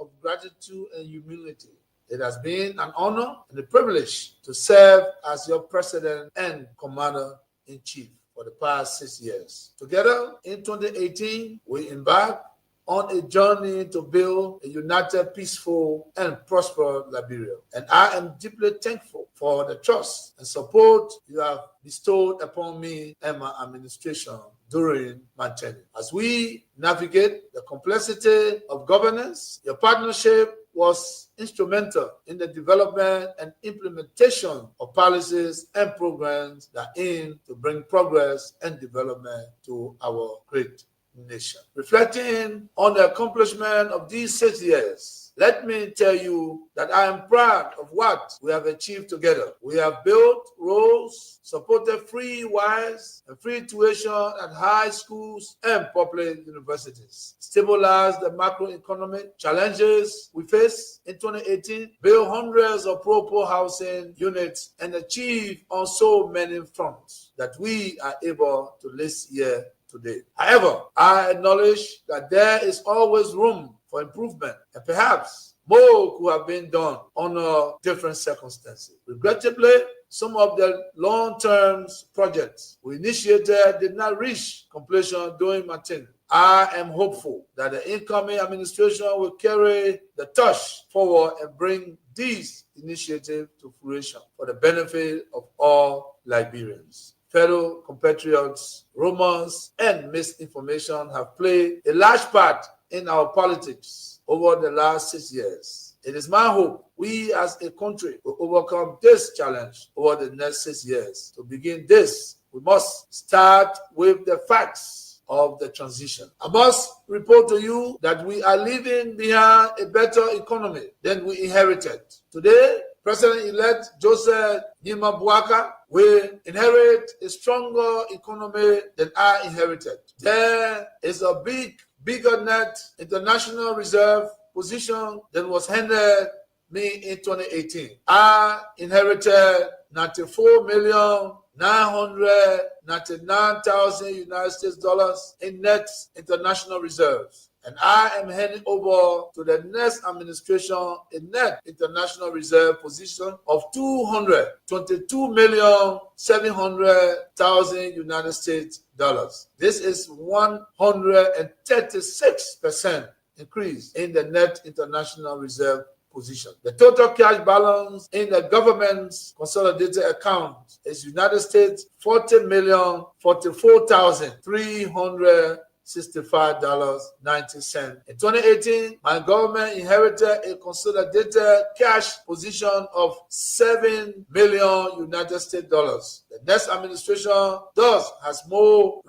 of gratitude and humility. It has been an honor and a privilege to serve as your president and commander-in-chief for the past 6 years. Together, in 2018, we embarked on a journey to build a united, peaceful, and prosperous Liberia. And I am deeply thankful for the trust and support you have bestowed upon me and my administration during my tenure. As we navigate the complexity of governance, your partnership was instrumental in the development and implementation of policies and programs that aim to bring progress and development to our great nation. Reflecting on the accomplishment of these 6 years, let me tell you that I am proud of what we have achieved together. We have built roads, supported free wires and free tuition at high schools and public universities, stabilized the macroeconomic challenges we face in 2018, built hundreds of pro-poor housing units, and achieved on so many fronts that we are able to list here today. However, I acknowledge that there is always room for improvement, and perhaps more could have been done under different circumstances. Regrettably, some of the long-term projects we initiated did not reach completion during my tenure. I am hopeful that the incoming administration will carry the torch forward and bring these initiatives to fruition for the benefit of all Liberians. Fellow compatriots, rumors, and misinformation have played a large part in our politics over the last 6 years. It is my hope we as a country will overcome this challenge over the next 6 years. To begin this, we must start with the facts of the transition. I must report to you that we are leaving behind a better economy than we inherited. Today, President-elect Joseph Nima Bouaka will inherit a stronger economy than I inherited. There is a bigger net international reserve position than was handed me in 2018. I inherited 94,999,000 United States dollars in net international reserves. And I am handing over to the next administration a net international reserve position of 222,700,000 United States dollars. This is 136% increase in the net international reserve position. The total cash balance in the government's consolidated account is United States $40,044,365.90. In 2018, my government inherited a consolidated cash position of $7 million United States dollars. The next administration thus has more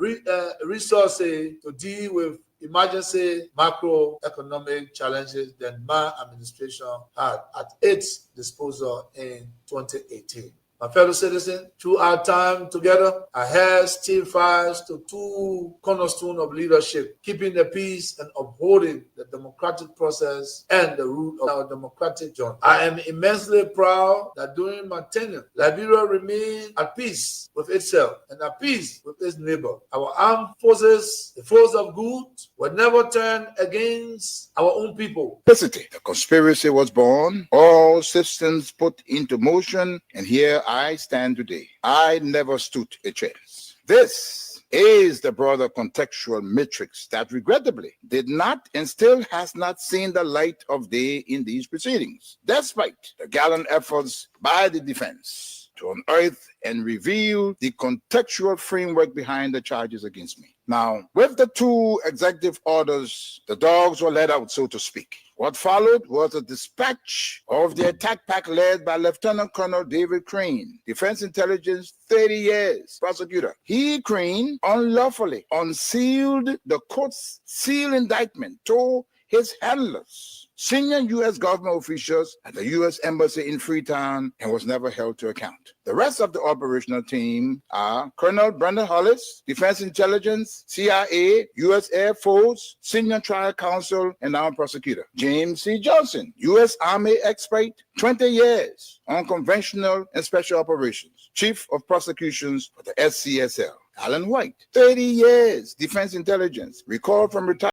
resources to deal with emergency macroeconomic challenges than my administration had at its disposal in 2018. My fellow citizens, through our time together, I held still fast to two cornerstones of leadership: keeping the peace and upholding the democratic process and the root of our democratic journey. I am immensely proud that during my tenure, Liberia remained at peace with itself and at peace with its neighbor. Our armed forces, the force of good, were never turned against our own people. The conspiracy was born, all systems put into motion, and here I stand today. I never stood a chance. This is the broader contextual matrix that regrettably did not and still has not seen the light of day in these proceedings, despite the gallant efforts by the defense to unearth and reveal the contextual framework behind the charges against me. Now, with the two executive orders, the dogs were let out, so to speak. What followed was a dispatch of the attack pack led by Lieutenant Colonel David Crane, Defense Intelligence, 30 years, prosecutor. He, Crane, unlawfully unsealed the court's sealed indictment to his handlers, senior U.S. government officials at the U.S. Embassy in Freetown, and was never held to account. The rest of the operational team are Colonel Brandon Hollis, Defense Intelligence, CIA, U.S. Air Force, Senior Trial Counsel, and now prosecutor. James C. Johnson, U.S. Army expert, 20 years, unconventional and special operations, Chief of Prosecutions for the SCSL. Alan White, 30 years, Defense Intelligence, recalled from retirement.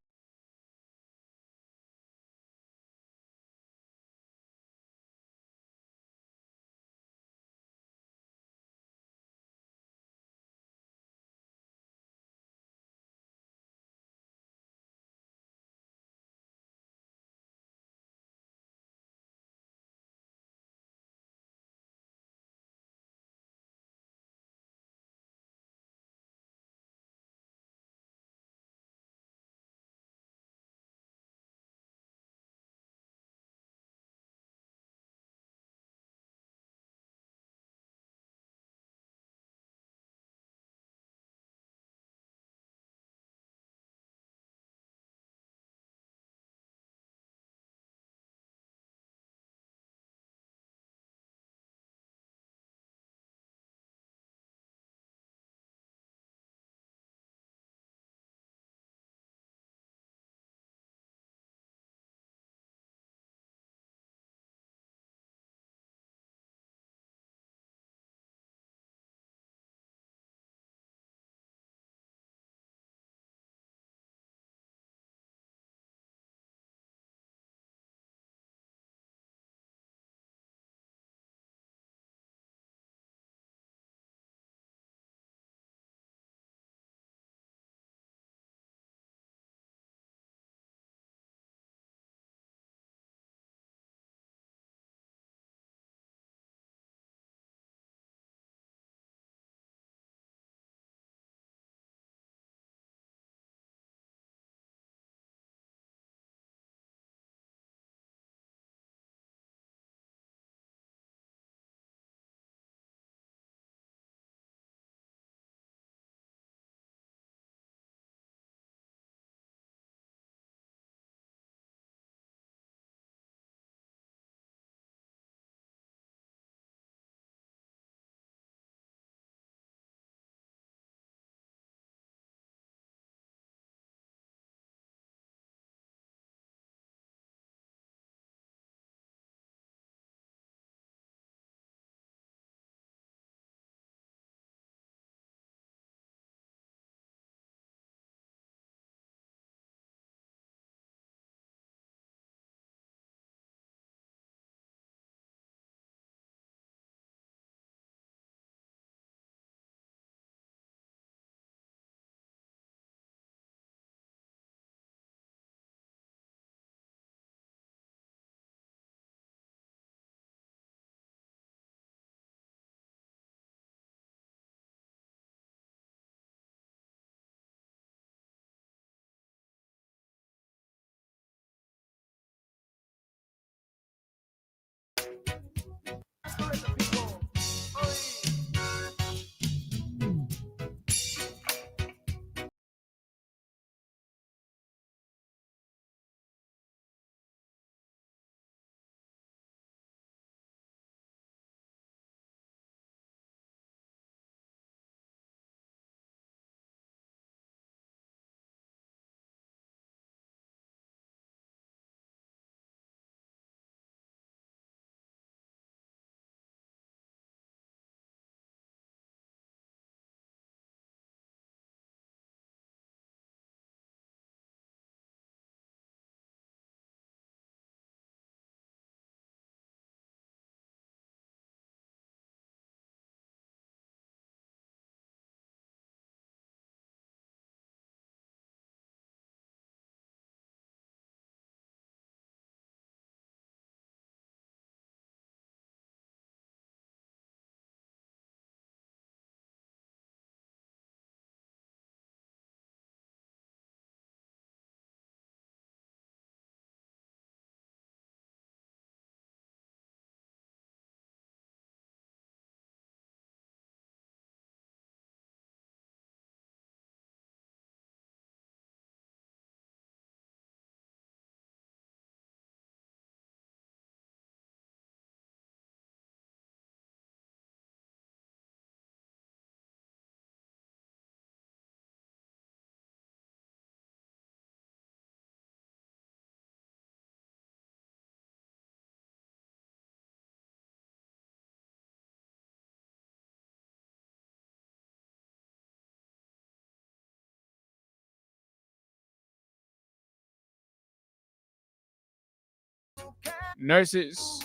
nurses,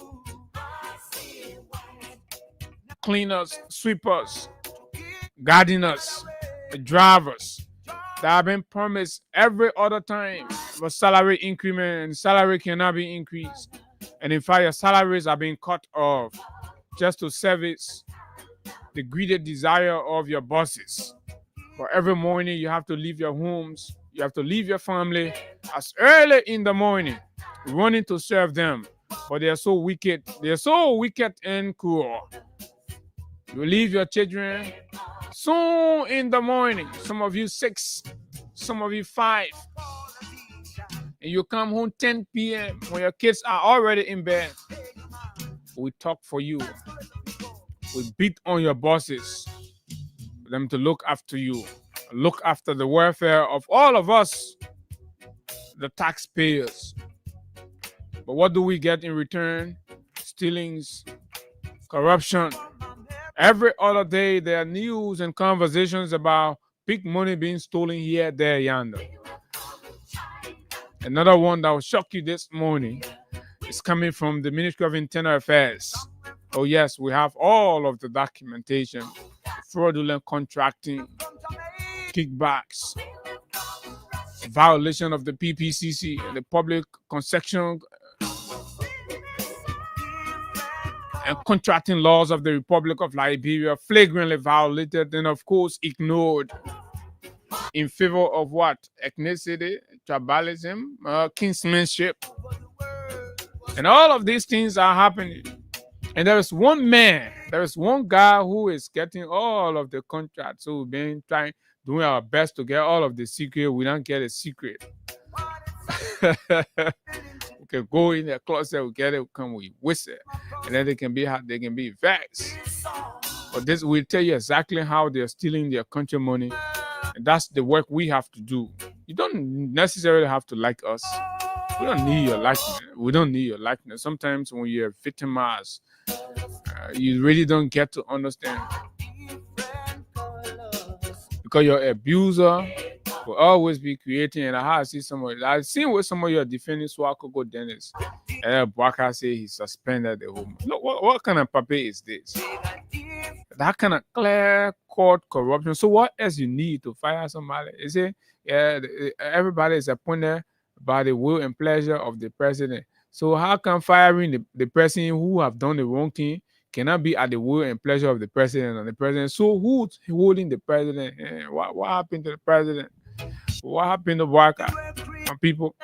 cleaners, sweepers, gardeners, drivers that have been promised every other time for salary increment, and salary cannot be increased. And in fact, your salaries are being cut off just to service the greedy desire of your bosses. But every morning you have to leave your homes, you have to leave your family as early in the morning, running to serve them. But they are so wicked. They are so wicked and cruel. You leave your children soon in the morning. Some of you 6, some of you 5. And you come home 10 p.m. when your kids are already in bed. We talk for you. We beat on your bosses for them to look after you, look after the welfare of all of us, the taxpayers. But what do we get in return? Stealings, corruption. Every other day, there are news and conversations about big money being stolen here, there, yonder. Another one that will shock you this morning is coming from the Ministry of Internal Affairs. Oh yes, we have all of the documentation, fraudulent contracting, kickbacks, violation of the PPCC, the Public Concession and Contracting Laws of the Republic of Liberia, flagrantly violated and of course ignored in favor of what? Ethnicity, tribalism, kinsmanship. And all of these things are happening. And there is one man, there is one guy who is getting all of the contracts. So we've been doing our best to get all of the secret. We don't get a secret. We can go in the closet, we get it, we come, we whistle. And then they can be vexed. But this will tell you exactly how they're stealing their country money. And that's the work we have to do. You don't necessarily have to like us. We don't need your likeness. We don't need your likeness. Sometimes when you're victimized, you really don't get to understand. Because your abuser will always be creating. And I see somebody, I've seen where somebody are defending Swakoko Dennis. And Baka say he suspended the woman. Look, what kind of paper is this? That kind of clear court corruption. So what else you need to fire somebody? Is it everybody is appointed by the will and pleasure of the president? So how come firing the person who have done the wrong thing cannot be at the will and pleasure of the president and the president? So who's holding the president? What happened to the president? What happened to Waka and people?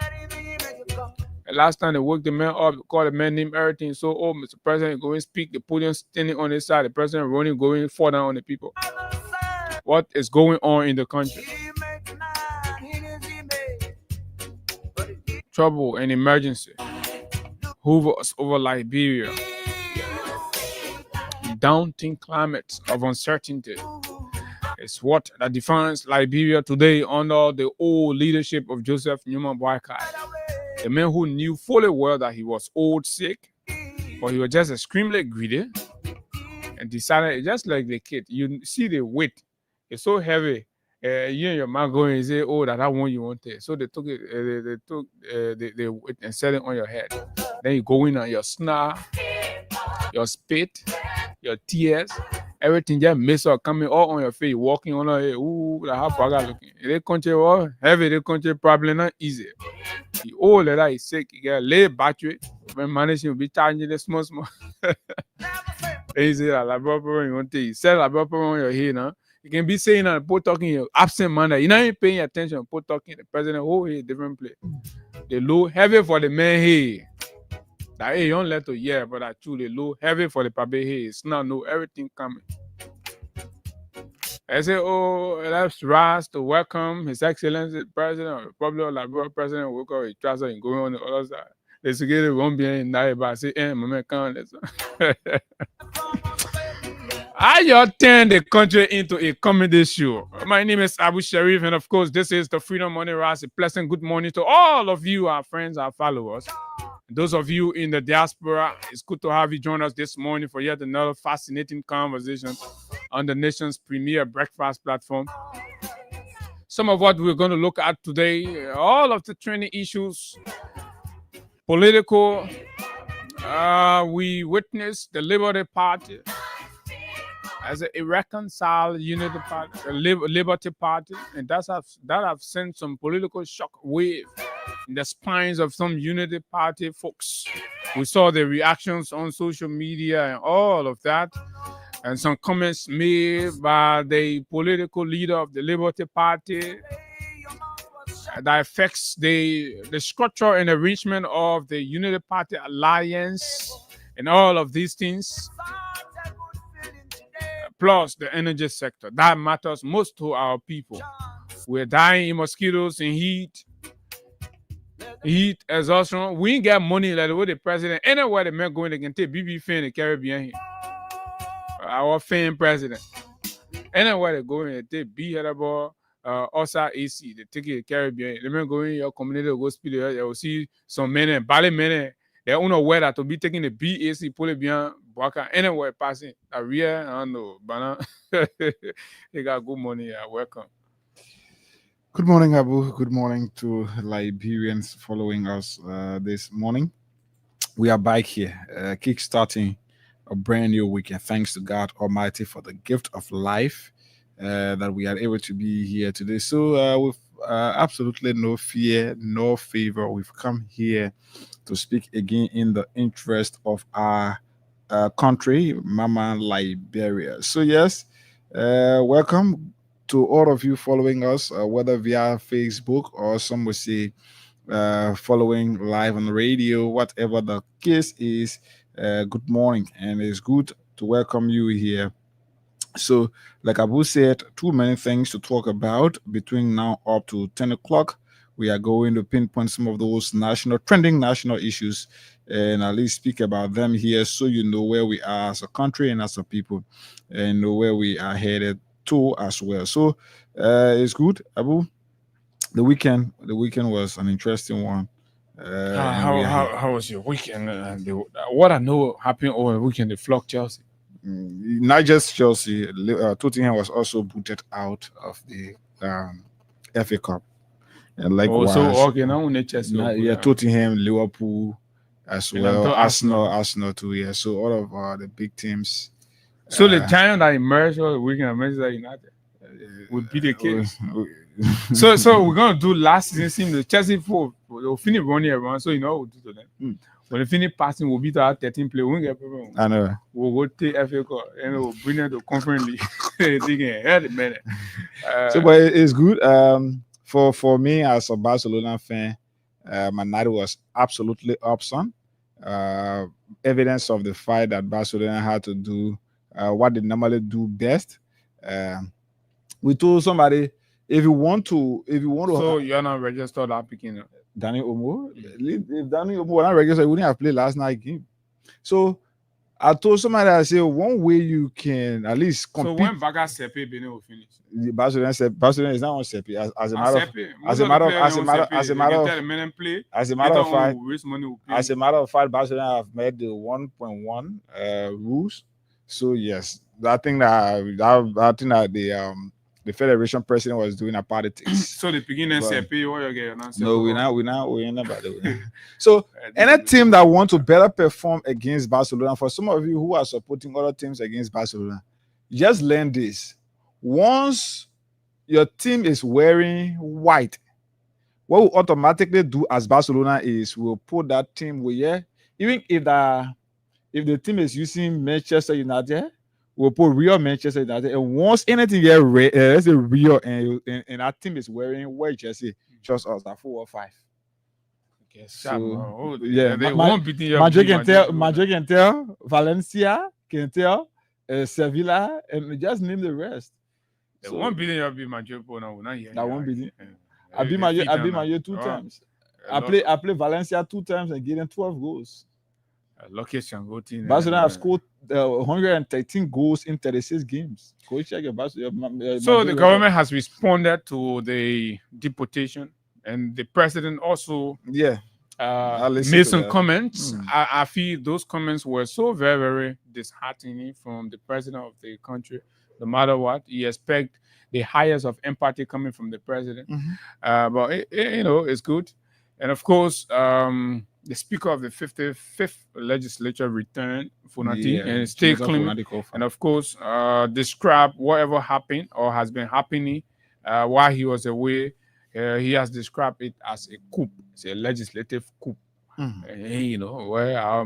Last time they woke the man up, called the man named everything. So, Mr. President, going speak, the podium standing on his side, the president running, going fall down on the people. What is going on in the country? Trouble and emergency hovers over Liberia. Daunting climate of uncertainty is what that defines Liberia today under the old leadership of Joseph Newman Boakai. A man who knew fully well that he was old, sick, but he was just extremely greedy and decided, just like the kid, you see the weight, it's so heavy. You and your man going and say, oh, that one you want it. So they took it, they took the weight and set it on your head. Then you go in on your snarl, your spit, your tears, everything just mess up, coming all on your face, walking on your head. Ooh, that how bad looking. They country all heavy, they country probably not easy. The old that is sick, you get lay battery. When managing will be charging the small. They say that like proper you want to you sell like proper on your head now. You can be saying that put talking your absent manner. You're not even paying attention, put talking the president whole here different place. They low heavy for the man here. That hey, you don't let to hear, but I truly low heavy for the paper here. It's not no everything coming. I say, oh, let's rise to welcome His Excellency the President of the Republic of Liberia, President woke up with trousers and going on the other side. The security won't be in there, but I say, my man can't listen. I just turn the country into a comedy show. My name is Abu Sharif, and of course, this is the Freedom Money Rise. A pleasant good morning to all of you, our friends, our followers. Those of you in the diaspora, it's good to have you join us this morning for yet another fascinating conversation on the nation's premier breakfast platform. Some of what we're going to look at today, all of the trending issues, political, We witnessed the Liberty Party as a irreconciled unity party, the Liberty Party, and that have sent some political shock wave in the spines of some unity party folks. We saw the reactions on social media and all of that, and some comments made by the political leader of the Liberty Party that affects the structure and arrangement of the Unity Party alliance and all of these things, plus the energy sector. That matters most to our people. We're dying in mosquitoes and heat exhaustion. We ain't got money like with the president. Anywhere the man going, they can take BB fan in the Caribbean here. Our fan president. Anywhere they go in, they take B headable. Also AC, they take the Caribbean. They may go in your community, go speed. They will see some men, ballet men. They don't know where that to be taking the BAC, pull it beyond Baka, anywhere passing. A real, I don't know, but they got good money. Welcome. Good morning, Abu. Good morning to Liberians following us this morning. We are back here, kick-starting a brand new weekend. Thanks to God Almighty for the gift of life. That we are able to be here today. So with absolutely no fear, no favor, we've come here to speak again in the interest of our country, Mama Liberia. So yes, welcome to all of you following us, whether via Facebook or some will say following live on the radio, whatever the case is. Good morning, and it's good to welcome you here. So, like Abu said, too many things to talk about between now up to 10 o'clock. We are going to pinpoint some of those trending national issues and at least speak about them here so you know where we are as a country and as a people and know where we are headed to as well. So, it's good, Abu. The weekend was an interesting one. How was your weekend? What I know happened over the weekend, they flocked Chelsea. Not just Chelsea, Tottenham was also booted out of the FA Cup. And likewise, Tottenham, Liverpool as well, Arsenal too. Yeah, so all of the big teams. So the giant that emerged over the weekend, Manchester United, would be the case. so we're gonna do last season. The Chelsea will finish running around, so you know what we'll do to them. When they finish passing, we'll beat our 13 players. We won't get problem. I know. We'll go take FA Cup and we'll bring them to conference league. So, but it's good. For me as a Barcelona fan, my night was absolutely awesome. Evidence of the fight that Barcelona had to do what they normally do best. We told somebody if you want to. So you're not registered that picking up. Danny Omo. If Danny Omo was not registered, he wouldn't have played last night game. So I told somebody, I said, one way you can at least compete. So when Baga Sepe Benin will finish? Barcelona is not on Sepe. As a matter of fact, Barcelona have met the 1.1 rules. So yes, I think that the federation president was doing a politics. So the beginning CP, what you get? No, we're not about it. So any team that want to better perform against Barcelona, for some of you who are supporting other teams against Barcelona, just learn this. Once your team is wearing white, what we'll automatically do as Barcelona is we'll put that team where, even if the team is using Manchester United, we'll put real Manchester United, and once anything get let's say real, and that team is wearing white jersey, trust us, that 4 or 5. Okay, so yeah, they won't beat you. Madrid can tell, Valencia can tell, Sevilla, and just name the rest. They won't beat you. Be Madrid now. That won't beat you. I beat Madrid 2 times. I play Valencia 2 times and give them 12 goals. Barcelona have scored 113 goals in 36 games. Go check your Barcelona. So the government has responded to the deportation, and the president also made some comments. I feel those comments were so very, very disheartening from the president of the country. No matter what, you expect the highest of empathy coming from the president. But it's good. And of course, the Speaker of the 55th Legislature returned Funati Yeah, and stay Senator clean, Funadi Kofa. and of course, describe whatever happened or has been happening while he was away. He has described it as a coup. It's a legislative coup. You know, where I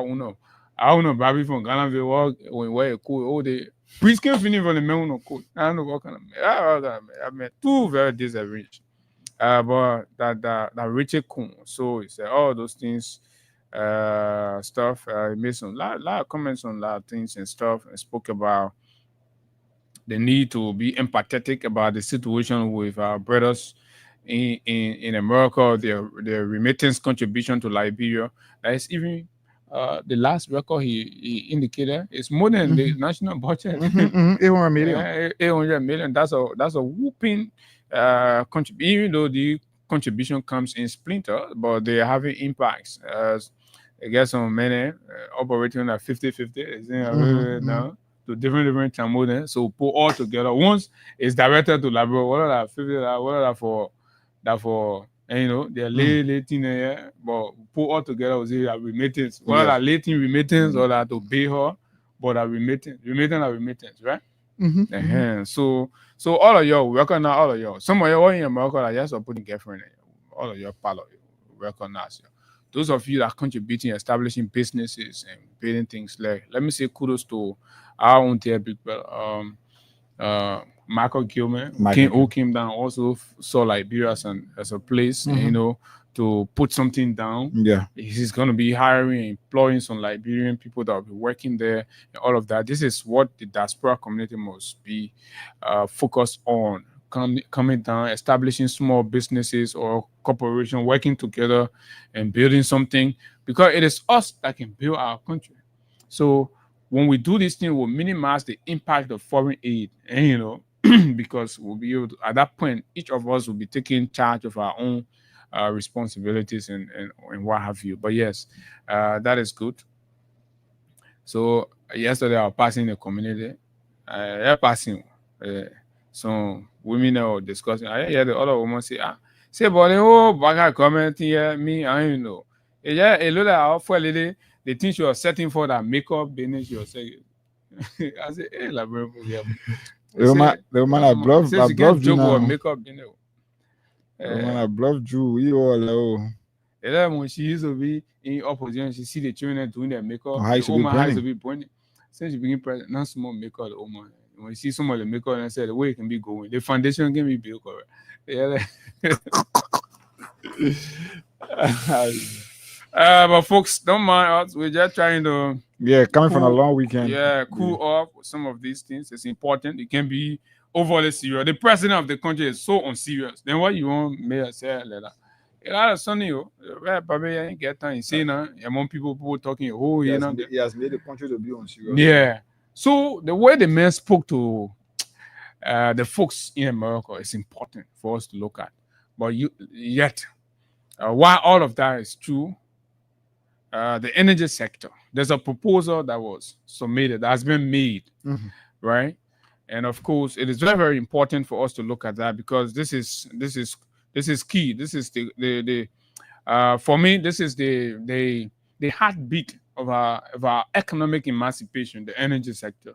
don't know. I don't know, Bobby from Ghana, they walk when we're cool. Oh, they please can't finish for the men no cool. I don't know what kind of I mean, two very disarranged. But that Richard Kuhn, so he said all those things, stuff. He made some lot of comments on a lot of things and stuff, and spoke about the need to be empathetic about the situation with our brothers in America, their remittance contribution to Liberia. That is even the last record he indicated is more than the national budget. 800 million. 800 million. That's a whooping contribution. Even though the contribution comes in splinter, but they are having impacts. I guess on many operating at 50-50 now to different channels. So put all together. Once it's directed to Liberia, what are that 50? What are that for? And, you know, they're late in there, but put all together was a remittance. What are that late in remittance or that to pay her, but a remittance, right? So all of y'all recognize all of y'all. Some of y'all in America are just putting girlfriend. All of y'all part of you recognize you. Those of you that are contributing, establishing businesses and building things, like let me say kudos to our own dear big brother, Michael Gilman, who came down, also saw Liberia as a place, you know, to put something down. Yeah. He's going to be hiring and employing some Liberian people that will be working there and all of that. This is what the diaspora community must be focused on. Coming down, establishing small businesses or corporation, working together and building something, because it is us that can build our country. So when we do this thing, we'll minimize the impact of foreign aid, and you know, because we'll be able to, at that point, each of us will be taking charge of our own responsibilities and what have you. But yes, that is good. So yesterday I was passing the community, passing. So women are discussing. I hear the other woman say, say, but the whole bag comment here, me, I don't know. Yeah, a lot of for lady, the thing she was setting for that makeup business, she was saying. I said, hey, like, yeah. The woman I bluff, says I you bluff can't you joke with now. makeup business. The woman I bluff you, you all low. And then when she used to be in opposition, she see the children doing their makeup. Her eyes the will be woman has to burning. be burning. Since she begin present, not small makeup, the woman. When you see some of the makeup, and I said the way it can be going, the foundation can be built correct. Yeah. But folks, don't mind us. We're just trying to coming from a long weekend. cool off with some of these things. It's important. It can be overly serious. The president of the country is so unserious. Then what you want me to say like that? A lot of Sunny, probably ain't get time. You see now, among people talking, He has made the country to be unserious. Yeah. So the way the man spoke to the folks in America is important for us to look at. But yet, while all of that is true, the energy sector, there's a proposal that was submitted, that has been made, right? And of course, it is very, very important for us to look at that, because this is key. This is the for me, this is the heartbeat of our economic emancipation, the energy sector.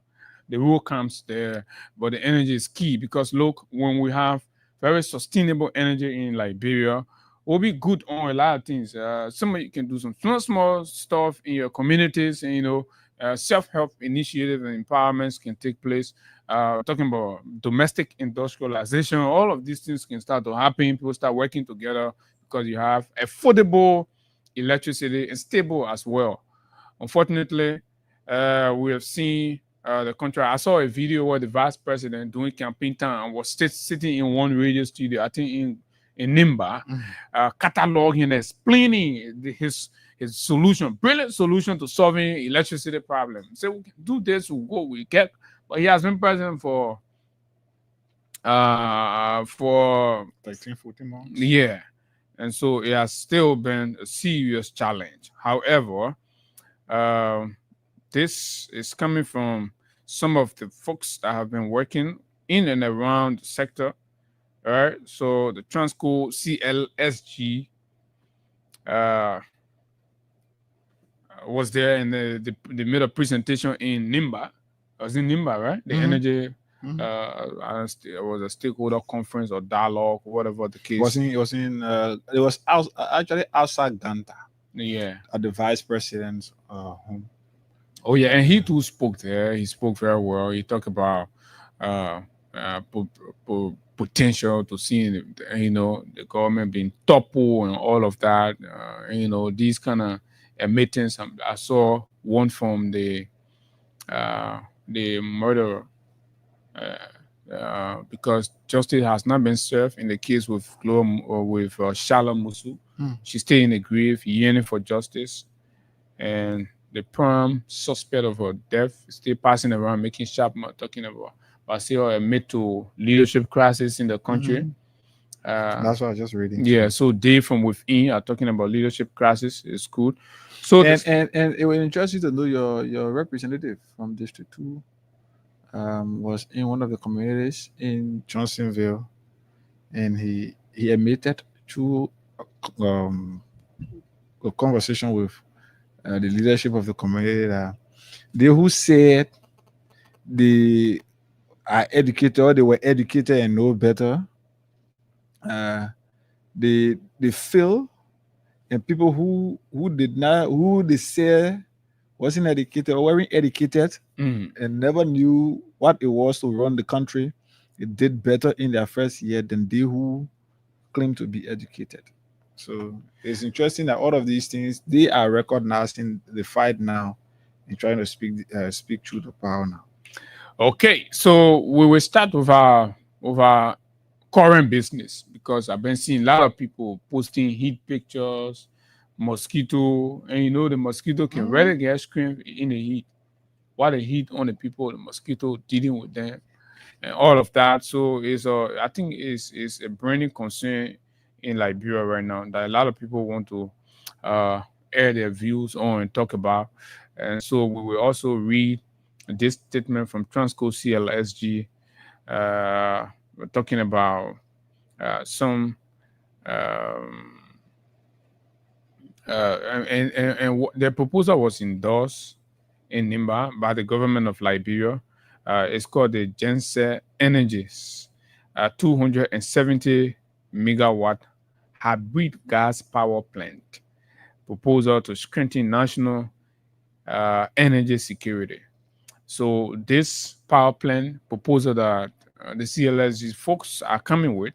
The rule comes there, but the energy is key, because look, when we have very sustainable energy in Liberia, we'll be good on a lot of things. Some of you can do some small stuff in your communities, and you know, self-help initiatives and empowerments can take place. Talking about domestic industrialization, all of these things can start to happen. People start working together because you have affordable electricity and stable as well. Unfortunately, we have seen the country. I saw a video where the vice president doing campaign time was sitting in one radio studio, I think in Nimba, cataloging and explaining his solution, brilliant solution to solving electricity problem. So we can do this, we get. But he has been president for 13, 14 months. Yeah. And so it has still been a serious challenge. However, this is coming from some of the folks that have been working in and around the sector. All right. So the Transco CLSG was there and they made a presentation in Nimba. It was in Nimba, right? The energy. It was a stakeholder conference or dialogue, whatever the case. It was actually outside Ganta Yeah. at the vice president's home. Oh yeah, and he too spoke there. He spoke very well. He talked about uh, potential to seeing the government being toppled and all of that. These kind of meetings. I saw one from the murderer. Because justice has not been served in the case with Shala Musu. She stayed in the grave yearning for justice, and the prime suspect of her death is still passing around making sharp mouth talking about. But I see her admit to leadership crisis in the country. That's what I was just reading. Yeah, so they from within are talking about leadership crisis. It's good. So and it will interest you to know your representative from District 2 was in one of the communities in Johnsonville, and he admitted to a conversation with the leadership of the community that they who said they are educated or they were educated and know better, they feel, and people who did not, who they say wasn't educated or weren't educated and never knew what it was to run the country, it did better in their first year than they who claim to be educated. So it's interesting that all of these things, they are recognizing the fight now and trying to speak through the power now. Okay, so we will start with our current business, because I've been seeing a lot of people posting heat pictures, mosquito, and the mosquito can really get screamed in the heat. What the heat on the people, the mosquito dealing with them, and all of that. So I think it's a burning concern in Liberia right now that a lot of people want to air their views on and talk about. And so we will also read this statement from Transco CLSG, we're talking about some and their proposal was endorsed in Nimba by the government of Liberia. It's called the Gense Energies 270 megawatt hybrid gas power plant proposal to strengthen national energy security. So this power plant proposal that the CLSG folks are coming with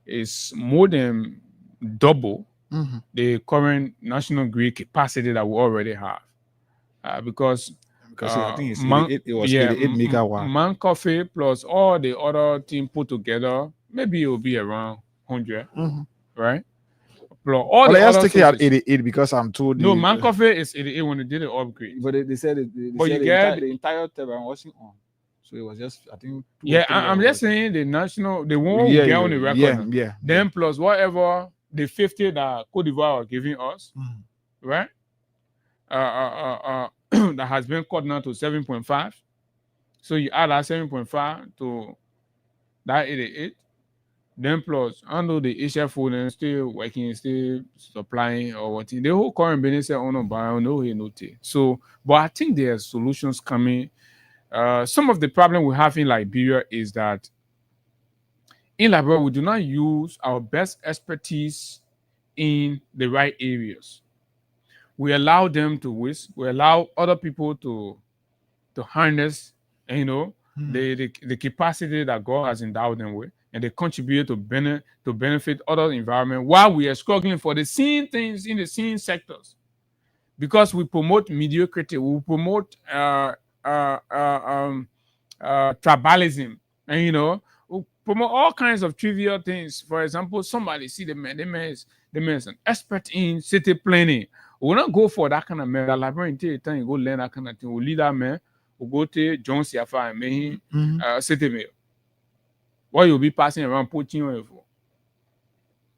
is more than double the current national grid capacity that we already have. Because I think it was 88 megawatt. Man Coffee plus all the other team put together, maybe it will be around 100, right? Plus all the let's other take it at sources. 88 because I'm told. No, Man Coffee is 88 when they did the upgrade. But they said the entire turbine wasn't on. So it was just, I think. I'm just saying the one we get on the record. Then plus whatever the 50 that Cote d'Ivoire are giving us, right? That has been cut now to 7.5. So you add that 7.5 to that 88. Then plus, I know the Asia phone and still working, still supplying or what. The whole current business on a buy, no he no tea. So, but I think there are solutions coming. Some of the problem we have in Liberia is that in Liberia we do not use our best expertise in the right areas. We allow them to waste. We allow other people to harness, the capacity that God has endowed them with, and they contribute to benefit other environment while we are struggling for the same things in the same sectors. Because we promote mediocrity, we promote tribalism, and we promote all kinds of trivial things. For example, somebody see the man is an expert in city planning. We will not go for that kind of man. That librarian until the time you go learn that kind of thing. We lead that man. We go to John Siafa and make him city mayor. What you'll be passing around putting on for,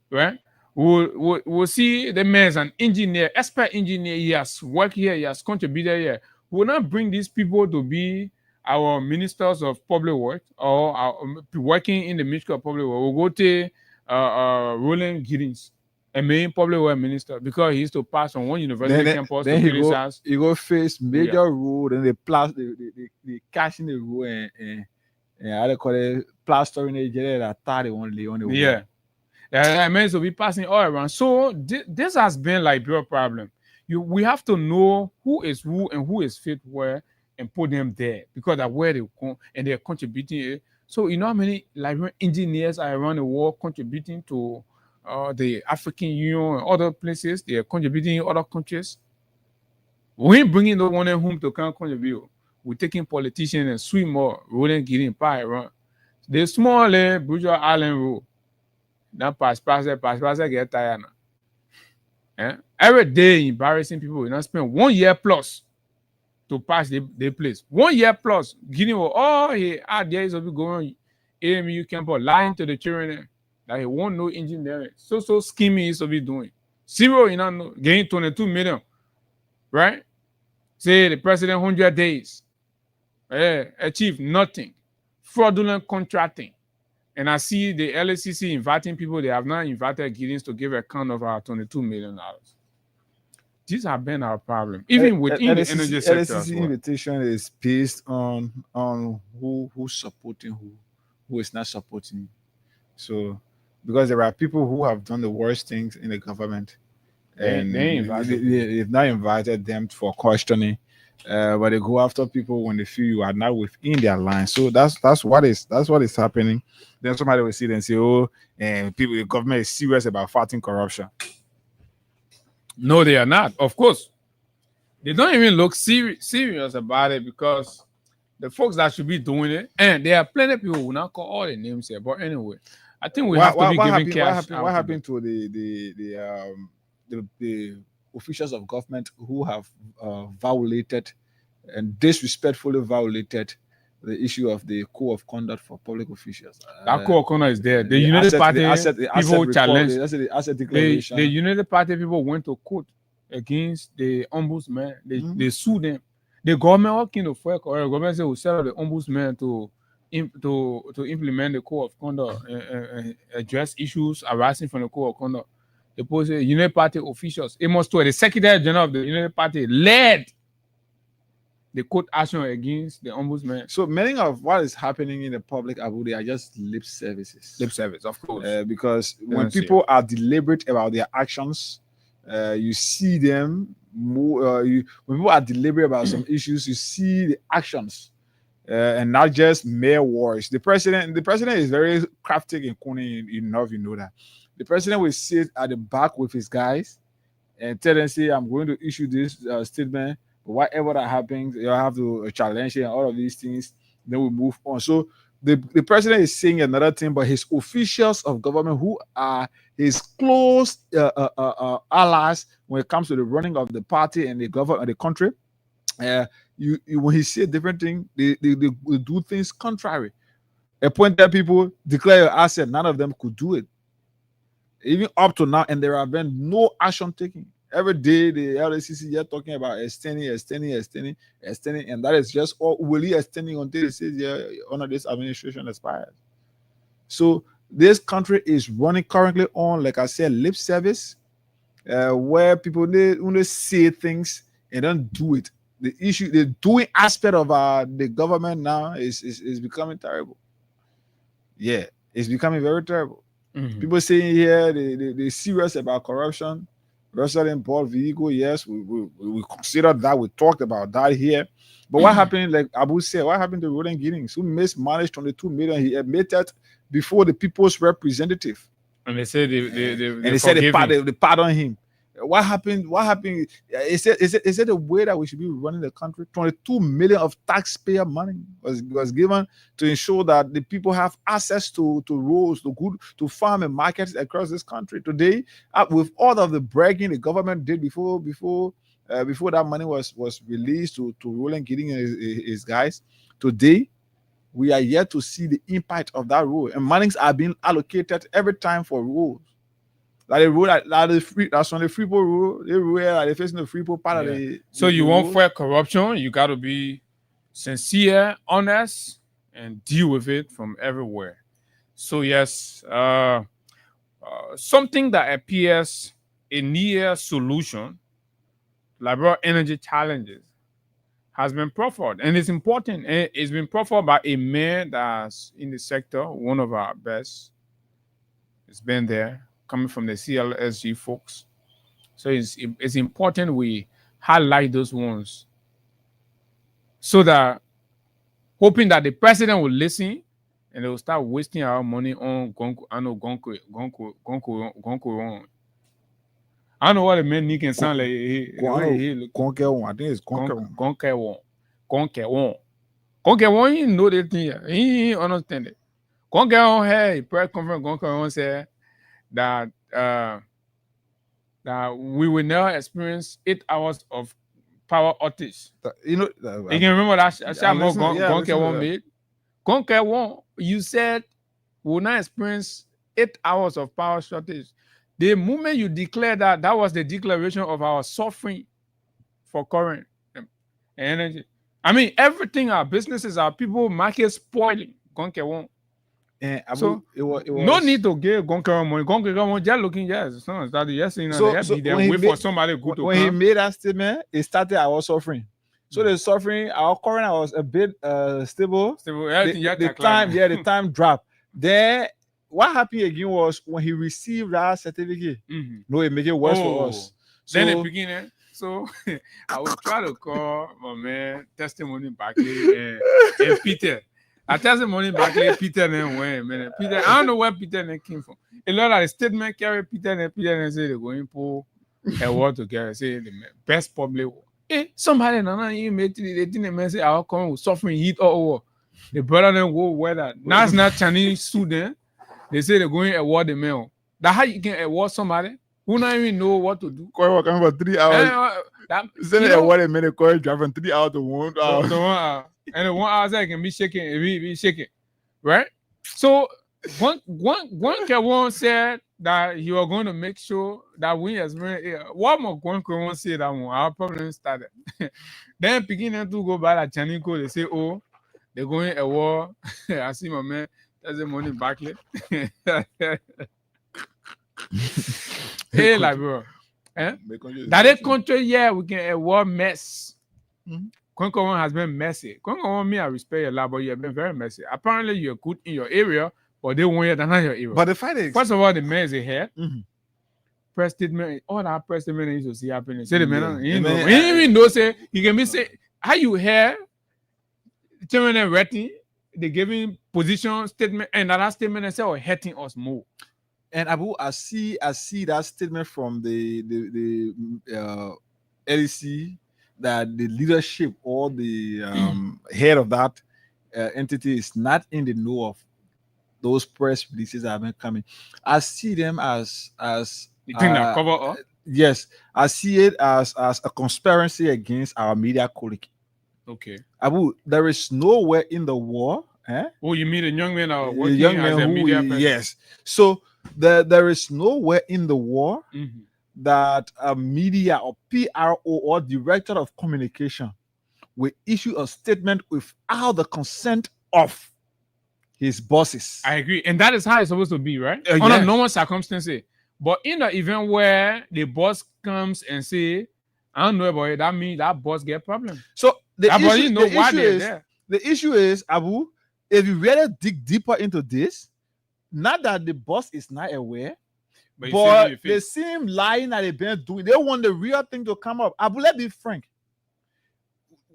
right? We'll see the man as an engineer, expert engineer. He has worked here. He has contributed here. We will not bring these people to be our ministers of public work or working in the Ministry of Public Work. We'll go to Roland Giddings a main public work minister, because he used to pass from one university campus to criticize. He go face major road, and they cash in the road and how they call it, plastering the jelly that they want lay on the wall. Yeah. I mean, so we passing all around. So this has been like your problem. We have to know who is who and who is fit where and put them there, because that's where they come and they're contributing. So you know how many Liberian engineers are around the world contributing to the African Union and other places. They are contributing in other countries. We ain't bringing the one home to come contribute. We're taking politicians and swim more, rolling getting pie around. The small bourgeois island rule. Now pass, get tired now. Every day embarrassing people. You know, spend 1 year plus to pass the place. 1 year plus. Guinea will there is be going AMU campus lying to the children that he won't know engineering. So scheming is to be doing. Zero, you know, getting 22 million. Right? Say the president 100 days. Achieve nothing. Fraudulent contracting. And I see the LACC inviting people. They have not invited Gideons to give account of our $22 million. These have been our problem, even within the energy sector. LACC invitation is based on who's supporting who is not supporting. So, because there are people who have done the worst things in the government, and they've not invited them for questioning. But they go after people when they feel you are not within their line. So that's what is happening. Then somebody will see and say, "Oh, and the government is serious about fighting corruption." No, they are not. Of course, they don't even look serious about it, because the folks that should be doing it, and there are plenty of people who will not call all the names here. But anyway, I think we have to be giving cash. What happened to the officials of government who have violated and disrespectfully violated the issue of the code of conduct for public officials? That code of conduct is there. The United Party people challenged. The asset declaration. The United Party people went to court against the ombudsman. They sued them. The government working to work, or the government said we set up the ombudsman to implement the code of conduct and address issues arising from the code of conduct. The United Party officials, Amos Toy, the Secretary General of the United Party, led the court action against the ombudsman. So many of what is happening in the public, Abu, they are just lip services. Lip service, of course. Because when people are deliberate about their actions, you see them more. When people are deliberate about some issues, you see the actions, and not just mere words. The president is very crafty and cunning enough, you know that. The president will sit at the back with his guys and tell them, say, I'm going to issue this statement. But whatever that happens, you have to challenge it and all of these things. Then we move on. So the president is saying another thing, but his officials of government, who are his close allies when it comes to the running of the party and the government, the country, when he says different things, they do things contrary. Appointed people declare your asset. None of them could do it. Even up to now, and there have been no action taken. Every day, the LACC are talking about extending, and that is just all really extending until it says, under this administration expires. So this country is running currently on, like I said, lip service, where people they only say things and don't do it. The doing aspect of the government now is becoming terrible. Yeah, it's becoming very terrible. Mm-hmm. People saying here they're serious about corruption. Wrestling ball vehicle, yes, we consider that. We talked about that here. But what happened, like Abu said, what happened to Roland Giddings, who mismanaged 22 million? He admitted before the people's representative. And they said they pardoned him. What happened? Is it the way that we should be running the country? 22 million of taxpayer money was given to ensure that the people have access to roads, to farm and markets across this country. Today, with all of the bragging the government did before that money was released to Roland Giddings and his guys, today we are yet to see the impact of that road. And monies are being allocated every time for roads. Like the road, that's on the Freeport road. The road like they're facing the Freeport part of the. So you won't fight corruption. You got to be sincere, honest, and deal with it from everywhere. So yes, something that appears a near solution, liberal energy challenges, has been proffered, and it's important. And it's been proffered by a man that's in the sector, one of our best. It's been there, coming from the CLSG folks. So it's important we highlight those ones, so that hoping that the president will listen and they will start wasting our money on Gonko. I know Gonko. I don't know what the man can sound like. Conquer one. I think it's conquer one. Conquer one, he know the thing. He understand it. Conquer one had a press conference. Conquer one said that that we will never experience 8 hours of power outage. You know, You can remember that Conquer one that. made. Conquer one, you said we will not experience 8 hours of power shortage. The moment you declare that, that was the declaration of our suffering for current and energy. I mean, everything, our businesses, our people, market spoiling. Conquer one. And So, it was no need to get Gonker money. Gonker one just looking, yes. So that yesterday, So be there, when he wait for somebody good to when he come. made that statement, it started our suffering. So the suffering, our current was a bit stable. The time dropped. Then what happened again was when he received that certificate. No, it made it worse for us. So, Then the beginning. So I will try to call my man Testimony Barkley and Peter. I testimony Barkley, Peter then went, man. Peter, I don't know where Peter then came from. A lot of the statement carry Peter then say they're going for a war together. Say the best public war. Somebody you made they didn't man say I'll come with suffering heat or war. The brother then go weather. Now it's not Chinese student. They say they're going to award the mail. That's how you can award somebody who don't even know what to do. Corey coming for 3 hours. Send it what a minute. Corey driving 3 hours to 1 hour. And the 1 hour I can be shaking, be shaking, right? So one said that he was going to make sure that we experience. What more one say that one? Our problem started. Then beginning to go by that Chanico, they say, oh, they're going a war. I see my man. That's the money Barkley. Hey, like bro, that is country. Yeah, we can a war mess. Konko has been messy. Konko me, I respect your lab, but you have been very messy. Apparently, you're good in your area, but they want you to not your area. But the fact is, first of all, the man is here. Press statement, all that press statement used to see happening. Say the man, he even know say he can be say how you hear. Chairman and Retty, they gave him position statement, and that statement and say, "Oh, hurting us more." And Abu, I see that statement from the LEC that the leadership or the head of that entity is not in the know of those press releases that have been coming. I see them as you think that cover up? Yes, I see it as a conspiracy against our media colleague. Okay, Abu, there is nowhere in the war. Oh, you mean a young man working as a media person? Yes. So there is nowhere in the war that a media or PRO or director of communication will issue a statement without the consent of his bosses. I agree. And that is how it's supposed to be, right? Under normal circumstances. But in the event where the boss comes and say, I don't know about it, that means that boss get problem. So the issue is, Abu, if you really dig deeper into this, not that the boss is not aware, but they seem lying that they've been doing. They want the real thing to come up. Abu, let's be frank.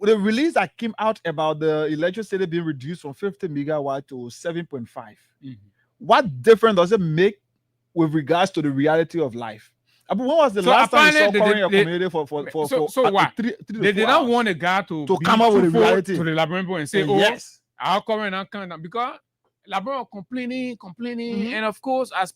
The release that came out about the electricity being reduced from 50 megawatt to 7.5, what difference does it make with regards to the reality of life? Abu, when was the last time you saw Korean your community for what? They did not want a guy to come up with the reality to the laboratory and say, yes, our current account, because laboratory complaining, and of course, as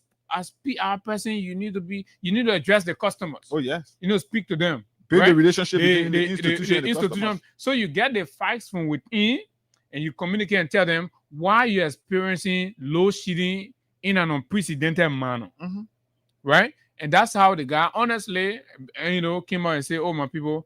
PR person, you need to address the customers. Oh yes, speak to them. Build the relationship between the institution and the institution. So you get the facts from within, and you communicate and tell them why you're experiencing load shedding in an unprecedented manner, right? And that's how the guy, honestly, came out and said, "Oh my people,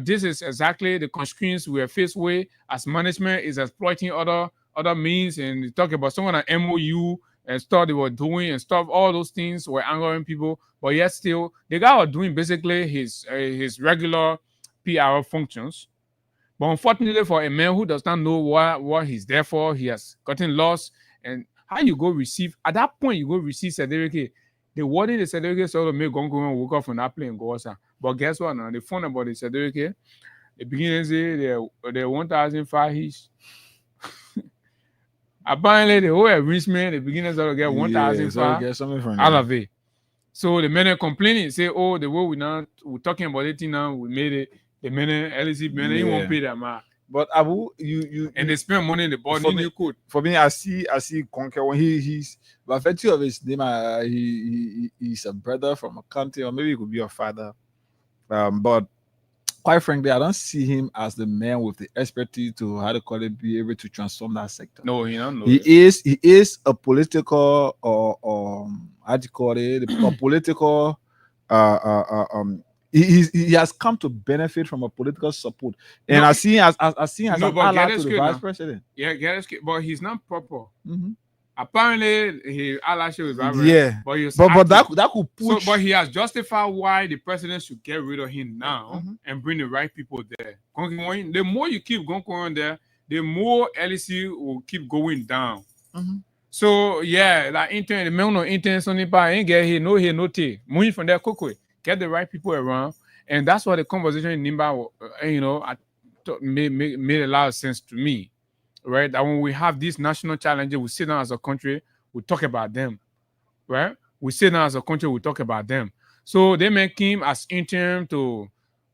this is exactly the constraints we are faced with as management is exploiting other means." And talk about someone at MOU and stuff they were doing and stuff. All those things were angering people, but yet still the guy was doing basically his regular PR functions. But unfortunately for a man who does not know what he's there for, he has gotten lost. And how you go receive at that point you go receive certificate. The wording the certificate sort of make Gongo and woke up from that plane and go outside. But guess what now? The phone about the certificate, the beginning say they're 1,005 each. Apparently the whole arrangement, the beginners sort of get 1,005 get something from out there. of it. So the men are complaining, say, oh, the way we're talking about it now, we made it. The men, LC men, he won't pay that man. But Abu, you And they spend money in the body in the code. For me, I see Conquer when he's by virtue of his name, he's a brother from a country, or maybe he could be a father. But quite frankly, I don't see him as the man with the expertise to be able to transform that sector. No, he don't know. He is a political or how do you call it? A political he has come to benefit from a political support, and I see him as an ally to the vice president. Yeah, but he's not proper. Mm-hmm. Apparently, he allied with vice president. But that could push. So, but he has justified why the president should get rid of him now and bring the right people there. The more you keep going on there, the more LEC will keep going down. Mm-hmm. So yeah, like intern, the man no intern, something ain't get here, no tea. Money from there, quickly. Get the right people around, and that's why the conversation in Nimba, made a lot of sense to me, right? That when we have these national challenges, we sit down as a country, we talk about them, right? We sit down as a country, we talk about them. So they make him as interim to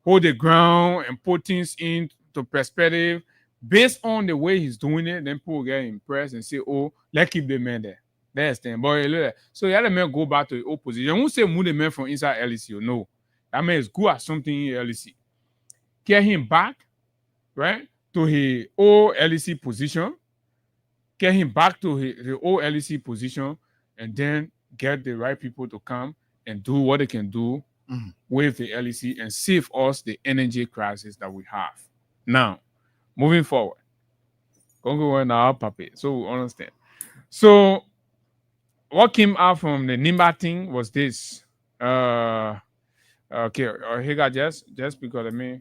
hold the ground and put things into perspective based on the way he's doing it. Then people get impressed and say, "Oh, let's keep the man there." That's the boy. So the other man go back to the old position. Won't say move the man from inside LEC. No, that man is good at something in LEC. Get him back, right, to his old LEC position. Get him back to his old LEC position, and then get the right people to come and do what they can do with the LEC and save us the energy crisis that we have. Now, moving forward, go now, puppy. So we understand. So what came out from the Nimba thing was this. Okay, here got just because of me.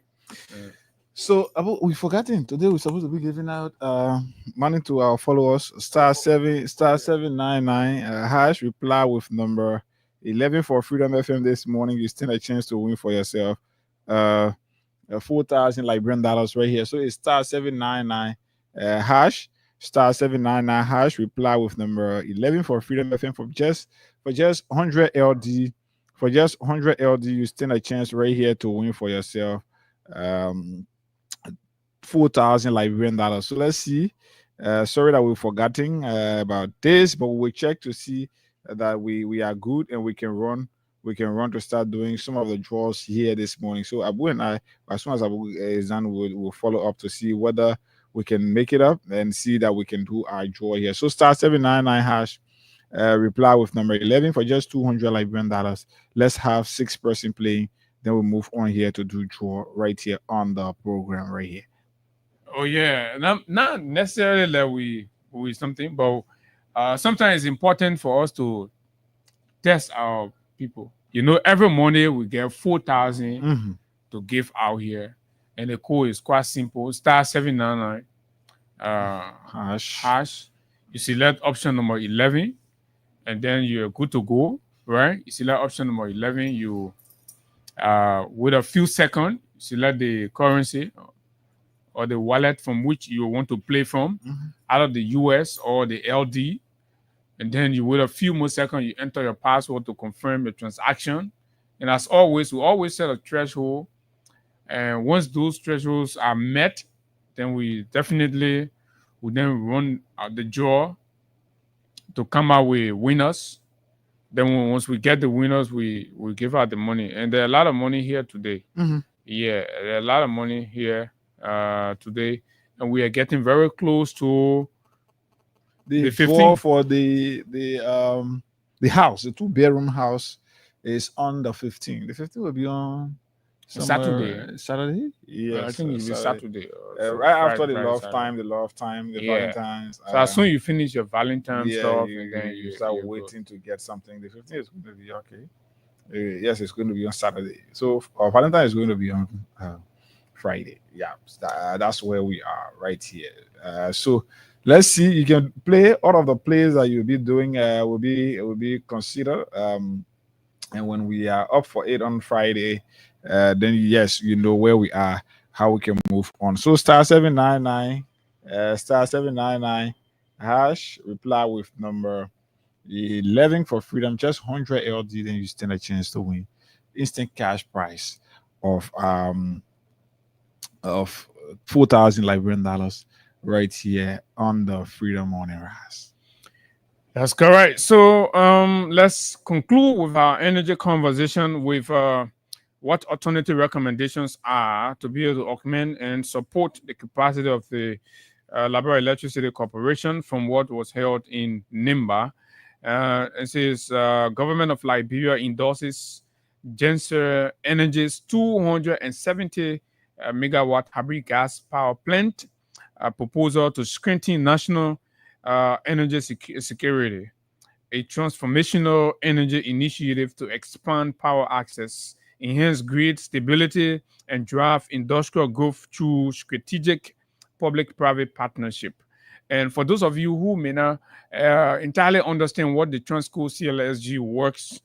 So we forgotten today we're supposed to be giving out money to our followers. *799 hash reply with number 11 for Freedom FM this morning. You stand a chance to win for yourself 4,000 Liberian dollars right here. So it's *799 hash. *799 hash reply with number 11 for Freedom FM for just 100 LD. For just 100 LD, you stand a chance right here to win for yourself 4,000 Liberian dollars. So let's see. Sorry that we're forgetting about this, but we'll check to see that we are good and we can run to start doing some of the draws here this morning. So Abu and I, as soon as Abu is done, we'll follow up to see whether we can make it up and see that we can do our draw here. So *799 hash reply with number 11 for just 200 Liberian dollars. Let's have 6 person playing. Then we'll move on here to do draw right here on the program right here. Oh yeah, not necessarily that we something, but sometimes it's important for us to test our people. Every Monday we get 4,000 to give out here, and the code is quite simple. *799 hash. You select option number 11, and then you're good to go. Right? You select option number 11. You with a few seconds, select the currency or the wallet from which you want to play from, out of the US or the LD. And then you wait a few more seconds, you enter your password to confirm the transaction. And as always, we always set a threshold. And once those thresholds are met, then we definitely will then run the draw to come out with winners. Then once we get the winners, we give out the money. And there are a lot of money here today. Yeah, there are a lot of money here today. And we are getting very close to the 15 for the house, the 2-bedroom house is on the 15. The 15 will be on Saturday. Saturday. I Yes, think it'll be Saturday. Saturday or Right after Friday, the Friday, love Saturday. time, the Yeah. Valentine's. So as soon you finish your Valentine Yeah, stuff, you, and you then you you start you go. waiting to get something. The 15th is going to be okay. Yes, it's going to be on Saturday. So Valentine is going to be on Friday. Yeah, that's where we are right here. So let's see. You can play all of the plays that you'll be doing. Will be considered. And when we are up for it on Friday, then yes, you know where we are, how we can move on. So *799 hash reply with number 11 for freedom, just 100 LD, then you stand a chance to win instant cash prize of 4,000 Liberian dollars right here on the Freedom Morning Rise. That's correct. So let's conclude with our energy conversation with what alternative recommendations are to be able to augment and support the capacity of the Liberia Electricity Corporation from what was held in NIMBA. It says government of Liberia endorses Genser Energy's 270 megawatt hybrid gas power plant proposal to strengthen national energy security, a transformational energy initiative to expand power access, enhance grid stability, and drive industrial growth through strategic public-private partnership. And for those of you who may not entirely understand what the Transco CLSG works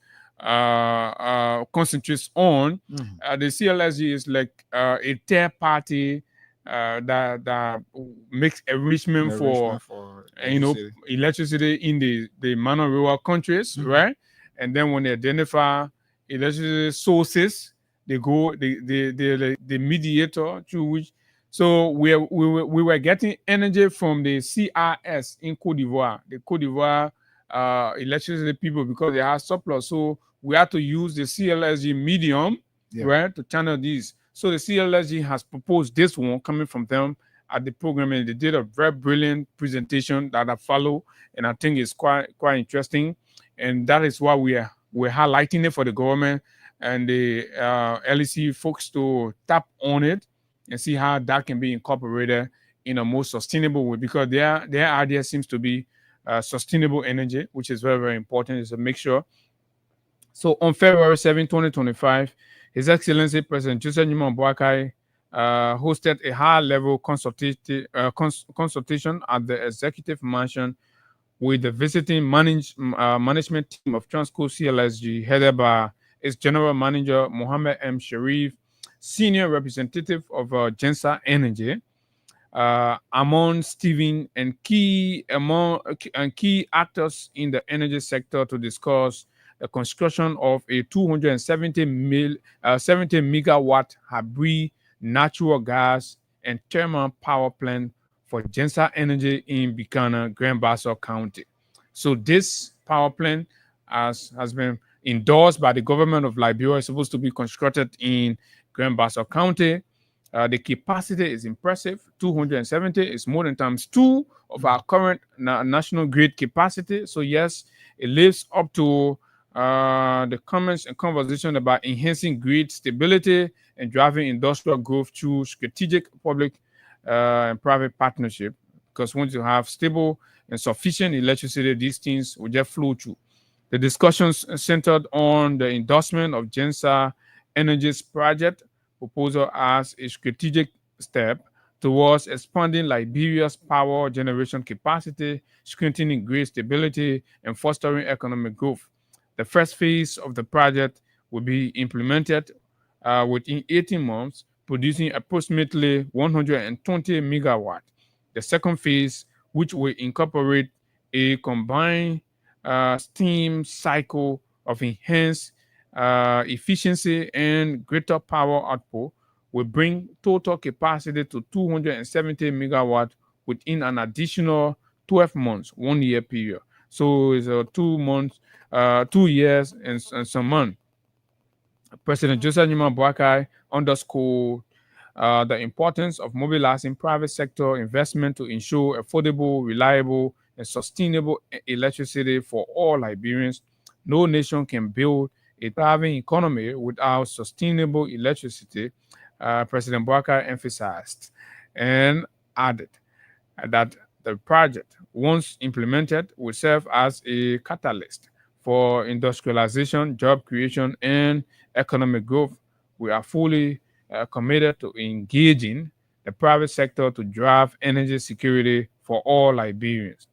concentrates on, the CLSG is like a third party that makes enrichment for Electricity. electricity in the minor rural countries, right? And then when they identify electricity sources, they go the mediator through which. So we were getting energy from the CRS in Cote d'Ivoire, the Cote d'Ivoire electricity people, because they have surplus. So we had to use the CLSG medium, right, to channel these. So the CLSG has proposed this one coming from them at the program, and they did a very brilliant presentation that I follow, and I think it's quite interesting, and that is why we're highlighting it for the government and the LEC folks to tap on it and see how that can be incorporated in a more sustainable way, because their idea seems to be sustainable energy, which is very, very important. It's a mixture. So on February 7, 2025, His Excellency President Joseph Newman Boakai hosted a high-level consultation at the Executive Mansion with the visiting management team of Transco CLSG, headed by its General Manager Mohammed M. Sharif, Senior Representative of Gensa Energy, among Stephen and key actors in the energy sector to discuss the construction of a 270 70 megawatt hybrid natural gas and thermal power plant for Gensa Energy in Bikana, Grand Bassa County. So this power plant has been endorsed by the government of Liberia. It's supposed to be constructed in Grand Bassa County. The capacity is impressive. 270 is more than times two of our current national grid capacity. So yes, it lives up to the comments and conversation about enhancing grid stability and driving industrial growth through strategic public and private partnership. Because once you have stable and sufficient electricity, these things will just flow through. The discussions centered on the endorsement of Gensa Energy's project proposal as a strategic step towards expanding Liberia's power generation capacity, strengthening grid stability, and fostering economic growth. The first phase of the project will be implemented within 18 months, producing approximately 120 megawatt. The second phase, which will incorporate a combined steam cycle of enhanced efficiency and greater power output, will bring total capacity to 270 megawatt within an additional 12 months, 1 year period. So it's a 2 months, 2 years and some months. President Joseph Newman Boakai underscored the importance of mobilizing private sector investment to ensure affordable, reliable, and sustainable electricity for all Liberians. No nation can build a thriving economy without sustainable electricity, President Bouacar emphasized and added that the project, once implemented, will serve as a catalyst for industrialization, job creation, and economic growth. We are fully committed to engaging the private sector to drive energy security for all Liberians.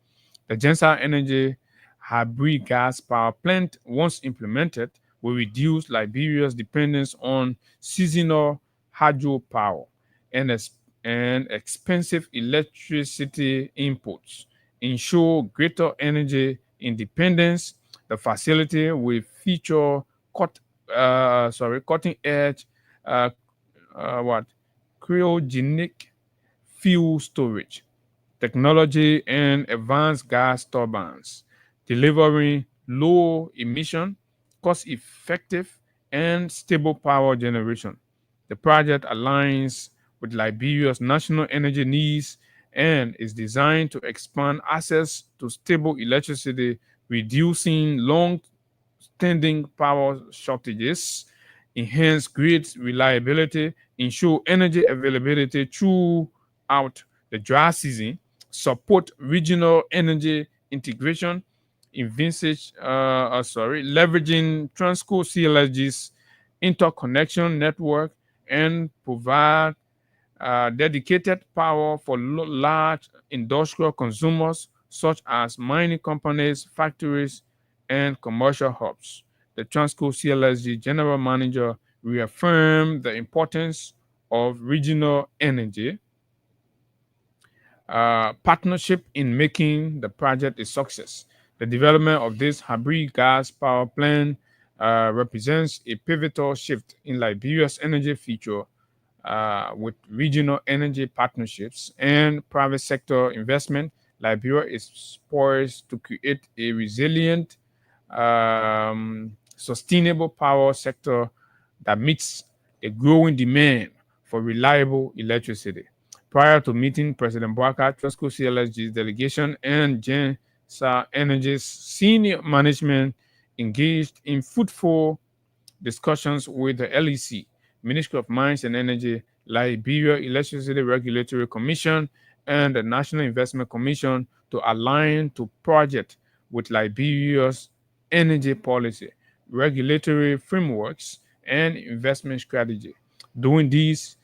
The Gensa Energy hybrid gas power plant, once implemented, will reduce Liberia's dependence on seasonal hydropower and, and expensive electricity inputs, ensure greater energy independence. The facility will feature cutting edge uh, what cryogenic fuel storage technology and advanced gas turbines, delivering low emission, cost effective, and stable power generation. The project aligns with Liberia's national energy needs and is designed to expand access to stable electricity, reducing long standing power shortages, enhance grid reliability, ensure energy availability throughout the dry season, support regional energy integration, leveraging Transco CLSG's interconnection network, and provide dedicated power for large industrial consumers such as mining companies, factories, and commercial hubs. The Transco CLSG General Manager reaffirmed the importance of regional energy partnership in making the project a success. The development of this hybrid gas power plant represents a pivotal shift in Liberia's energy future with regional energy partnerships and private sector investment. Liberia is poised to create a resilient, sustainable power sector that meets a growing demand for reliable electricity. Prior to meeting President Bouacar, Trustco CLSG's delegation and Gensa Energy's senior management engaged in fruitful discussions with the LEC, Ministry of Mines and Energy, Liberia Electricity Regulatory Commission, and the National Investment Commission to align to project with Liberia's energy policy, regulatory frameworks, and investment strategy. During these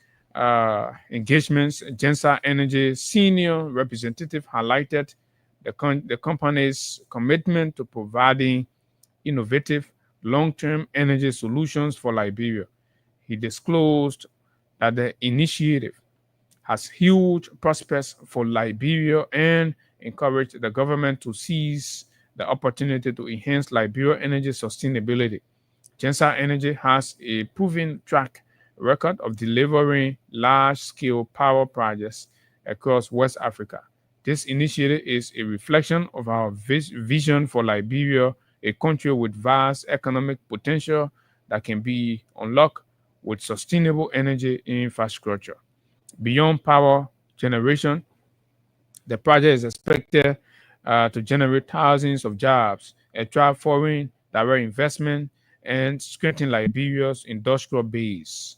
engagements, Gensa Energy senior representative highlighted the company's commitment to providing innovative long-term energy solutions for Liberia. He disclosed that the initiative has huge prospects for Liberia and encouraged the government to seize the opportunity to enhance Liberia energy sustainability. Gensa Energy has a proven track record of delivering large-scale power projects across West Africa. This initiative is a reflection of our vision for Liberia, a country with vast economic potential that can be unlocked with sustainable energy infrastructure. Beyond power generation, the project is expected to generate thousands of jobs, attract foreign direct investment, and strengthen Liberia's industrial base.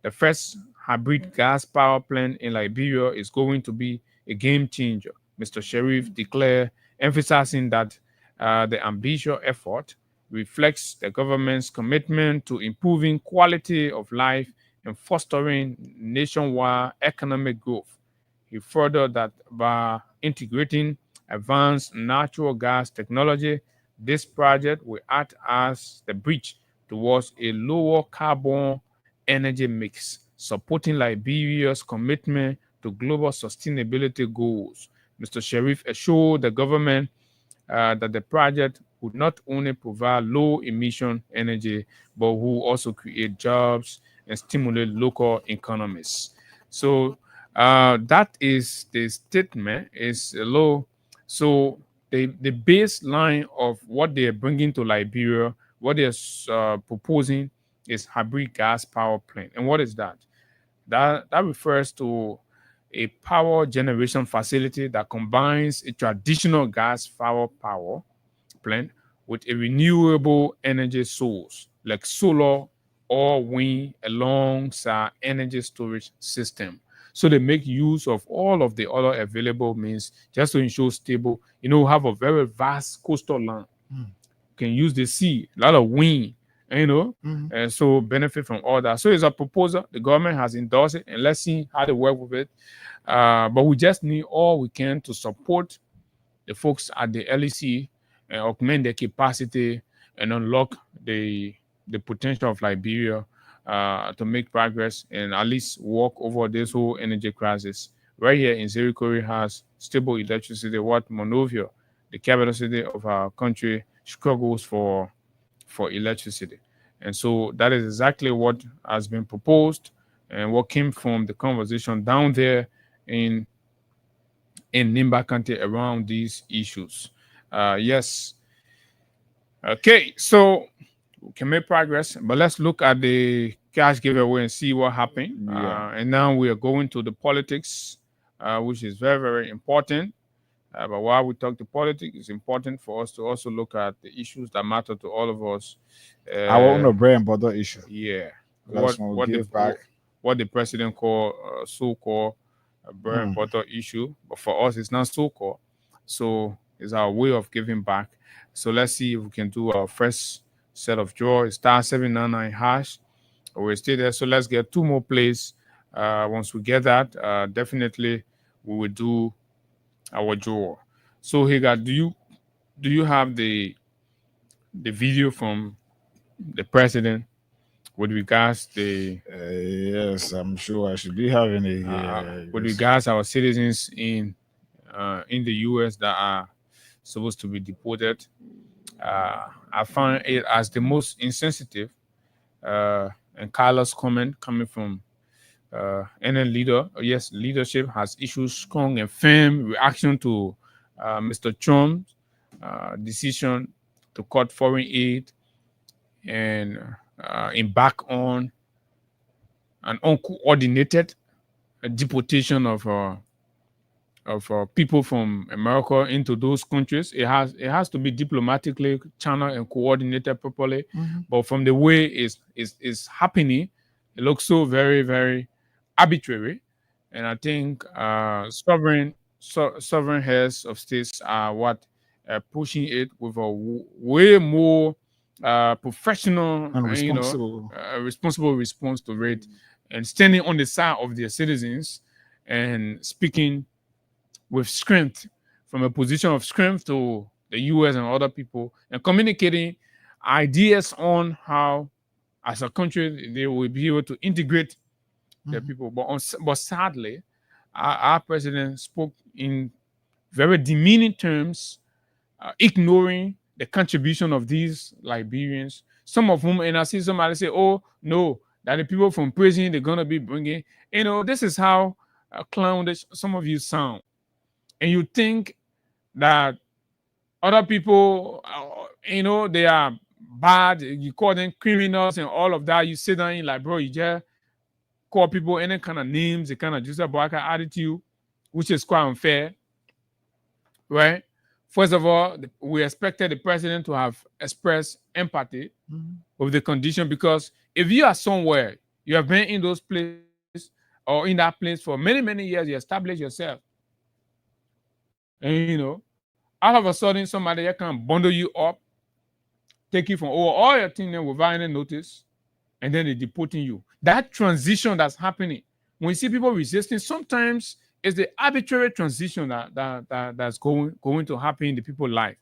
The first hybrid gas power plant in Liberia is going to be a game changer, Mr. Sheriff declared, emphasizing that the ambitious effort reflects the government's commitment to improving quality of life and fostering nationwide economic growth. He furthered that by integrating advanced natural gas technology, this project will act as the bridge towards a lower carbon energy mix, supporting Liberia's commitment to global sustainability goals. Mr. Sheriff assured the government that the project would not only provide low emission energy, but will also create jobs and stimulate local economies. So that is the statement is low. So the baseline of what they are bringing to Liberia, what they are proposing is hybrid gas power plant. And what is that? That refers to a power generation facility that combines a traditional gas power plant with a renewable energy source like solar or wind alongside energy storage system. So they make use of all of the other available means just to ensure stable. Have a very vast coastal land. Can use the sea, a lot of wind, and so benefit from all that. So it's a proposal. The government has endorsed it, and let's see how they work with it. But we just need all we can to support the folks at the LEC and augment their capacity and unlock the potential of Liberia to make progress and at least walk over this whole energy crisis. Right here in Zirikori has stable electricity, what Monrovia, the capital city of our country, struggles for electricity. And so that is exactly what has been proposed and what came from the conversation down there in Nimba County around these issues. Yes. Okay, so we can make progress, but let's look at the cash giveaway and see what happened. Yeah. And now we are going to the politics, which is very, very important. But while we talk to politics, it's important for us to also look at the issues that matter to all of us. Our own bread and butter issue. Yeah. Let's give back. What the president called so-called bread and butter issue, but for us it's not so-called. So it's our way of giving back. So let's see if we can do our first set of draw. It's *799 hash. We're still there. So let's get 2 more plays. Once we get that, definitely we will do our draw. So Higa, do you have the video from the president with regards the Yes, I'm sure I should be having it. with regards our citizens in the U.S. that are supposed to be deported? I find it as the most insensitive and callous comment coming from any leader. Yes, leadership has issued strong and firm reaction to Mr. Trump's decision to cut foreign aid and embark on an uncoordinated deportation of people from America into those countries. It has to be diplomatically channeled and coordinated properly. But from the way it's happening, it looks so very, very arbitrary. And I think sovereign heads of states are what pushing it with a way more professional and responsible response to it, and standing on the side of their citizens and speaking with strength from a position of strength to the U.S. and other people, and communicating ideas on how, as a country, they will be able to integrate their people. But sadly, our president spoke in very demeaning terms, ignoring the contribution of these Liberians, some of whom, and I see somebody say, oh, no, that the people from prison, they're going to be bringing, this is how clownish some of you sound. And you think that other people, they are bad, you call them criminals and all of that. You sit down like, bro, you just call people any kind of names, the kind of Joseph Boyka attitude, which is quite unfair, right? First of all, we expected the president to have expressed empathy with the condition, because if you are somewhere, you have been in those places or in that place for many, many years, you establish yourself. And, all of a sudden, somebody can bundle you up, take you from over all your things without any notice, and then they're deporting you. That transition that's happening, when you see people resisting, sometimes it's the arbitrary transition that's going to happen in the people's life.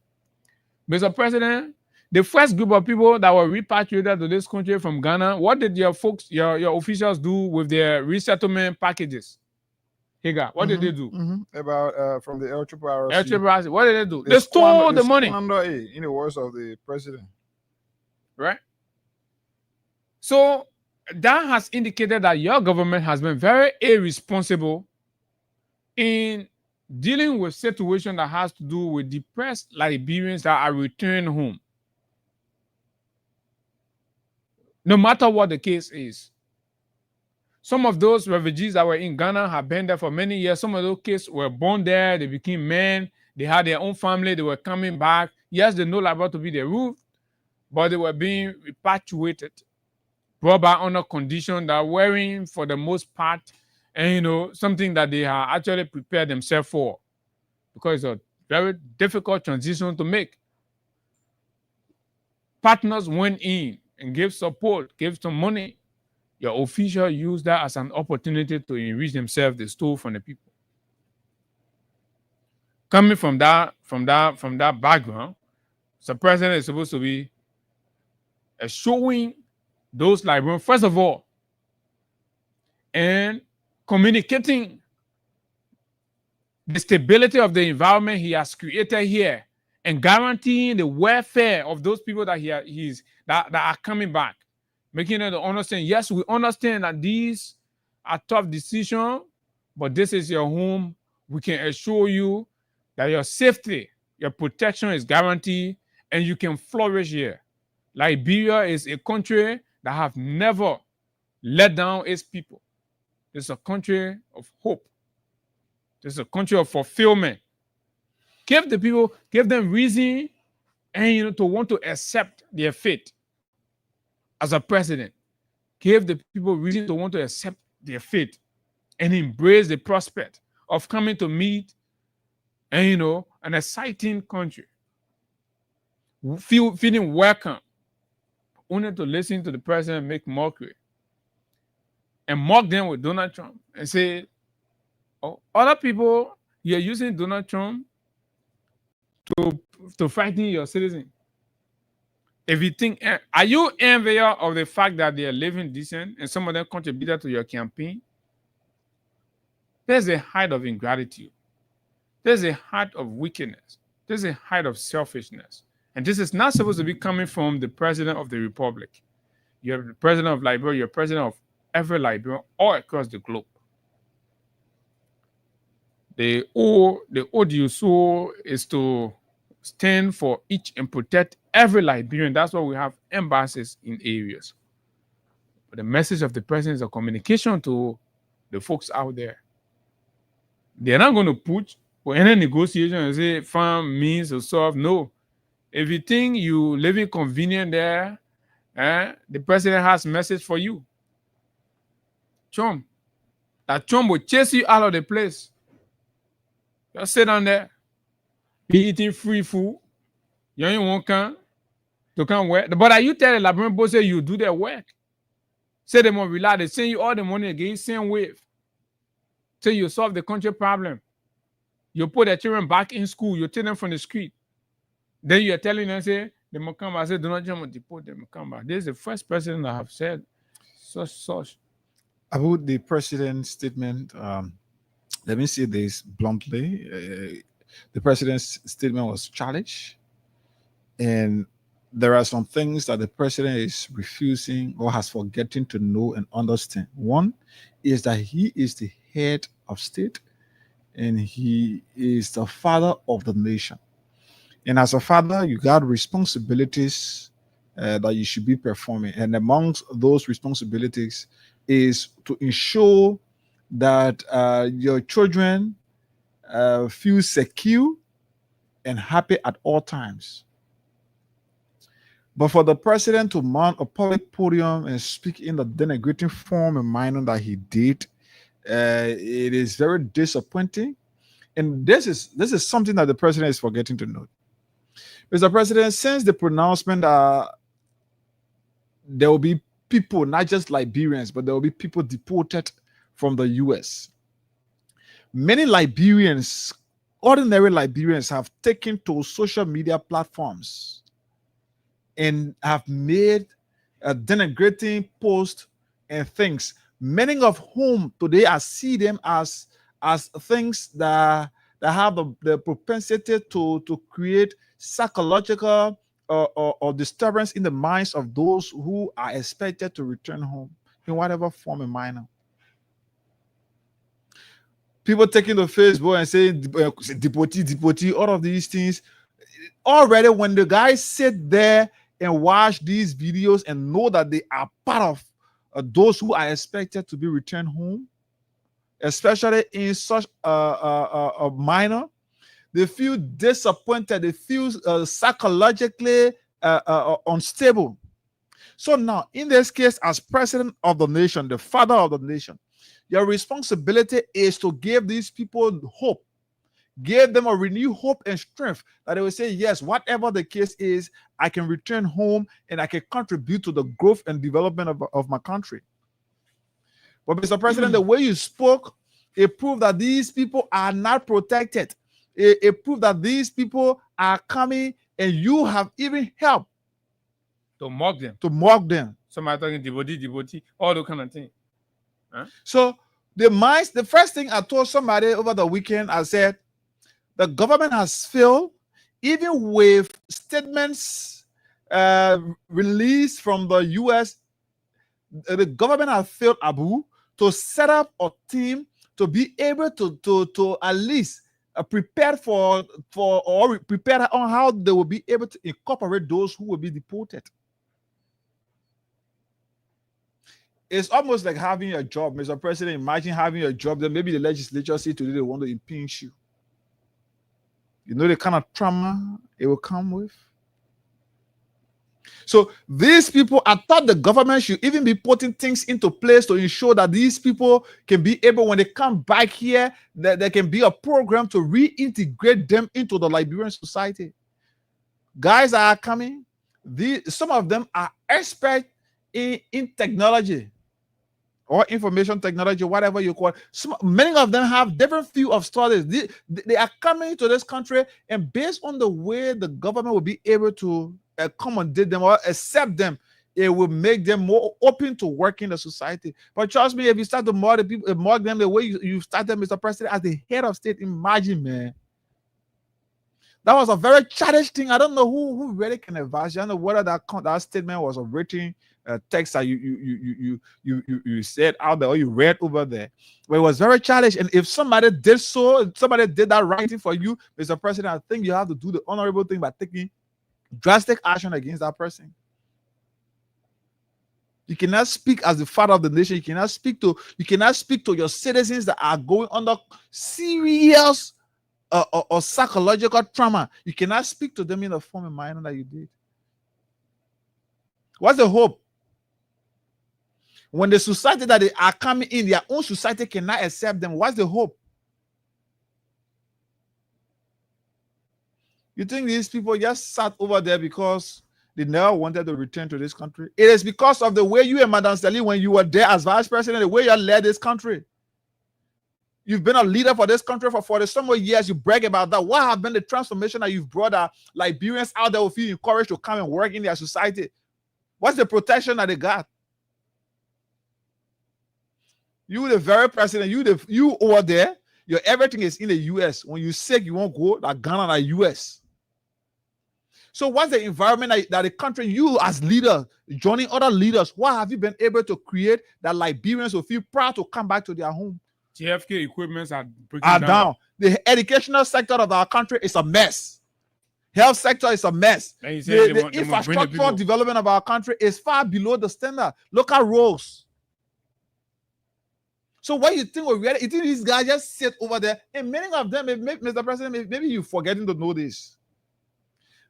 Mr. President, the first group of people that were repatriated to this country from Ghana, what did your folks, your officials do with their resettlement packages? Higa, what did they do? About from the LRRC. LRRC, what did they do? They stole the money. In the words of the president. Right? So that has indicated that your government has been very irresponsible in dealing with situation that has to do with depressed Liberians that are returning home. No matter what the case is. Some of those refugees that were in Ghana have been there for many years. Some of those kids were born there. They became men. They had their own family. They were coming back. Yes, they no liable to be their roof, but they were being repatriated, brought back under condition that wearing for the most part, and something that they have actually prepared themselves for, because it's a very difficult transition to make. Partners went in and gave support, gave some money. Your official used that as an opportunity to enrich themselves. They stole from the people. Coming from that background, the president is supposed to be showing those Liberians, first of all, and communicating the stability of the environment he has created here, and guaranteeing the welfare of those people that that are coming back, making them to understand, yes, we understand that these are tough decisions, but this is your home. We can assure you that your safety, your protection is guaranteed, and you can flourish here. Liberia is a country that have never let down its people. It's a country of hope. It's a country of fulfillment. Give the people, give them reason and to want to accept their fate as a president. Give the people reason to want to accept their fate and embrace the prospect of coming to meet an exciting country. Feeling welcome. Only to listen to the president make mockery and mock them with Donald Trump and say, oh, other people, you're using Donald Trump to frighten your citizen. If you think, are you envious of the fact that they are living decent and some of them contributed to your campaign? There's a height of ingratitude. There's a height of wickedness. There's a height of selfishness. And this is not supposed to be coming from the president of the republic. You're the president of Liberia, you're president of every Liberian all across the globe. The ODUSO is to stand for each and protect every Liberian. That's why we have embassies in areas. But the message of the president is a communication to the folks out there. They're not going to put for any negotiation and say find means to solve. No. If you think you living convenient there, the president has a message for you. Trump. That Trump will chase you out of the place. Just sit down there. Be eating free food. You ain't want to come work. But are you telling the Liberian boss say you do their work? Say they must rely. They send you all the money again, same wave. Say you solve the country problem. You put their children back in school. You take them from the street. Then you're telling them, say, they must come back. I said, do not just deport them, come back. This is the first president that have said such. About the president's statement, let me say this bluntly. The president's statement was childish, and there are some things that the president is refusing or has forgotten to know and understand. One is that he is the head of state and he is the father of the nation. And as a father, you got responsibilities that you should be performing. And amongst those responsibilities is to ensure that your children feel secure and happy at all times. But for the president to mount a public podium and speak in the denigrating form and manner that he did, it is very disappointing. And this is something that the president is forgetting to note. Mr. President, since the pronouncement, there will be people, not just Liberians, but there will be people deported from the U.S. Many Liberians, ordinary Liberians, have taken to social media platforms and have made denigrating posts and things, many of whom today I see them as things that have the propensity to create psychological or disturbance in the minds of those who are expected to return home in whatever form and manner. People taking to Facebook and saying deportee, all of these things. Already, when the guys sit there and watch these videos and know that they are part of those who are expected to be returned home, especially in such a minor, they feel disappointed. They feel psychologically unstable. So now, in this case, as president of the nation, the father of the nation, your responsibility is to give these people hope, give them a renewed hope and strength that they will say, yes, whatever the case is, I can return home and I can contribute to the growth and development of my country. But Mr. President, the way you spoke, it proved that these people are not protected. It proved that these people are coming and you have even helped to mock them. Somebody talking devotee, all those kind of things. Huh? So the first thing I told somebody over the weekend, I said, the government has failed, even with statements released from the U.S. The government has failed, Abu, to set up a team to be able to at least prepare on how they will be able to incorporate those who will be deported. It's almost like having a job, Mr. President. Imagine having a job, then maybe the legislature say today they want to impeach you. You know the kind of trauma it will come with. So these people, I thought the government should even be putting things into place to ensure that these people can be able, when they come back here, that there can be a program to reintegrate them into the Liberian society. Guys that are coming, some of them are experts in technology or information technology, whatever you call it. Many of them have different field of studies. They are coming to this country, and based on the way the government will be able to accommodate them or accept them, it will make them more open to work in the society. But trust me, if you start to mock the people, mock them the way you started, Mr. President, as the head of state, imagine, man. That was a very childish thing. I don't know who really can advise you. I don't know whether that statement was a written text that you said out there or you read over there, but it was very childish. And if somebody did that writing for you, Mr. President, I think you have to do the honorable thing by taking drastic action against that person. You cannot speak as the father of the nation. You cannot speak to your citizens that are going under serious or psychological trauma. You cannot speak to them in the form and manner that you did. What's the hope? When the society that they are coming in, their own society cannot accept them, what's the hope? You think these people just sat over there because they never wanted to return to this country? It is because of the way you and Madam Sally, when you were there as vice president, the way you led this country. You've been a leader for this country for 40 some more years. You brag about that. What have been the transformation that you've brought Liberians out there will feel encouraged to come and work in their society? What's the protection that they got? You the very president, you over there, your everything is in the US. When you're sick, you won't go like Ghana, like US. So what's the environment that the country, you as leader, joining other leaders, what have you been able to create that Liberians will feel proud to come back to their home? JFK equipments are down. The educational sector of our country is a mess. Health sector is a mess. The infrastructure development of our country is far below the standard. Local roads. So what you think you think these guys just sit over there, and many of them, Mr. President, maybe you're forgetting to know this.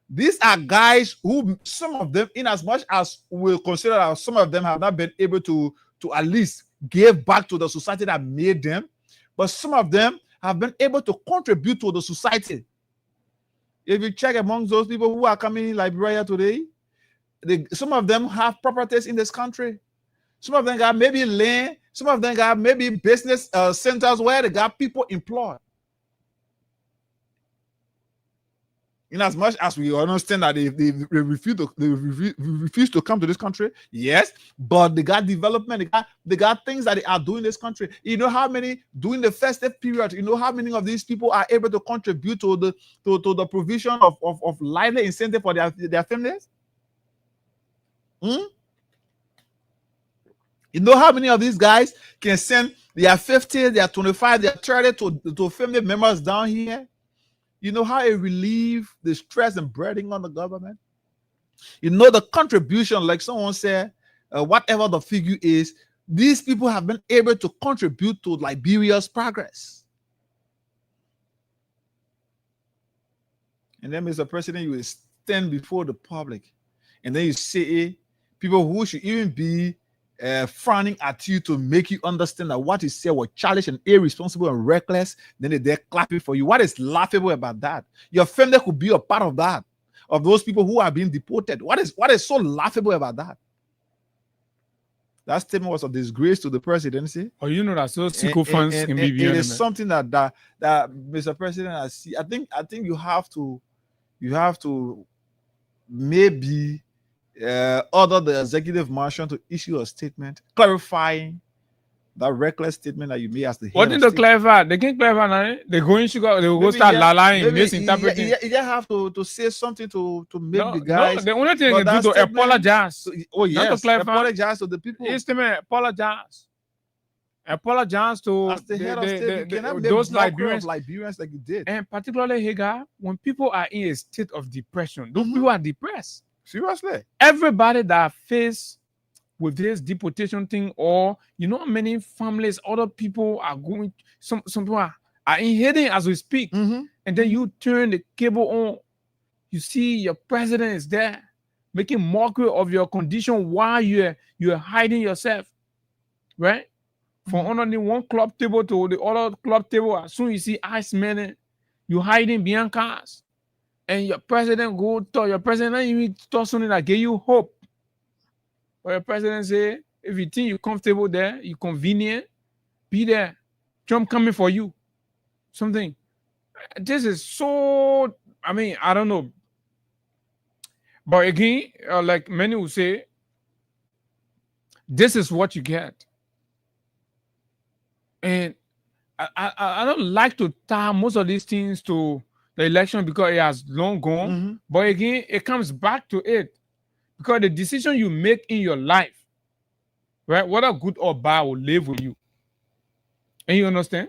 These are guys who, some of them, in as much as we'll consider that some of them have not been able to at least give back to the society that made them, but some of them have been able to contribute to the society. If you check amongst those people who are coming in Liberia today, some of them have properties in this country. Some of them got maybe land. Some of them got maybe business centers where they got people employed. In as much as we understand that they refuse to come to this country, yes, but they got development, they got things that they are doing in this country. You know how many during the festive period, you know how many of these people are able to contribute to the provision of lively incentive for their families? You know how many of these guys can send their 50, their 25, their 30 to family members down here? You know how it relieves the stress and burden on the government? You know the contribution, like someone said, whatever the figure is, these people have been able to contribute to Liberia's progress. And then, Mr. President, you will stand before the public and then you say people who should even be frowning at you to make you understand that what you said was childish and irresponsible and reckless, then they're clapping for you. What is laughable about that? Your family could be a part of that, of those people who are being deported. What is so laughable about that? That statement was a disgrace to the presidency. Oh, you know that so sycophants can be beyond it is something that Mr. President has seen. I think you have to maybe order the executive marshal to issue a statement clarifying that reckless statement that you made as the head. What did they clarify? They can't clarify now. They go in sugar. They will go start lying, misinterpreting. You have to say something to make the guys. No, the only thing they can do to apologize. Yes, to apologize to the people. His statement, apologize to as the head of state. You cannot those Liberians like you did. And particularly, Hagar, when people are in a state of depression, those people are depressed. Seriously, everybody that faced with this deportation thing, or many families, other people are going. Some people are in hiding as we speak, and then you turn the cable on, you see your president is there making mockery of your condition while you're hiding yourself, right? From under the one club table to the other club table. As soon as you see ice men, you hiding behind cars, and your president your president even talk something that give you hope. But your president say, if you think you're comfortable there, you're convenient, be there. Trump coming for you. Something. This is so, I don't know. But again, like many will say, this is what you get. And I don't like to tie most of these things to the election because it has long gone. But again, it comes back to it. Because the decision you make in your life, right, whether good or bad, will live with you. And you understand?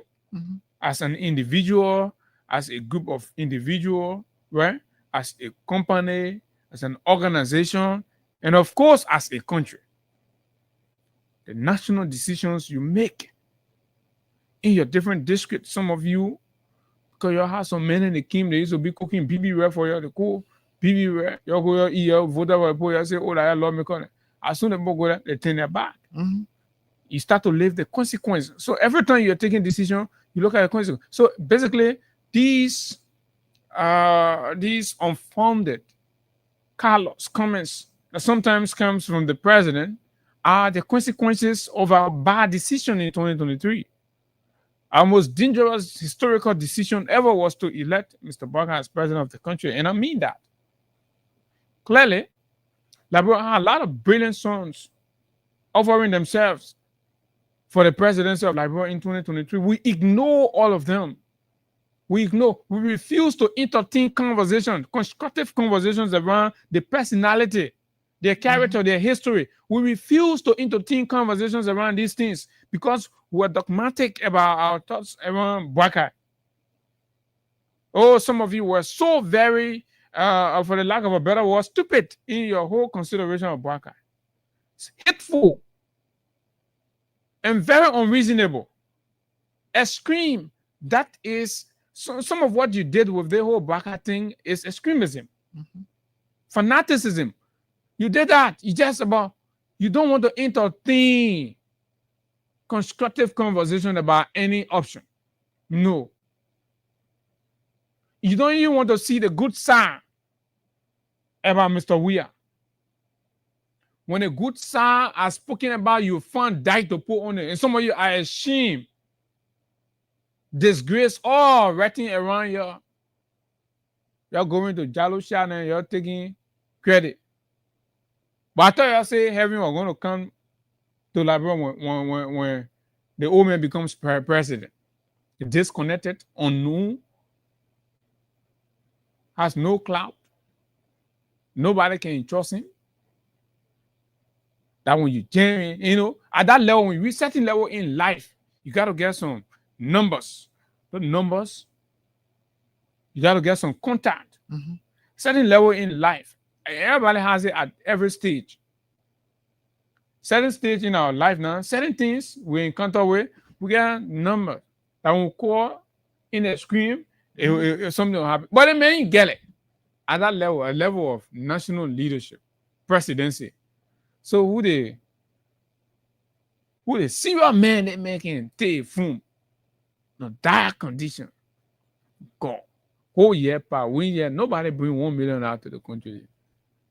As an individual, as a group of individuals, right? As a company, as an organization, and of course, as a country. The national decisions you make in your different districts, some of you, because you have some men in the kingdom, they used to be cooking BB for you, the cool. You go here, vote for you say, oh, I love me. As soon as you go there, they turn their back. You start to live the consequences. So every time you're taking decision, you look at the consequences. So basically, these unfounded callous comments that sometimes comes from the president are the consequences of our bad decision in 2023. Our most dangerous historical decision ever was to elect Mr. Barker as president of the country, and I mean that. Clearly, Liberia had a lot of brilliant sons offering themselves for the presidency of Liberia in 2023. We ignore all of them. We refuse to entertain constructive conversations around the personality, their character, their history. We refuse to entertain conversations around these things because we're dogmatic about our thoughts around Barker. Oh, some of you were so very for the lack of a better word, stupid in your whole consideration of Barker. It's hateful and very unreasonable. Extreme. That is some of what you did with the whole Barker thing is extremism, fanaticism. You did that. You don't want to entertain constructive conversation about any option. No. You don't even want to see the good side about Mr. Weir. When a good side has spoken about, you found dirt to put on it. And some of you are ashamed, disgrace, all writing around you. You're going to Jaloshan and you're taking credit. But I thought you say heaven was going to come to Liberia when the old man becomes president. Disconnected, unknown, has no clout. Nobody can trust him. That when you at that level, when you reach certain level in life, you got to get some numbers. The numbers, you got to get some contact. Certain level in life. Everybody has it at every stage. Certain stage in our life now, certain things we encounter with, we get numbers. That when we call in a scream, if something will happen. But it may get it. At that level, a level of national leadership, presidency. So who the serious man they making take from no dire condition. God. Whole year, per 1 year, nobody bring 1 million out to the country.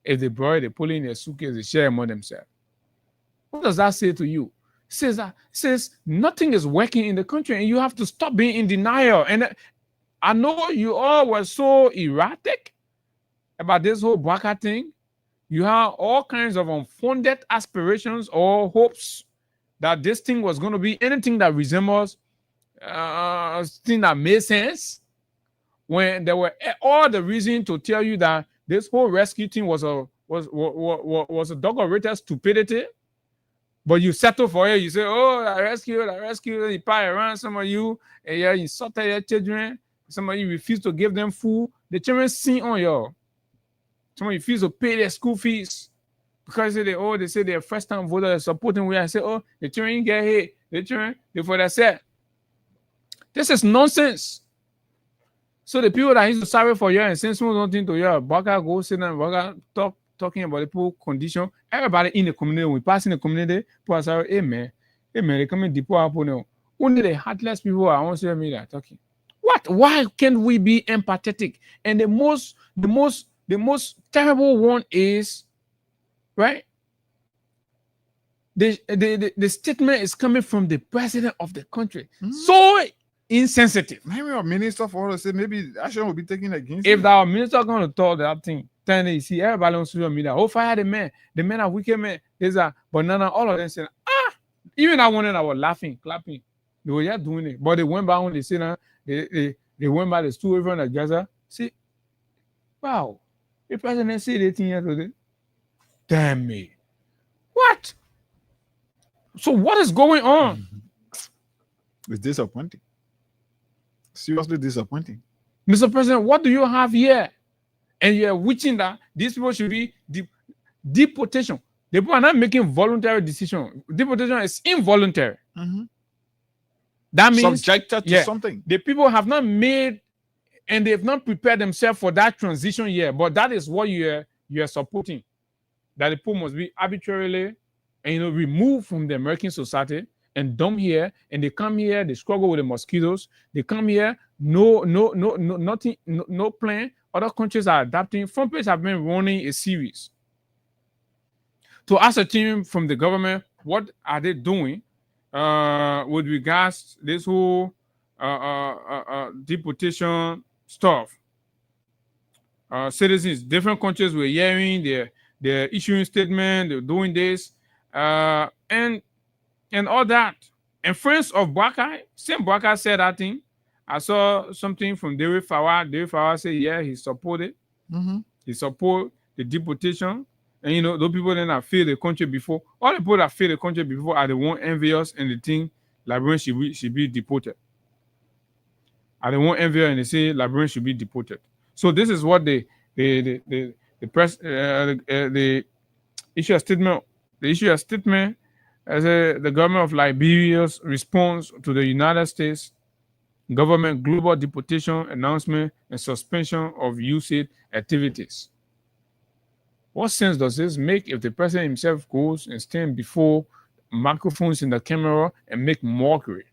If they borrow, they pull in their suitcase, they share among themselves. What does that say to you? Says nothing is working in the country, and you have to stop being in denial. And I know you all were so erratic about this whole Baka thing. You have all kinds of unfounded aspirations or hopes that this thing was going to be anything that resembles thing that made sense, when there were all the reason to tell you that this whole rescue thing was a dog-rated stupidity. But you settle for it. You say, "Oh, I rescue." You pay around some of you, and you insult your children. Some of you refuse to give them food. The children sing on you. Some of you refuse to pay their school fees because they say they're first time voter, they're supporting. We I say, "Oh, the children get hit. The children before they said." This is nonsense. So the people that used to sorry for you and send something to you, Baka go sit down, Baka talking about the poor condition. Everybody in the community, we pass in the community, people say, hey man, they come in deport now. Only the heartless people are on social media talking. What? Why can't we be empathetic? And the most terrible one is, right? The statement is coming from the president of the country. So insensitive. Maybe our minister for us say maybe action will be taken against If him. our minister going to talk that thing, then you see everybody on social media, oh, fire the man are wicked men. There's a banana, all of them saying, even I wanted, I was laughing, clapping. They were just doing it. But they went back when they said they went by the stool over the Gaza. See, wow, the president said 18 years today. Damn me. What? So what is going on? It's disappointing. Seriously disappointing. Mr. President, what do you have here? And you're wishing that these people should be deportation. The people are not making voluntary decision. Deportation is involuntary. That means Subjected to something. The people have not made and they've not prepared themselves for that transition year. But that is what you are supporting. That the people must be arbitrarily removed from the American society and dumped here, and they come here, they struggle with the mosquitoes. They come here, nothing, no plan. Other countries are adapting. Front Page have been running a series to ascertain from the government what are they doing with regards to this whole deportation stuff. Citizens, different countries were hearing, they're issuing statements, they're doing this, and all that. And friends of Baka, same Baka said that thing. I saw something from David Fawad. David Fawad said, yeah, he supported. He support the deportation. And those people that have failed the country before, all the people that failed the country before are the one envious and the thing Liberians should be deported. Are the one envious and they say Liberians should be deported. So this is what the press the issue a statement. The issue a statement as the government of Liberia's response to the United States government global deportation announcement and suspension of USAID activities. What sense does this make if the president himself goes and stands before microphones in the camera and make mockery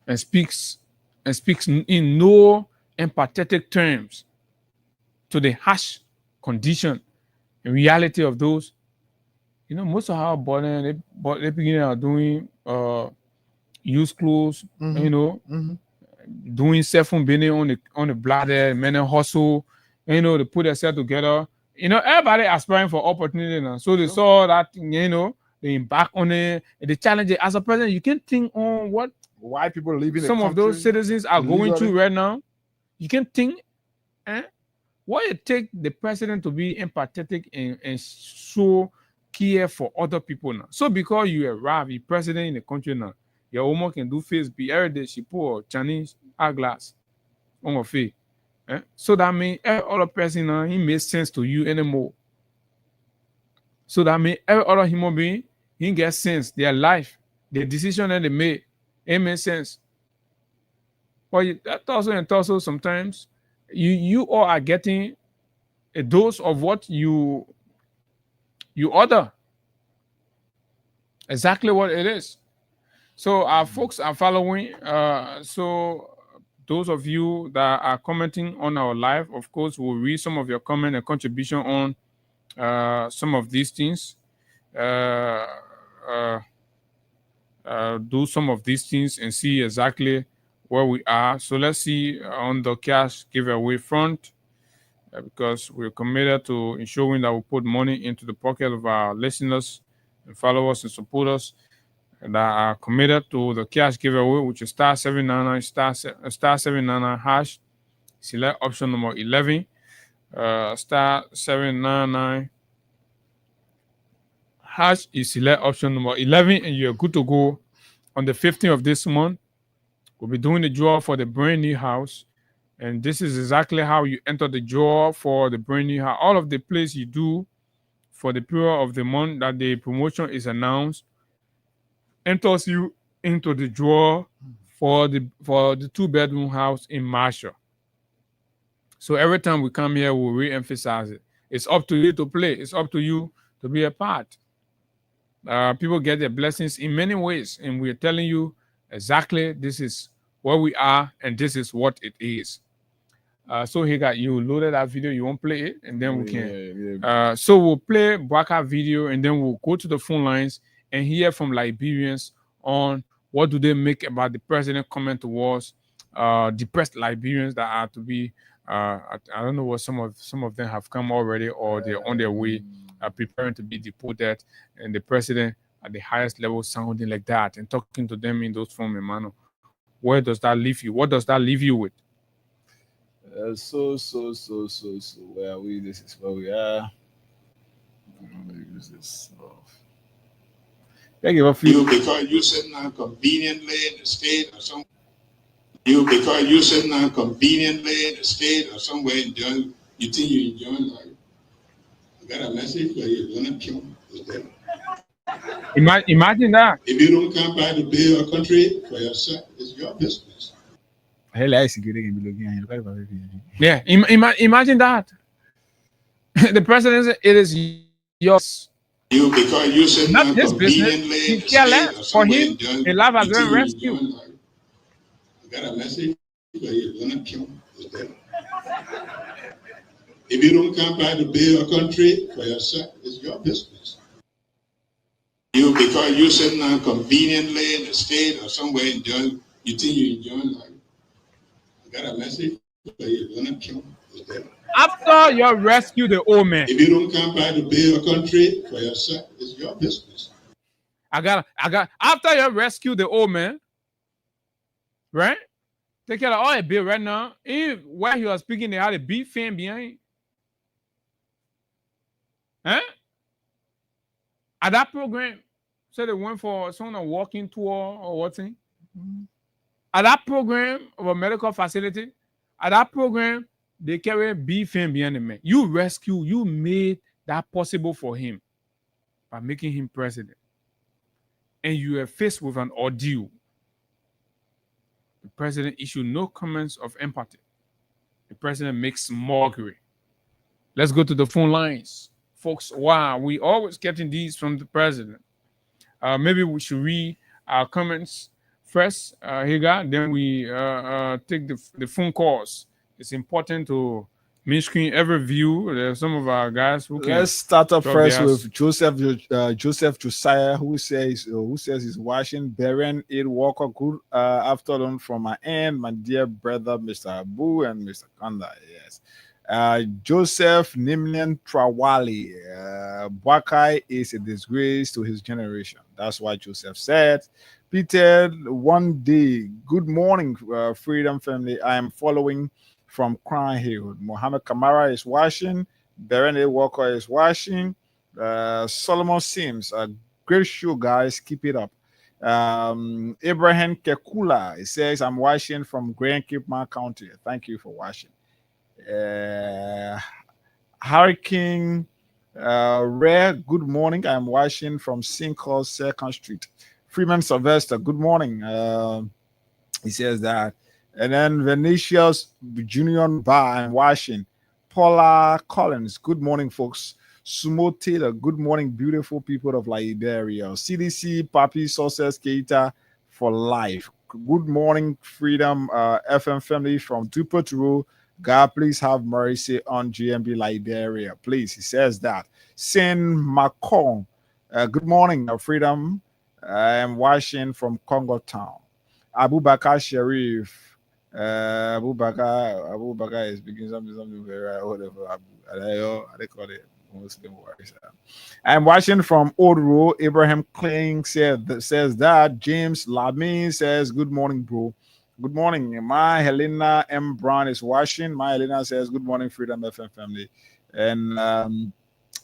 and speaks in no empathetic terms to the harsh condition and reality of those? Most of our body they beginning are doing use clothes, doing cell phone business on the bladder, many hustle, they put themselves together. Everybody aspiring for opportunity now. So they saw that, they embark on it, and the challenge. As a president, you can think on why people living some of those citizens are going through right now. You can think, why it take the president to be empathetic and show care for other people now. So because you arrive, you're president in the country now, your woman can do face be every day. She pour Chinese eyeglass on her face. So that means every other person now, he makes sense to you anymore. So that means every other human being, he gets sense. Their life, their decision that they make, it makes sense. But that also sometimes you all are getting a dose of what you order. Exactly what it is. So our folks are following. So those of you that are commenting on our live, of course, we'll read some of your comment and contribution on some of these things. Uh, uh, do some of these things and see exactly where we are. So let's see on the cash giveaway front, because we're committed to ensuring that we put money into the pocket of our listeners and followers and supporters that are committed to the cash giveaway, which is star 799 star 799 hash. Select option number 11, star 799 hash. You select option number 11, and you're good to go. On the 15th of this month, we'll be doing the draw for the brand new house. And this is exactly how you enter the draw for the brand new house. All of the plays you do for the period of the month that the promotion is announced enters you into the draw for the 2-bedroom house in Marshall. So every time we come here, we re-emphasize it. It's up to you to play. It's up to you to be a part. People get their blessings in many ways, and we're telling you exactly this is where we are and this is what it is. So he got you loaded that video. You won't play it, and then we can. So we'll play Bwaka video, and then we'll go to the phone lines and hear from Liberians on what do they make about the president coming towards depressed Liberians that are to be. I don't know what some of them have come already, or they're on their way, preparing to be deported, and the president at the highest level sounding like that and talking to them in those form and manner. Where does that leave you? What does that leave you with? So where are we? This is where we are. Use this. Thank you. You because you sitting down conveniently in the state or somewhere. You because you sitting down conveniently in the state or somewhere enjoying. You think you enjoying life. I got a message for you. You're gonna kill me. Imagine that. If you don't come by to build a country for yourself, it's your business. Yeah, imagine that. The president said it is yours. You because you sitting Not down his business. conveniently He in the care state less. or For somewhere him, enjoying. a life has You been think you rescued. enjoying life. I got a message for you. You're gonna kill me. If you don't come by to build a country for yourself, it's your business. You because you sitting down conveniently in the state or somewhere enjoying. You think you enjoying life. I got a message for you. You're gonna kill me. After you rescue the old man, If you don't come by to build a country for yourself, it's your business. I got after you rescue the old man, right? Take care of all the bill right now. While he was speaking, they had a big fan behind. Huh? At that program, so they went for some walking tour or what thing. At that program of a medical facility, at that program, they carry beef and behind the man. You made that possible for him by making him president. And you are faced with an ordeal. The president issued no comments of empathy. The president makes mockery. Let's go to the phone lines. Folks, wow, we always getting these from the president. Maybe we should read our comments first, Higa, then we take the phone calls. It's important to screen every view. There's some of our guys who can. Let's start up first with Joseph Josiah, who says he's watching. Beren Aid Walker, good afternoon from my end, my dear brother, Mr. Abu and Mr. Kanda. Yes. Joseph Nimnian Trawali, Bwakai is a disgrace to his generation. That's what Joseph said. Peter, one day, good morning, Freedom Family. I am following from Crown Hill. Mohammed Kamara is watching. Berene Walker is watching. Solomon Sims, great show, guys. Keep it up. Abraham Kekula, he says, I'm watching from Grand Cape Mount County. Thank you for watching. Hurricane Rare, good morning. I'm watching from Sinkhole 2nd Street. Freeman Sylvester, good morning. He says that. And then Venetia's Junior Bar, I'm watching. Paula Collins, good morning, folks. Sumo Taylor, good morning, beautiful people of Liberia. CDC, Papi Sources Keita for life. Good morning, Freedom FM family from Tupaturu. God, please have mercy on GMB Liberia. Please, he says that. Sin Macon, good morning, Freedom. I am watching from Congo Town. Abu Bakar Sharif. Abu Bakar is speaking something very whatever. I call it Muslim words. I'm watching from Old Road. Abraham Kling says that. James Lamin says, good morning, bro. Good morning. My Helena M. Brown is watching. My Helena says, good morning, Freedom FM family. And I'm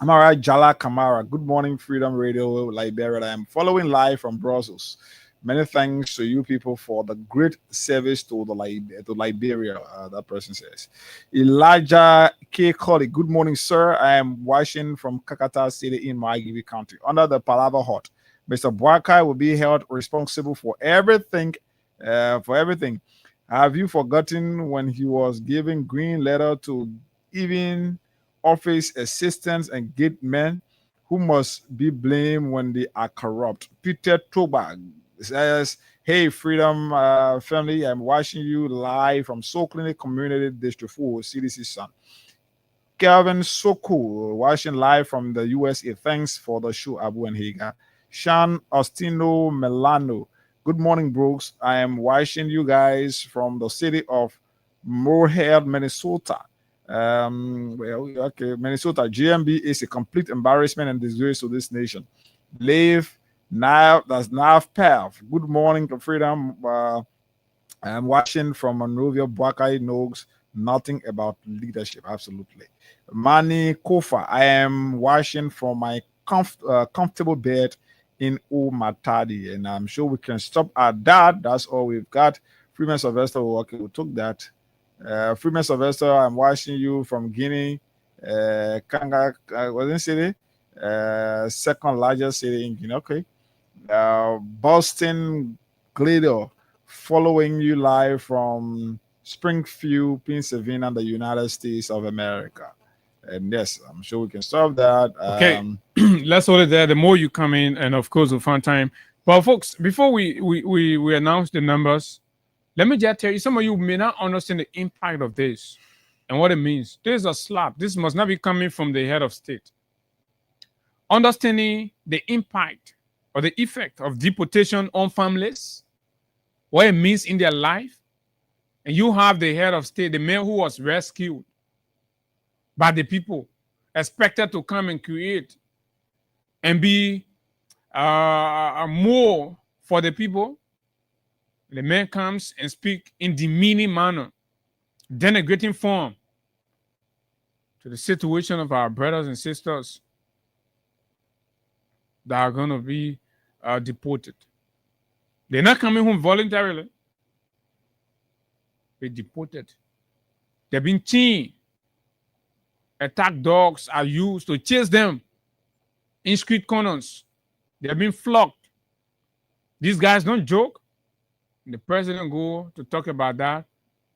all right, Jala Kamara. Good morning, Freedom Radio Liberia. I am following live from Brussels. Many thanks to you people for the great service to Liberia. That person says. Elijah K. Colley. Good morning, sir. I am watching from Kakata City in Maigibi County under the Palava Hut. Mr. Bwakai will be held responsible for everything. Have you forgotten when he was giving green letter to even office assistants and gate men who must be blamed when they are corrupt? Peter Tobag says, hey, Freedom family, I'm watching you live from Soul Clinic Community District 4, CDC Sun. Kelvin Soko, watching live from the USA. Thanks for the show, Abu and Higa. Sean Ostino Milano. Good morning, Brooks. I am watching you guys from the city of Moorhead, Minnesota. Minnesota. GMB is a complete embarrassment and disgrace to this nation. Live now, that's Nav Path. Good morning, Freedom. I'm watching from Monrovia. Buakai knows nothing about leadership. Absolutely. Mani Kofa. I am watching from my comfortable bed in Umatadi, and I'm sure we can stop at that. That's all we've got. Freeman Sylvester, okay, we took that. Freeman Sylvester, I'm watching you from Guinea. Kanga, wasn't city? Second largest city in Guinea. Okay. Boston Glido, following you live from Springfield, Pennsylvania, the United States of America. And yes, I'm sure we can solve that. Okay, let's hold it there. The more you come in, and of course, we'll find time. But folks, before we announce the numbers, let me just tell you, some of you may not understand the impact of this and what it means. This is a slap. This must not be coming from the head of state. Understanding the impact or the effect of deportation on families, what it means in their life, and you have the head of state, the man who was rescued by the people, expected to come and create and be more for the people. The man comes and speak in demeaning manner, denigrating form to the situation of our brothers and sisters that are going to be deported. They're not coming home voluntarily. They're deported. They've been chained. Attack dogs are used to chase them in street corners. They've been flogged. These guys don't joke. And the president go to talk about that,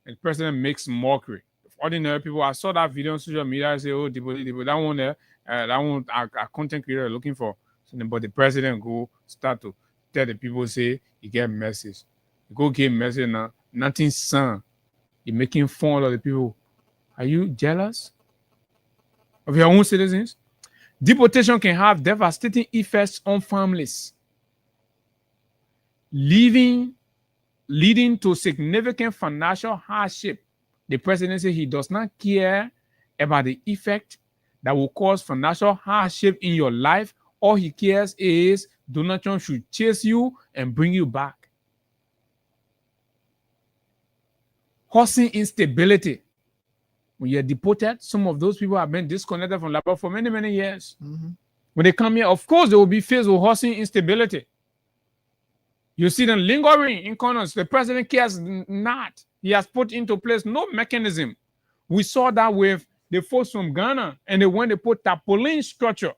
and the president makes mockery. Ordinary people, I saw that video on social media. I say, oh, that one there, that one our content creator looking for. So, but the president go start to tell the people, say, you get message. You go get message now, nothing son. You're making fun of the people. Are you jealous of your own citizens? Deportation can have devastating effects on families, leading to significant financial hardship. The president said he does not care about the effect that will cause financial hardship in your life. All he cares is Donald Trump should chase you and bring you back. Causing instability. When you're deported, some of those people have been disconnected from labor for many, many years. Mm-hmm. When they come here, of course, they will be faced with housing instability. You see them lingering in corners. The president cares not. He has put into place no mechanism. We saw that with the folks from Ghana, and they put tarpaulin structure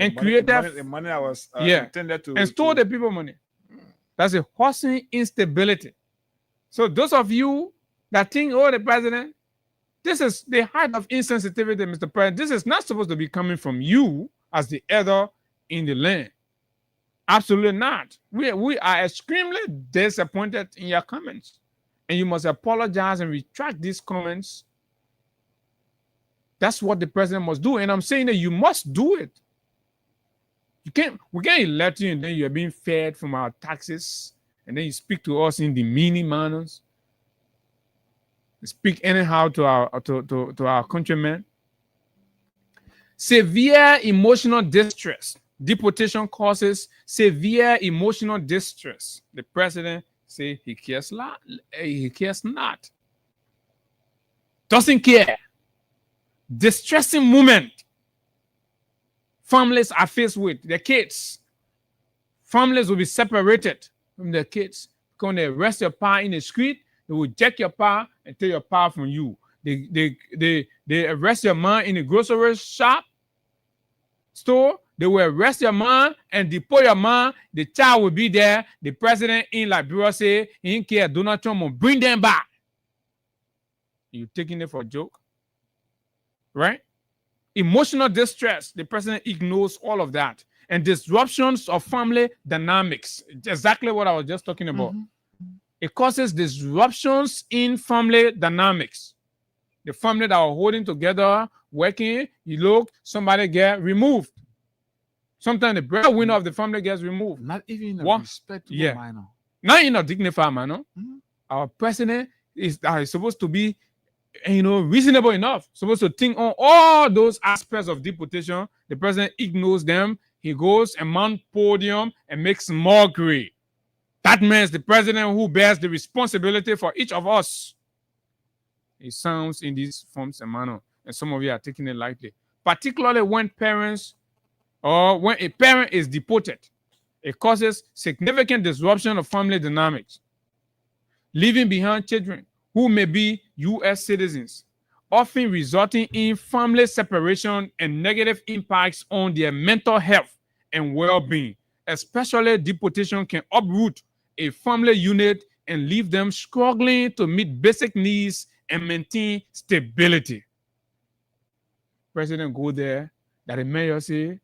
and created the money that was intended to and stole the people money. That's a housing instability. So those of you that think, oh, the president, This is the height of insensitivity, Mr. President. This is not supposed to be coming from you as the elder in the land. Absolutely not. We are extremely disappointed in your comments. And you must apologize and retract these comments. That's what the president must do. And I'm saying that you must do it. We can't elect you and then you're being fed from our taxes. And then you speak to us in demeaning manners. You speak anyhow to our countrymen. Severe emotional distress. Deportation causes severe emotional distress. The president say he cares not. He cares not. Doesn't care. Distressing moment families are faced with. Their kids. Families will be separated from their kids. When they arrest your pa in the street, they will jack your pa and take your pa from you. They arrest your man in the grocery store. They will arrest your man and deport your man. The child will be there. The president in Liberia say he didn't care. Donald Trump will bring them back. You taking it for a joke? Right? Emotional distress. The president ignores all of that. And disruptions of family dynamics. Exactly what I was just talking about. It causes disruptions in family dynamics. The family that are holding together, working, you look, somebody get removed. Sometimes the breadwinner of the family gets removed. Not even in a respectable manner. Not in a dignified manner. Our president is supposed to be, reasonable enough. Supposed to think on all those aspects of deportation. The president ignores them. He goes and mount podium and makes mockery. That means the president who bears the responsibility for each of us. It sounds in these forms and manner, and some of you are taking it lightly. Particularly when parents or when a parent is deported, it causes significant disruption of family dynamics, leaving behind children who may be U.S. citizens, often resulting in family separation and negative impacts on their mental health and well-being. Especially deportation can uproot a family unit and leave them struggling to meet basic needs and maintain stability. President go there, that the mayor say,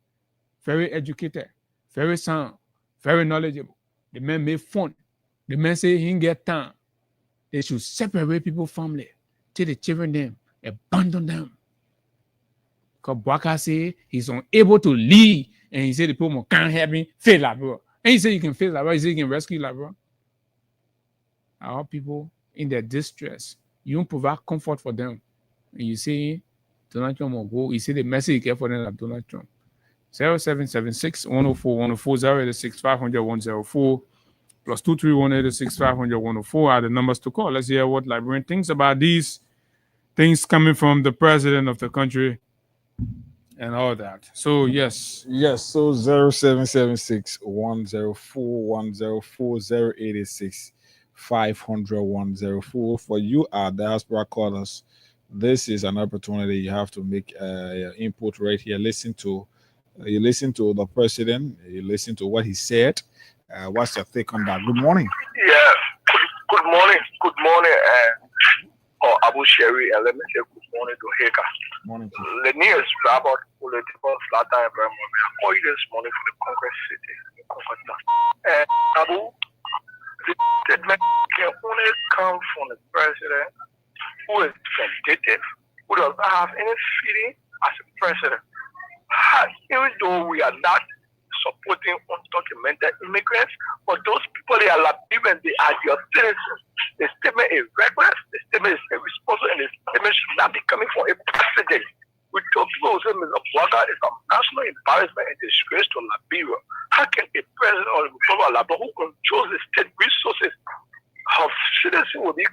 very educated, very sound, very knowledgeable. The man made fun. The man say he didn't get time. They should separate people family. Take the children them, abandon them. Because Bwaka say he's unable to lead. And he said the people can't help me face Liberia. And he said you can face Liberia. He said you can rescue Liberia. Our people in their distress, you don't provide comfort for them. And you say Donald Trump will go. You see the message you get for them like Donald Trump. 0776 104 104 086 500 104 plus 231 86 500 104 are the numbers to call. Let's hear what Liberian thinks about these things coming from the president of the country and all that. So yes. So 0776 104 104 086 500 104. For you, our diaspora callers, this is an opportunity. You have to make input right here. You listen to the president. You listen to what he said. What's your take on that? Good morning. Yeah. Good morning. Good morning. Abu Sherry, and let me say good morning to Heka. Morning. The news about political slaughter environment. I call you this morning from the Congress City. And Abu, the statement can only come from the president who is vindictive, who does not have any feeling as a president. Even though we are not supporting undocumented immigrants, but those people, they are Liberians, they are your citizens. The statement is reckless, the statement is irresponsible, and the statement should not be coming from a president. We told people who say Mr. Bwaka is a national embarrassment and disgrace to Liberia. How can a president or a governor of Liberia who controls the state resources of citizens will be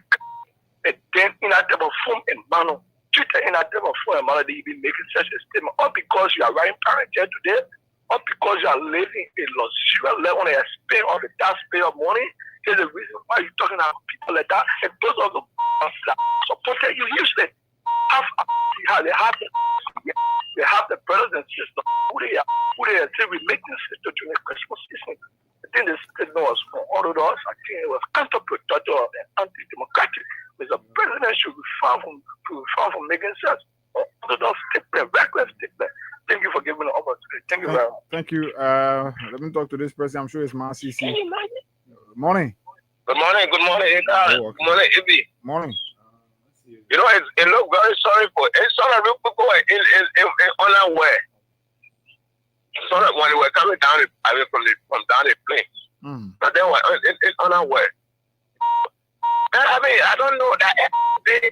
and then in a type of form and manner, treated in a type of form and manner that you be making such a statement, all because you are writing parentage today, or because you are living a luxurious level on the expense of the taxpayer money. There's a reason why you're talking about people like that. And those of the supported you usually they have the brothers and sisters who they are still remittances to during the Christmas season. I think this statement was from orthodox. I think it was counterproductive and anti-democratic. Mr. President should be far from making such orthodox statement, reckless statement. Thank you for giving the opportunity. Thank you very much. Thank you. Let me talk to this person. I'm sure it's my Can CC. you imagine? Morning. Good morning, Eka. Oh, okay. Good morning, Ibi. Morning. You know, it look very sorry for it's sort of real people in unaware. Sort of when they were coming down, from down the plane. But then it's unaware. I mean, I don't know that this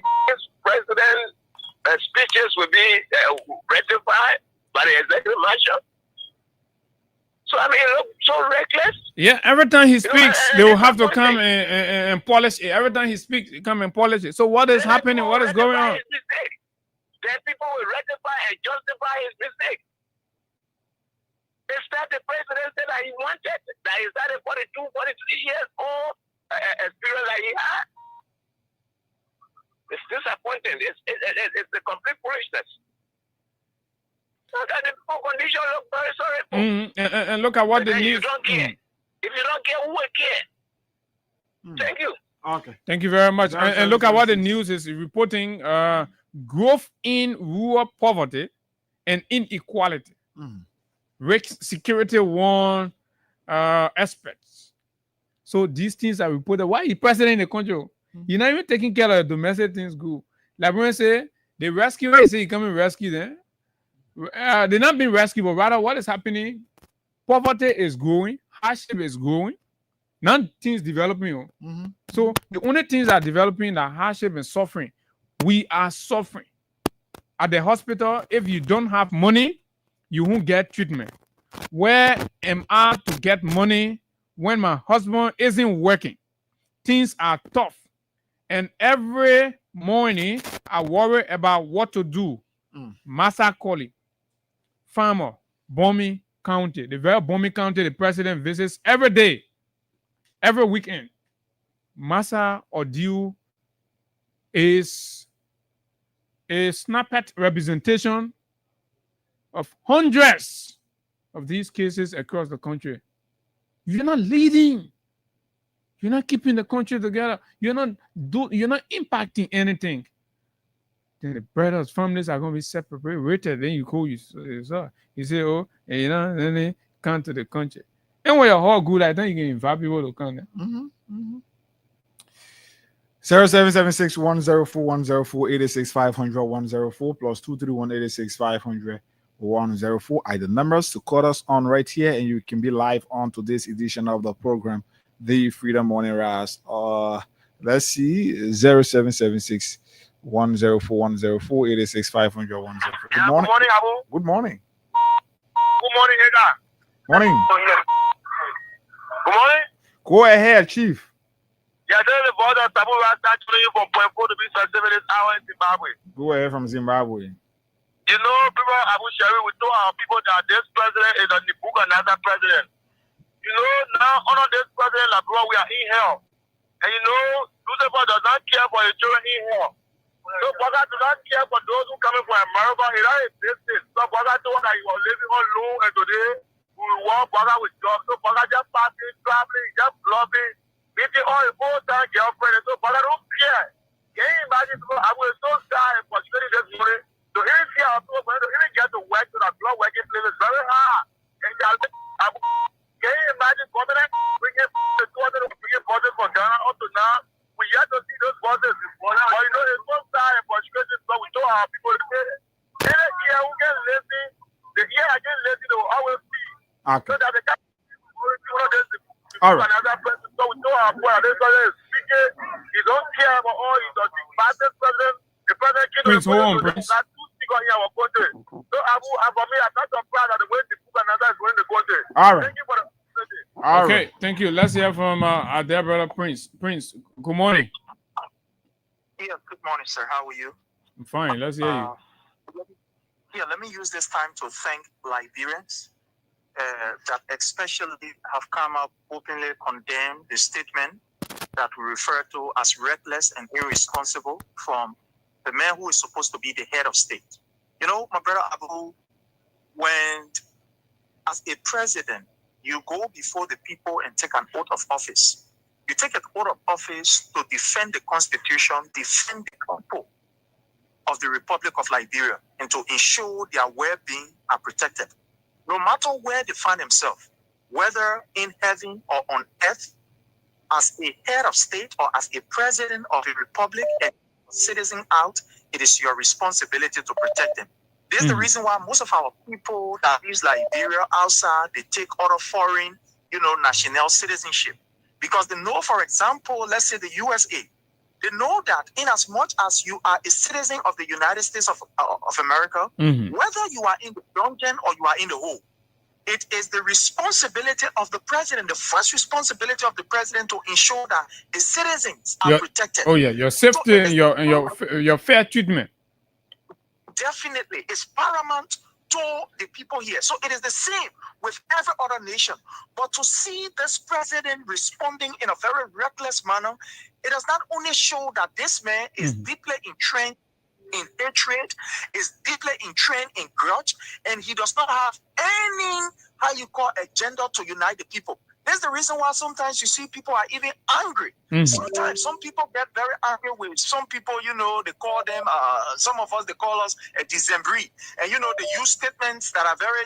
president speeches will be ratified by the executive marshal. So I mean, it looks so reckless. Yeah, every time he speaks, they will have to come and polish it. Every time he speaks, they come and polish it. So what is happening? What is going on? Then people will rectify and justify his mistake. Instead, the president said that he wanted, that he started 42, 43 years old experience that he had. It's disappointing. It's a complete foolishness. So that the people condition look very sorry for. And look at what the news. You don't care. If you don't care, who will care? Thank you. Okay. Thank you very much. And look at what the news is reporting: growth in rural poverty and inequality. Rich security one aspects. So these things are reported. Why is president in the country? You're not even taking care of domestic things good. Like when I say they rescue, they say you come and rescue them. They're not being rescued, but rather what is happening? Poverty is growing, hardship is growing, none things developing. So the only things that are developing are hardship and suffering. We are suffering. At the hospital, if you don't have money, you won't get treatment. Where am I to get money when my husband isn't working? Things are tough. And every morning, I worry about what to do. Massa calling. Farmer, Bombing County. The very Bombing County the president visits every day, every weekend. Massa Ordeal is a snippet representation of hundreds of these cases across the country. You're not leading. You're not keeping the country together. You're not impacting anything. Then the brothers, families are going to be separated. Then you call you say, oh, and then they come to the country. And when you're all good, I think you can invite people to come there. 0776 104 104 86 500 104 plus 231 86 500 104 are the numbers to call us on right here, and you can be live on today's edition of the program, The Freedom Morning Rise. Let's see, 0776 104 104 86 500 104. Good morning. Good morning, Abu. Good morning. Good morning, Eka. Morning. Good morning. Go ahead, Chief. Yeah, tell the border Tabu Rasta you from Point 4 to be successful this hour in Zimbabwe. Go ahead from Zimbabwe. You know, people Abu Shari, we told our people that this president is on the book another president. You know, now under this president, like bro, we are in hell. And you know, Lucifer does not care for the children in hell. So Baga does not care for those who coming from America. It is business. So Baga told that he was living on loan, and today we will walk Baga with jobs. So Baga just passing, traveling, just loving, meeting all his old-time girlfriend. So Baga don't care. Can you imagine? I was so sad and frustrated this morning. So even see our people, but even get to work to that blood working place is very hard. And can you imagine government bringing the 200 bringing buses for Ghana up to now? We yet to see those buses before now. But you know, it's so sad and frustrated. So we told our people to say, any year we get lazy, the year I get lazy, they will always be. Okay. So that they can't All right. another person. So we told our boy, this president is speaking. He don't care about all he does. The fastest president, the president came Prince, hold on, Prince. not too sick on here, our country. So Abu, for me, I'm not surprised that the way the book another is going to go there. All right. Thank you for the opportunity. All Okay, right. thank you. Let's hear from our dear brother Prince. Prince, good morning. Yeah, good morning, sir. How are you? I'm fine. Let's hear you. Yeah, let me use this time to thank Liberians that especially have come up openly condemn the statement that we refer to as reckless and irresponsible from the man who is supposed to be the head of state. You know, my brother Abu, when as a president, you go before the people and take an oath of office, You take an oath of office to defend the Constitution, defend the people of the Republic of Liberia, and to ensure their well-being are protected. No matter where they find themselves, whether in heaven or on earth, as a head of state or as a president of a republic and citizen out, it is your responsibility to protect them. This is the reason why most of our people that live Liberia outside, they take other foreign, national citizenship. Because they know, for example, let's say the USA, they know that in as much as you are a citizen of the United States of America, whether you are in the dungeon or you are in the hole, it is the responsibility of the president, the first responsibility of the president, to ensure that the citizens are protected. Oh yeah, your safety and your fair treatment. Definitely, it's paramount to the people here. So it is the same with every other nation. But to see this president responding in a very reckless manner, it does not only show that this man is deeply entrenched in hatred, is deeply entrenched in grudge, and he does not have any, agenda to unite the people. That's the reason why sometimes you see people are even angry. Sometimes some people get very angry with some people, they call them, some of us, they call us a Decembree. And, they use statements that are very,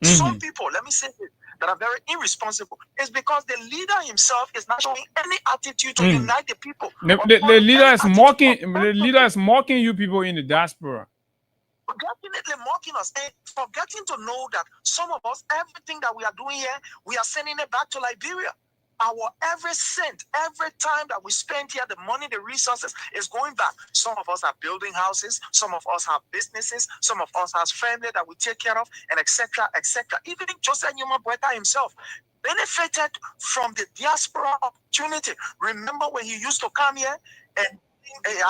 some people, let me say it, that are very irresponsible. It's because the leader himself is not showing any attitude to unite the people. The leader is mocking. The leader is mocking you people in the diaspora. Definitely mocking us and forgetting to know that some of us, everything that we are doing here, we are sending it back to Liberia. Our every cent, every time that we spend here, the money, the resources is going back. Some of us are building houses, some of us have businesses, some of us has family that we take care of, and etc., etc. Even Joseph Newman Boeta himself benefited from the diaspora opportunity. Remember when he used to come here and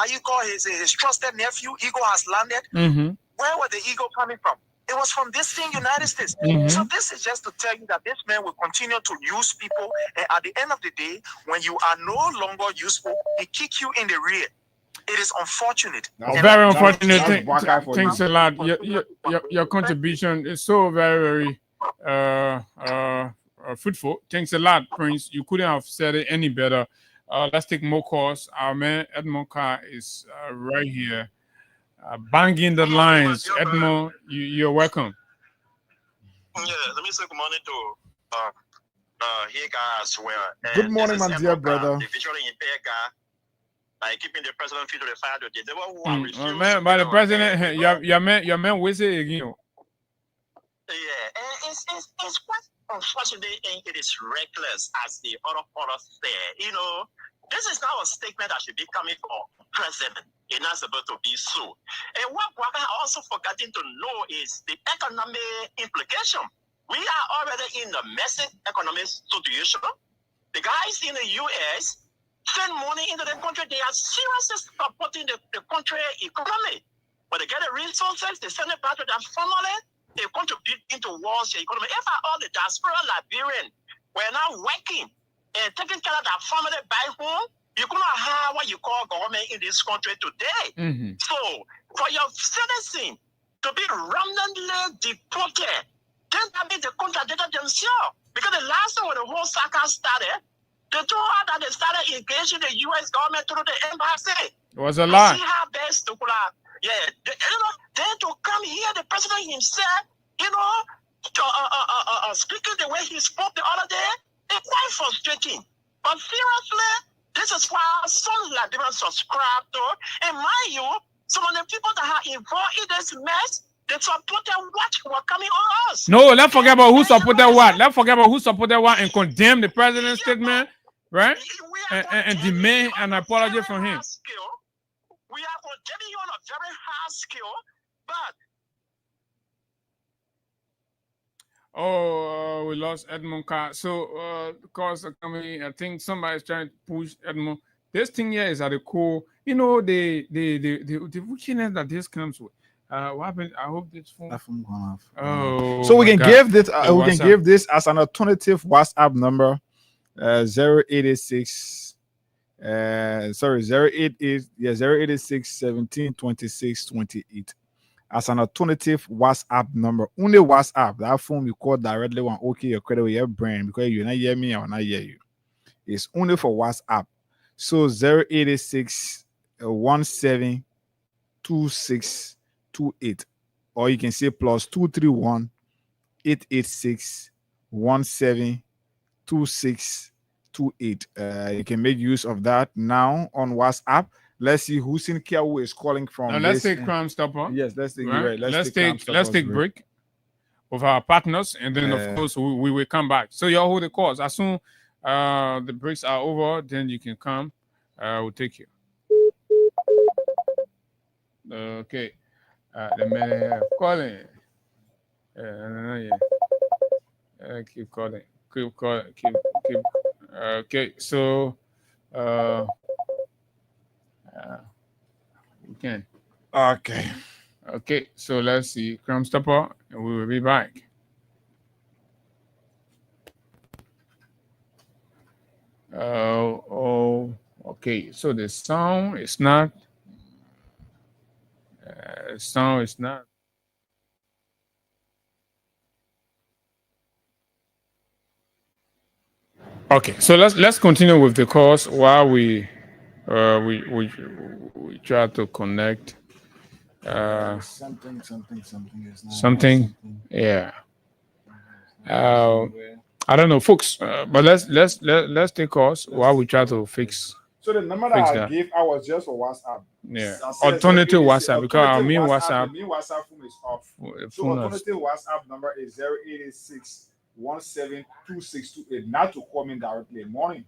his trusted nephew, Eagle has landed. Where were the eagle coming from? It was from this thing, United States. So this is just to tell you that this man will continue to use people, and at the end of the day, when you are no longer useful, he kick you in the rear. It is unfortunate. Very unfortunate. Thanks a lot. Your contribution is so very, very fruitful. Thanks a lot, Prince. You couldn't have said it any better. Let's take more calls. Our man Edmond Carr is right here. Banging the lines. Edmond, you're welcome. Yeah, let me say good morning to here guys as well. Good morning, my dear brother. The visually impaired guy, like keeping the president feet to the fire today. They were who are refused. Man, by the president, your man whistle again. Yeah, and it's quite unfortunate and it is reckless, as the other say. This is now a statement that should be coming from president. It's not supposed to be so. And what I also forgetting to know is the economic implication. We are already in a messy economic situation. The guys in the US send money into the country. They are seriously supporting the country economy. But they get the resources, they send it back to their family, they contribute into wars, the economy. If all the diaspora Liberians were now working and taking care of their family back home, you could not have what you call government in this country today. So, for your citizens to be randomly deported, then that means they contradicted themselves. Because the last time when the whole saga started, they told her that they started engaging the U.S. government through the embassy. It was a lie. See how best to then to come here, the president himself, speaking the way he spoke the other day, it's quite frustrating. But seriously, this is why some Liberians subscribe to. And mind you, some of the people that are involved in this mess, they supported what were coming on us. No, let's forget about who supported what. Let's forget about who supported what and condemn the president's statement, right? And demand an apology from him. We are condemning you on a very high scale, but we lost Edmond Carr. So, calls are coming. I think somebody's trying to push Edmond. This thing here is at the core. The wickedness that this comes with. What happened? I hope this phone. That phone gone off. Oh, so we can give this. We can give this as an alternative WhatsApp number. 086. 086 17 26 28. As an alternative WhatsApp number. Only WhatsApp. That phone we call directly on OK your credit with your brain because you not hear me or not hear you. is only for WhatsApp. So 086 17 2628, or you can say plus 231 886 17 2628. You can make use of that now on WhatsApp. Let's see who's in here who is calling from. Now let's take Crime Stopper. Yes, let's take right? right. Let's take break with our partners, and then of course we will come back. So y'all hold the calls. As soon the breaks are over, then you can come. We'll take you. Okay. The man calling. Keep calling. Keep calling. Keep. Okay. So we can. Okay. Okay. So let's see Crime Stopper, and we will be back. Okay. So the sound is not. Sound is not. Okay, so let's continue with the course while we try to connect something is not something. Yeah. I don't know, folks, but let's take course while we try to fix. So the number Fix that I that. gave, I was just for WhatsApp. Yeah. I said Alternative 086 WhatsApp, because our main WhatsApp. the main WhatsApp phone is off. the So phone has- alternative WhatsApp number is 086 17 2628. Not to call me directly. Morning.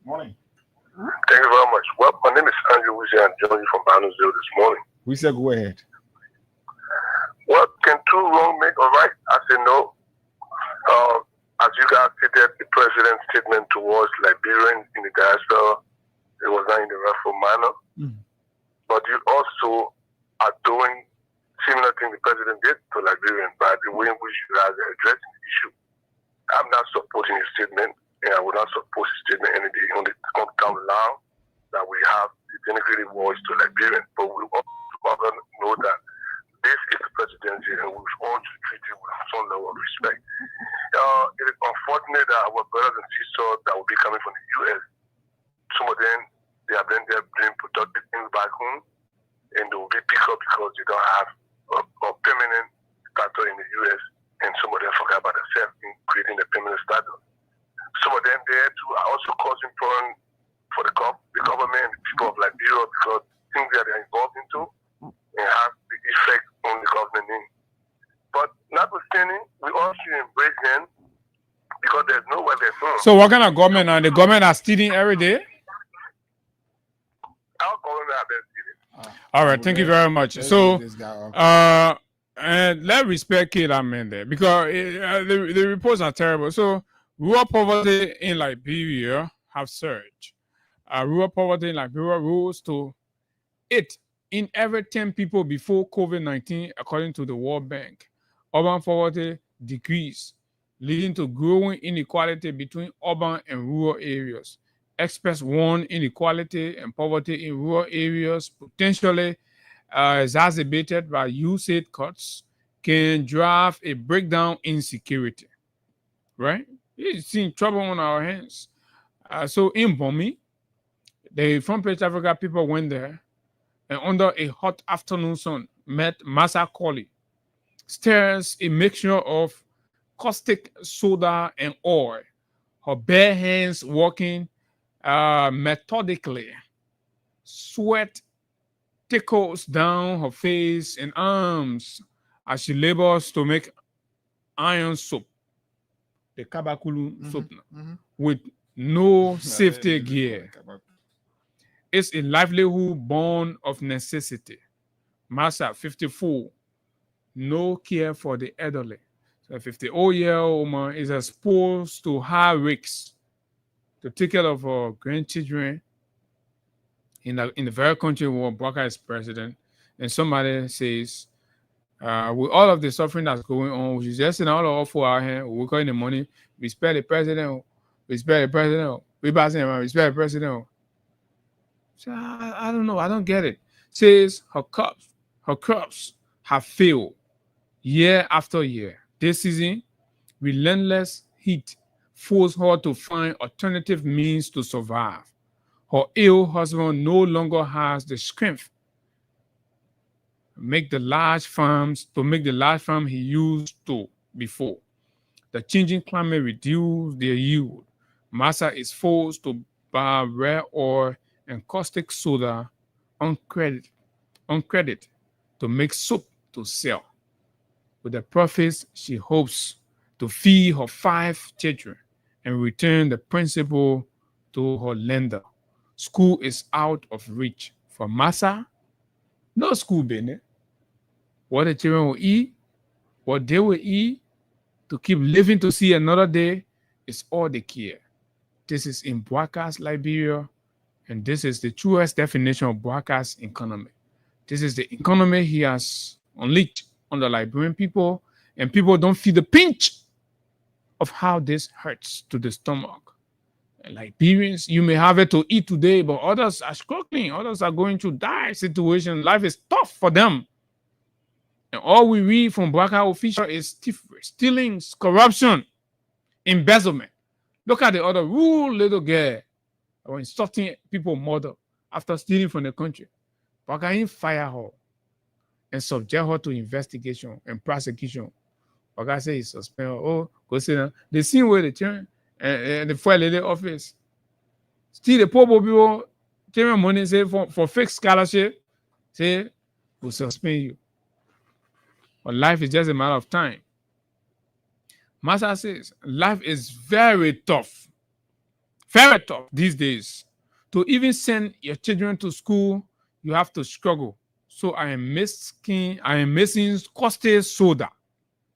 Morning. Thank you very much. Well, my name is Andrew Wiese. I'm joining you from Barnesville this morning. We said go ahead. Well, can two wrong make a right? I say no. As you guys stated, the president's statement towards Liberians in the diaspora, it was not in the rightful manner. But you also are doing similar thing the president did to Liberians by the way in which you guys are addressing the issue. I'm not supporting his statement, and I will not support his statement any day on the come down that we have the denigrated words to Liberians. But we also know that this is the presidency, and we want to treat it with some level of respect. It is unfortunate that our brothers and sisters that will be coming from the U.S., some of them, they have been there doing productive things back home, and they will be picked up because they don't have a permanent status in the U.S., and some of them forgot about themselves in creating a permanent status. Some of them there too are also causing problems for the government and the people of Liberia because things that they're involved into and have the effect on the government in. But notwithstanding, we all should embrace them because there's nowhere they're from. So what kind of government are the government are stealing every day? Our government have been stealing. All right, thank you very much. So and let's respect Kayla Mende because the reports are terrible. So rural poverty in Liberia have surged. Rural poverty in Liberia rose to 8 in every 10 people before COVID-19, according to the World Bank. Urban poverty decreased, leading to growing inequality between urban and rural areas. Experts warn inequality and poverty in rural areas, potentially exacerbated by USAID cuts, can drive a breakdown in security. Right? It's in trouble on our hands. So in Bomi, the Front Page Africa people went there and under a hot afternoon sun met Massa Colley, stirs a mixture of caustic soda and oil, her bare hands working methodically. Sweat tickles down her face and arms as she labors to make iron soap, the Kabakulu soap, with no safety gear. It's a livelihood born of necessity. Massa, 54, no care for the elderly. So a 50-year-old woman is exposed to high risks to take care of her grandchildren in the very country where Baka is president. And somebody says, with all of the suffering that's going on, we should just send all of our hand, we call in the money, we spare the president, we spare the president, we pass him, we spare the president. So I don't know, I don't get it. Says her crops have failed year after year. This season, relentless heat forced her to find alternative means to survive. Her ill husband no longer has the strength to make the large farms he used to before. The changing climate reduced their yield. Massa is forced to buy rare oil and caustic soda on credit to make soap to sell. With the profits, she hopes to feed her 5 children and return the principal to her lender. School is out of reach. For Massa, no school business. What the children will eat, what they will eat, to keep living to see another day is all they care. This is in Boakas, Liberia, and this is the truest definition of Boakas' economy. This is the economy he has unleashed on the Liberian people, and people don't feel the pinch of how this hurts to the stomach. Liberians, you may have it to eat today, but others are struggling. Others are going through dire situation. Life is tough for them. And all we read from Boaka officials is stealing, corruption, embezzlement. Look at the other rude little girl or insulting people's mother after stealing from the country. Boaka ain't fire her and subject her to investigation and prosecution. Boaka say he suspend her. Oh, go sit down. They see where they turn and the foil lady office. Still the poor people taking money say for fake scholarship. Say we'll suspend you. But life is just a matter of time. Massa says life is very tough these days. To even send your children to school, you have to struggle. So I am missing caustic soda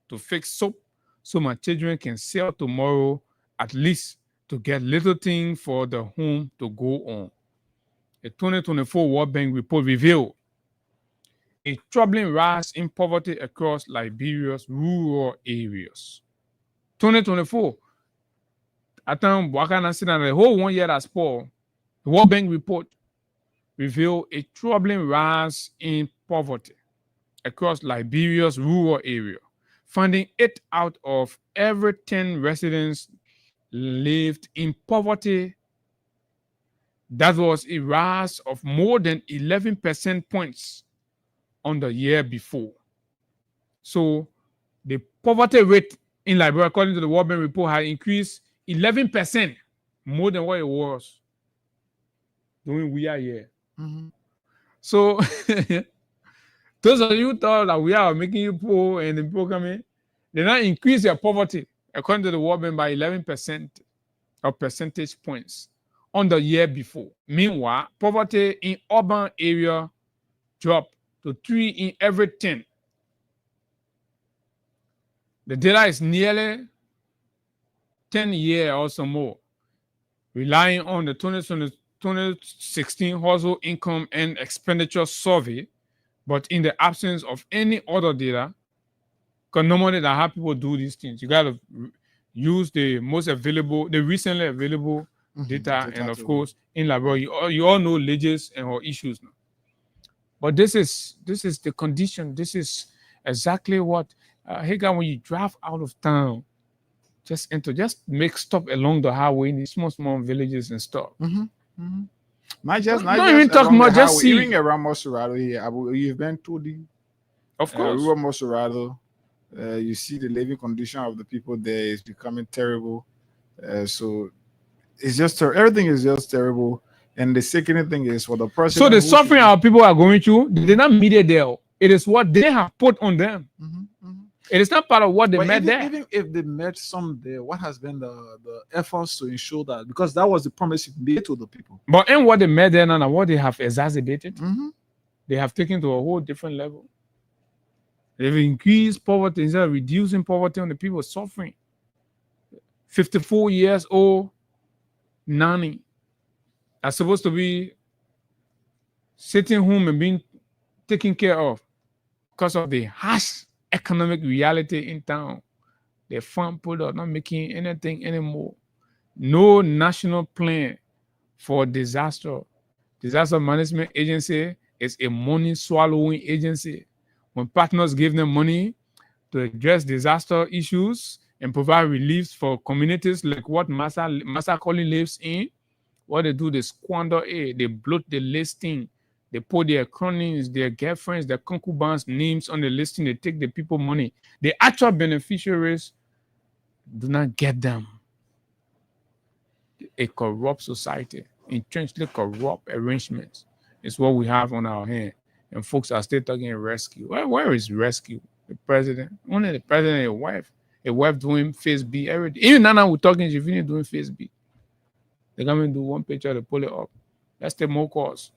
to fix soap so my children can sell tomorrow, at least to get little thing for the home to go on. A 2024 World Bank report revealed a troubling rise in poverty across Liberia's rural areas. 2024, at time Boaka said the whole 1 year that's poor, the World Bank report revealed a troubling rise in poverty across Liberia's rural area, finding 8 out of every 10 residents lived in poverty. That was a rise of more than 11 percentage points on the year before. So the poverty rate in Liberia, according to the World Bank report, had increased 11% more than what it was during we are here. Mm-hmm. So those of you thought that we are making you poor and the people coming, they now increase your poverty according to the World Bank by 11% of percentage points on the year before. Meanwhile, poverty in urban area dropped to 3 in every 10. The data is nearly 10 years or so more, relying on the 2016 household income and expenditure survey, but in the absence of any other data, because normally that how people do these things. You got to use the recently available data, and of course, in Liberia, you all know leges and her issues now. But this is the condition. This is exactly what Hagar, when you drive out of town, just make stop along the highway in these small villages and stuff. Mm-hmm. Mm-hmm. Not just even talk much. Just see even around Mosurado here. You've been to the rural Mosurado. You see the living condition of the people there is becoming terrible. So it's just everything is just terrible. And the second thing is for the person. So the suffering our people are going through, they're not media there. It is what they have put on them. Mm-hmm, mm-hmm. It is not part of what they met there. Even if they met some there, what has been the efforts to ensure that? Because that was the promise you made to the people. But in what they met there now, what they have exacerbated, mm-hmm. they have taken to a whole different level. They've increased poverty instead of reducing poverty on the people suffering. 54 years old nanny are supposed to be sitting home and being taken care of because of the harsh economic reality in town. The farm product not making anything anymore. No national plan for disaster. Disaster management agency is a money swallowing agency. When partners give them money to address disaster issues, and provide reliefs for communities like what Massa Collin lives in. What they do, they squander it, they bloat the listing, they put their cronies, their girlfriends, their concubines' names on the listing, they take the people money. The actual beneficiaries do not get them. A corrupt society, intensely corrupt arrangements is what we have on our hand. And folks are still talking rescue. Where is rescue? The president, only the president and a wife doing face B everything. Even Nana we're talking, she finished doing face B. They come and do one picture, they pull it up. That's the more cost.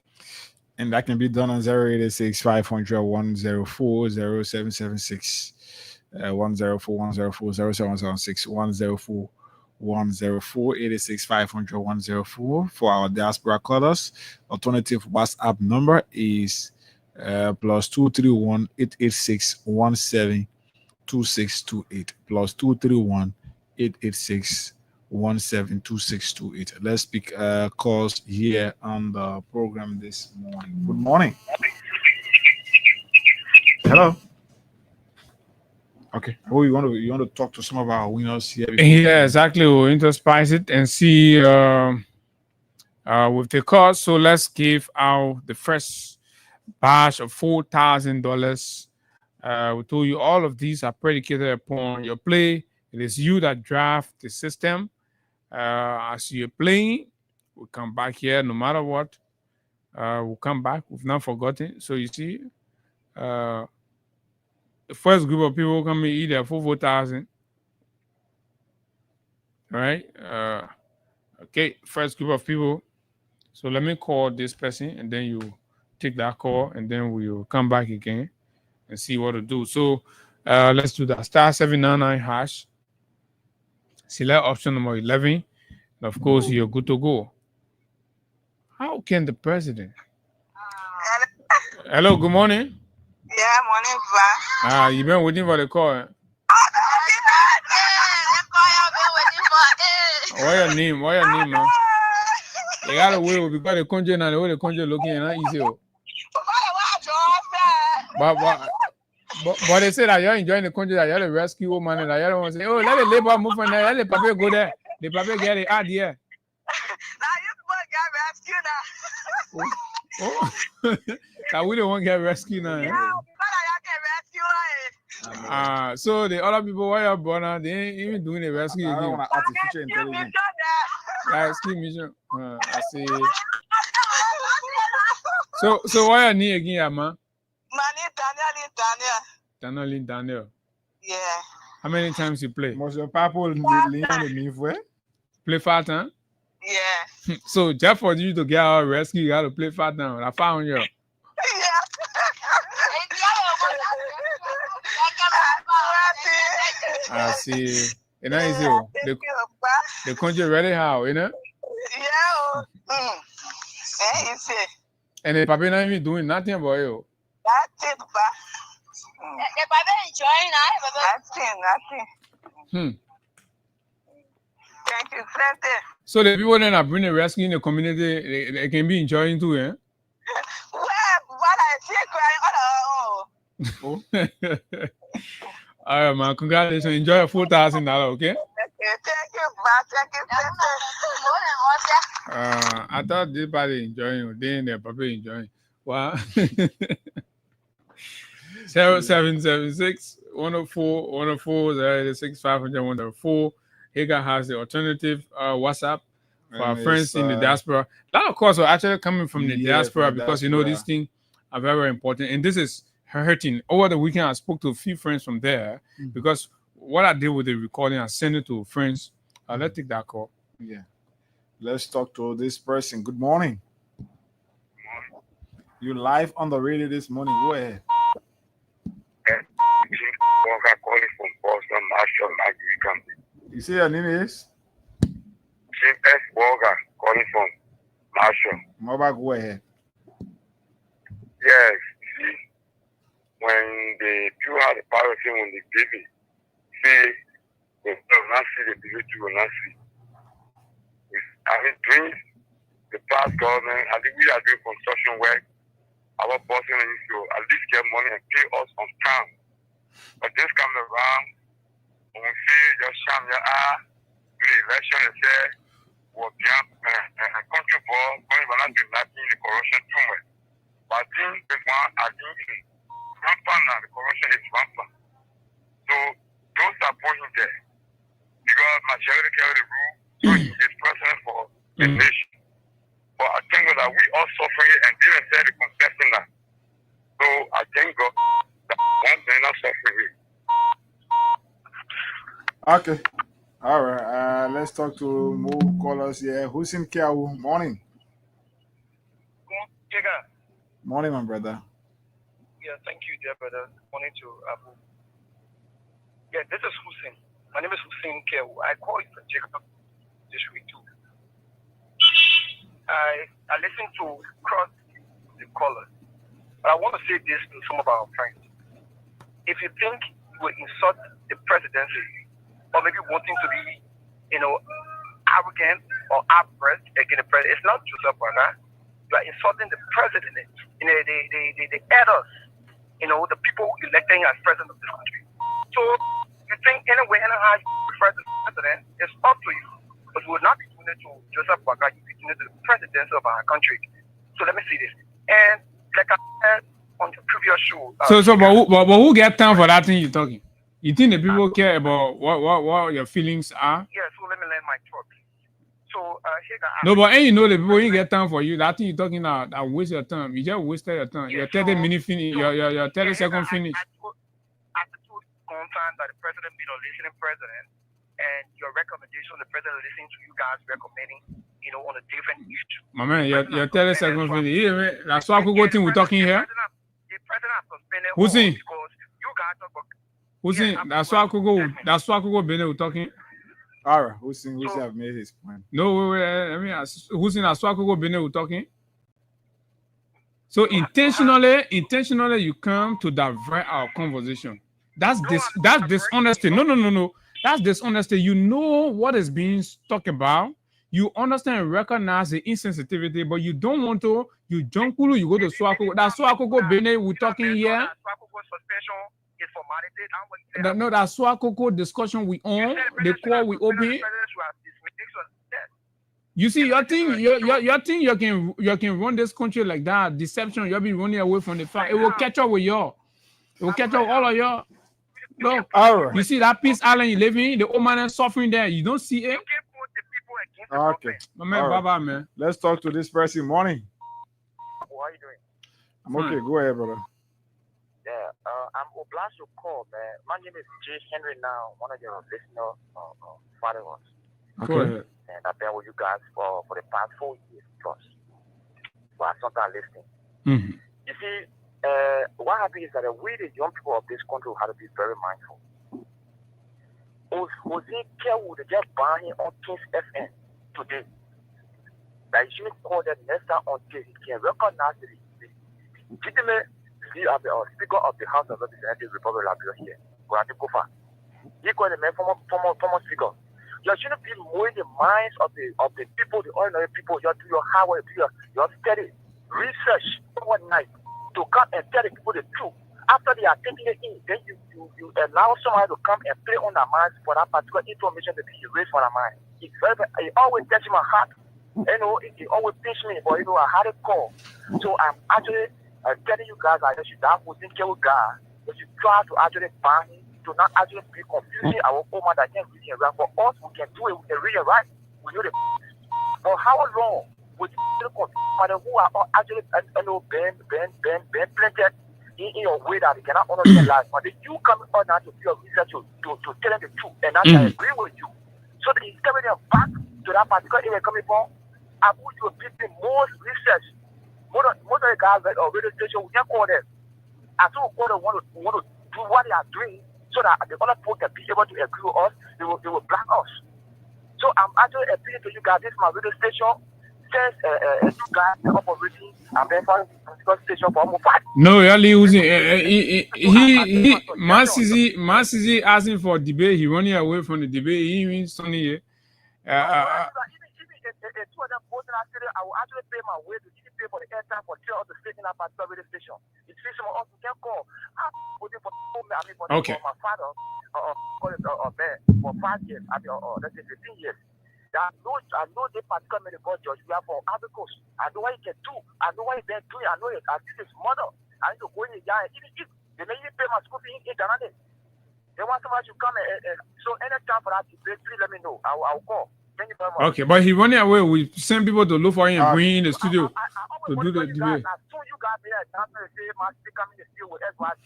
And that can be done on 086 500 104 0776 104 104 0776 104 104 86 500 104 for our diaspora callers. Alternative WhatsApp number is plus 231 886 172628 plus 231 886 172628. Let's speak calls here on the program this morning. Good morning. Hello. Okay. Oh, you want to talk to some of our winners here? Yeah, exactly. We'll interspice it and see with the cost. So let's give out the first batch of $4,000. We told you all of these are predicated upon your play. It is you that draft the system. As you're playing, we'll come back here no matter what. We'll come back. We've not forgotten. So you see, the first group of people come in either for 4,000. Right? Okay, first group of people. So let me call this person and then you take that call and then we'll come back again and see what to do. So let's do that. *799 hash. Select option number 11. And of course, you're good to go. How can the president? Hello, good morning. Yeah, morning, Pa. You've been waiting for the call. Eh? What your name, man? You gotta wait because the country now, the way the country looking not easy. But they say that you're enjoying the country, that you're the rescue woman, and that you don't want to say, oh, let the labor move from there, let the paper go there. The paper get it out here. Now you get rescued now. Oh. That we don't want to get rescued now. Yeah, because I get rescued. So the other people why you're born now, they ain't even doing the rescue again. I don't want artificial intelligence. Rescue mission. I see. So why you need again, man? Daniel. Yeah. How many times you play? Most of people play fat, huh? Yeah. So just for you to get our rescue, you gotta play fat down. I found you. I see. You know, easy. The country really how, you know? Yeah. You see. And the papi not even doing nothing about you. That's it, Pa. The papi enjoying nothing. Thank you, friend. So the people that are bringing rescue in the community, they can be enjoying too, eh? Well, what I see crying. All right, man. Congratulations. Enjoy your $4,000, okay? Thank you, Pa. I thought this party enjoying, they and their papi enjoying. Wow. 0776 104 104 086 500 104. Hagar has the alternative WhatsApp for our friends in the diaspora. That, of course, are actually coming from the diaspora because, you know, these things are very, very important. And this is hurting. Over the weekend, I spoke to a few friends from there because what I did with the recording, I sent it to friends. Let's take that call. Yeah. Let's talk to this person. Good morning. You live on the radio this morning. Go ahead. You say your name is? Chief S. Walker calling from Marshall. Mobile, go ahead. Yes, see, when the people have the power of when the baby say they will not see, the baby will not see. I mean, dreams, the past government, I think we are doing construction work. Our boss needs to at least get money and pay us on time. But this come around, On fait le chambre à l'élection de ou bien un contre-bord, quand il va là de la corruption tout le monde. But I think rampant the corruption is rampant. So those are pointing there. Because majority carry the rule, so he is president for the nation. But I think that we all suffer it and didn't say the confessing that. So I thank God that one thing not suffering it. Okay. All right. Let's talk to more callers here. Who's in Kiawu? Morning. Morning, my brother. Yeah, thank you, dear brother. Morning to Abu. Yeah, this is Hussein. My name is Hussein Kew. I call you from Jacob this week too. I listen to cross the callers, but I want to say this to some of our friends. If you think you will insult the presidency, or maybe wanting to be, arrogant or oppressed against the president, it's not Joseph Boakai. You are insulting the president. The elders, the people electing as president of this country. So you think anyway, anyhow you prefer the president, it's up to you. But you will not be doing it to Joseph Boakai, you will be doing it to the presidency of our country. So let me see this. And like I said on the previous show. But who get time for that thing you're talking? You think the people care about what your feelings are? Yeah, so let me learn my thoughts. So no, but you know the people you get time for you. That thing you're talking about, that waste your time. You just wasted your time. Your 30 minute finish, your 30 second finish. I told concerned that the president being a listening president, and your recommendation, the president listening to you guys recommending, on a different issue. My man, your 30 second finish. Yeah, that's why I could go thing we're talking here. The president suspended who's in? Because you guys talk about. Who's in? That's why I could go. That's why I could go. Bene, we're talking. All right, Hussein have made his point. No, wait. I mean, Hussein, that's why I could go. Bene, we're talking. So intentionally, you come to divert our conversation. That's dishonesty. No. That's dishonesty. You know what is being talked about. You understand and recognize the insensitivity, but you don't want to. You jump, you go to Swako. That's Swako go Bene. We're talking here. No, that's Swako discussion we on. The call we open. You see, your thing, you can run this country like that. Deception, you'll be running away from the fact. It will catch up with y'all. It will catch up all of y'all. Look, you see that Peace Island you live in, the old man is suffering there. You don't see it. Okay, my man, Baba, man. Let's talk to this person. Morning. How are you doing? I'm okay. Go ahead, brother. Yeah, I'm obliged to call, man. My name is J. Henry now, one of your listeners, followers. Go ahead. And I've been with you guys for the past 4 years plus. But I'm sometimes listening. Mm-hmm. You see, what happens is that we, the young people of this country, have to be very mindful. Jose Kew would just ban him on King's FM today. That you shouldn't call them next time until he can recognize the legitimate Speaker of the House of Representatives, Republic of Liberia here. He called the man former Speaker. You shouldn't be moving the minds of the people, the ordinary people. You do your hard work, do your study, research overnight to come and tell the people the truth. After they are taking it in, then you allow somebody to come and play on their minds for that particular information to be erased from their mind. It always touches my heart. It always pinch me, but I had a call. So I'm actually telling you guys that that was in guy, that you try to actually ban him, to not actually be confusing our own man that can't read and write. For us, we can do it, we can read and write. We know the. For how long would you confuse who are actually being planted in your way that they cannot understand life? But then you come on now to do your research to tell them the truth, and I agree with you. So that he's coming them back to that particular area coming from. I put you people more research. Most of the guys that are radio station, we can call them. I still call them want to do what they are doing, so that the other people can be able to agree with us. They will block us. So I'm actually appealing to you guys. This is my radio station. Since you guys are operating, I'm very far station for almost 5. No, really using he Masizi asking for debate. He running away from the debate. He means Sonny. The two of them both in our city, I will actually pay my way to pay for the airtime for 3 hours to stay in that particular radio station. It's free, some of us can call. I'm voting for my father. for 5 years, let's say 15 years. I know the particular medical judge we have for Ivory Coast. I know what he can do. I know what he's doing. I know it. I see his mother. I need to go in the yard. Even if they may even pay my school fee in Ghana. They want somebody to come and so anytime for that debate, please let me know. I'll call. Thank you very much. Okay, but he running away. We send people to look for him and bring him in the studio to do the debate. As soon you got there, I'm going to say, my speaker coming in the studio with SYC.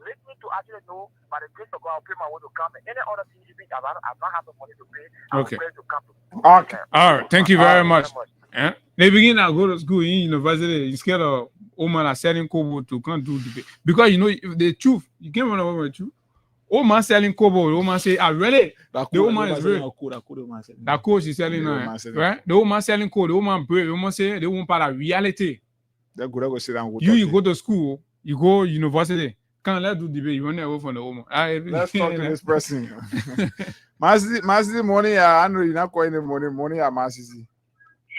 Let me to actually know, by the grace of God, I'll pay my way to come. Any other thing you think I've not have the money to pay, I'm ready to come. Okay. All right. Thank you very much. They begin to go to school in university. You scared of old man are selling kobo to come do debate. Because you know the truth, you can't run away with the truth. Old man selling kobo, the old man say, really? The old man is real. That code is selling now, right? The old man selling code, the old man brave, the old man say they won't part of reality. They're good to sit down. You go to school, you go university. Can't let do debate. You run away from the woman. Let's talk to this person. Massive money. I know you're not calling the money. Money are massive.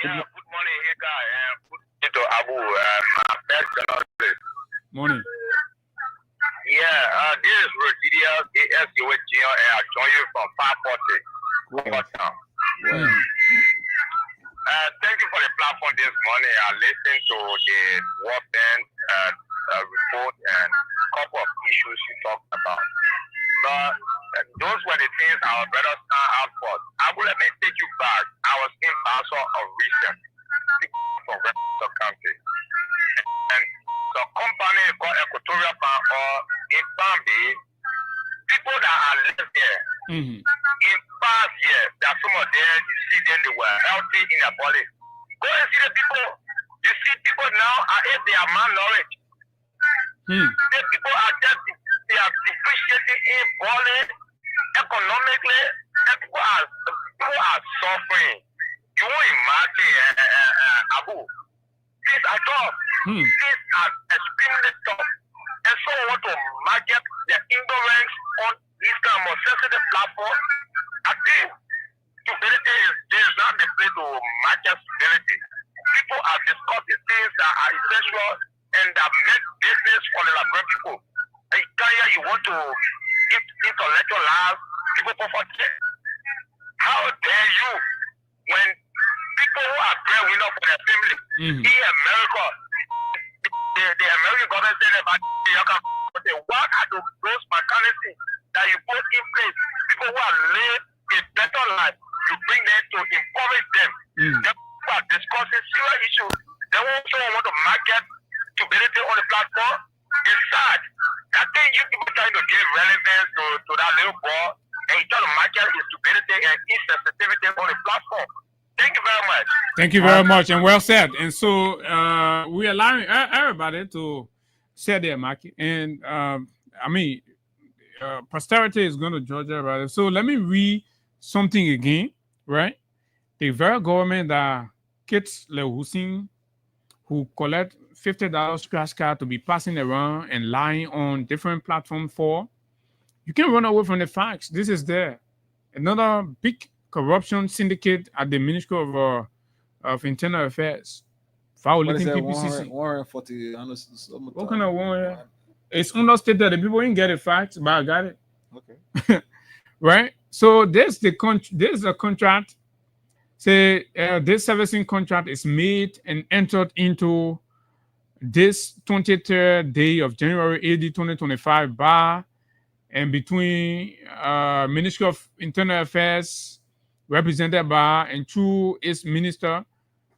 Yeah, good morning, here, guy. Good to Abu. My best morning. Yeah, this is Rosidia ASU with Gio, and I join you from 540. Thank you for the platform this morning. I listened to the World Bank report and a couple of issues you talked about. But those were the things our brothers stand out for. Let me take you back. I was in Basel of recent from Western County. And the company called Equatorial Bank or in Bambi, people that are left there, in past years, there are some of them, you see them, they were healthy in their body. Go and see the people. You see people now, if they are malnourished. The people are just, they are depreciating in body, economically, and people are suffering. You won't imagine, Abu. These are tough. These are extremely tough. And so I want to market their ignorance on this kind of sensitive platform. I think stupidity is not the place to market stupidity. People are discussing things that are essential and that make business for the Liberian people. And you want to give intellectual lives, people for forget. How dare you when people who are breadwinners for their family in America, the American government said about what are those mechanisms that you put in place? People who are living a better life, you bring them to encourage them. They are discussing serious issues. They also want to market stupidity on the platform. It's sad. I think you people trying to give relevance to that little boy and you try to market his stupidity and insensitivity on the platform. Thank you very much. Thank you very much, and well said. And so we're allowing everybody to share their market. And posterity is going to judge everybody. So let me read something again, right? The very government that kids like Hussein who collect $50 scratch card to be passing around and lying on different platforms for, you can't run away from the facts. This is there. Another big corruption syndicate at the Ministry of Internal Affairs. Violating PPCC. 140. What kind of one? It's understated. The people didn't get the facts, but I got it. Okay. Right? So there's a contract. Say this servicing contract is made and entered into this 23rd day of January AD 2025 by and between Ministry of Internal Affairs represented by and through its minister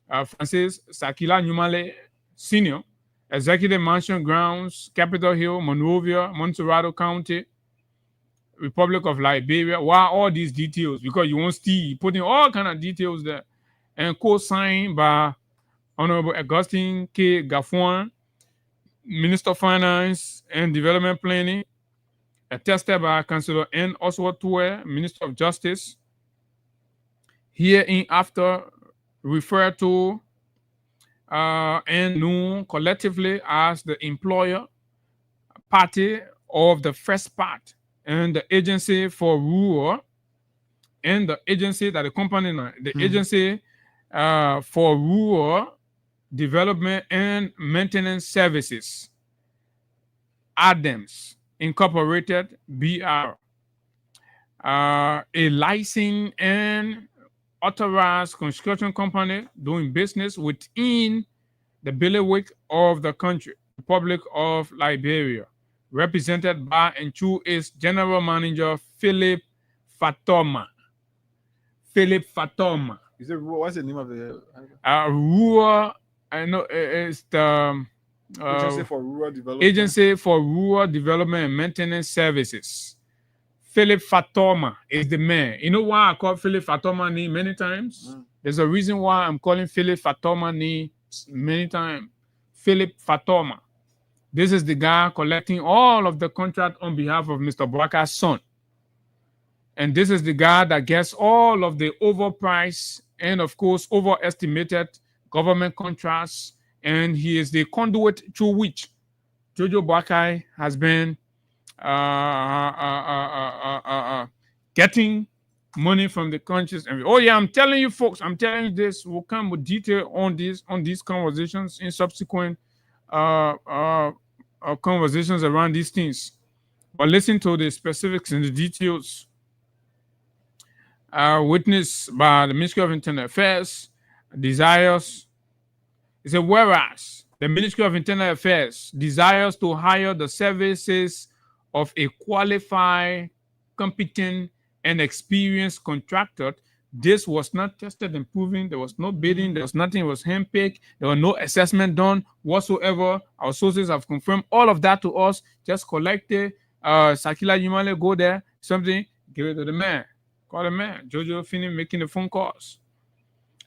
Francis Sakila Numale Senior, Executive Mansion Grounds, Capitol Hill, Monrovia, Montserrado County, Republic of Liberia. Why all these details? Because you won't see putting all kind of details there, and co-signed by Honorable Augustine K. Gaffon, Minister of Finance and Development Planning, attested by Councillor N. Oswald Tue, Minister of Justice, hereinafter referred to and known collectively as the employer party of the first part, and the agency for rural, and the agency that the company, the agency for rural development and maintenance services, ADAMS Incorporated, BR, a licensed and authorized construction company doing business within the bailiwick of the country, Republic of Liberia, represented by and through its general manager, Philip Fatoma. Philip Fatoma. Is it what's the name of the Rural, I know it's the Agency for Rural Development? Agency for Rural Development and Maintenance Services. Philip Fatoma is the man. You know why I call Philip Fatoma Ni many times? There's a reason why I'm calling Philip Fatoma Ni many times. Philip Fatoma. This is the guy collecting all of the contract on behalf of Mr. Braka's son. And this is the guy that gets all of the overpriced and, of course, overestimated government contracts. And he is the conduit through which Jojo Bakai has been getting money from the countries. And oh yeah, I'm telling you folks, I'm telling you this. We'll come with detail on these conversations in subsequent conversations around these things. But listen to the specifics and the details witnessed by the Ministry of Internal Affairs desires. It's a whereas the Ministry of Internal Affairs desires to hire the services of a qualified, competent, and experienced contractor. This was not tested and proven. There was no bidding. There was nothing. It was handpicked. There was no assessment done whatsoever. Our sources have confirmed all of that to us. Just collect it. Sakila Yumale, go there. Something, give it to the man. Call the man. Jojo Finney making the phone calls.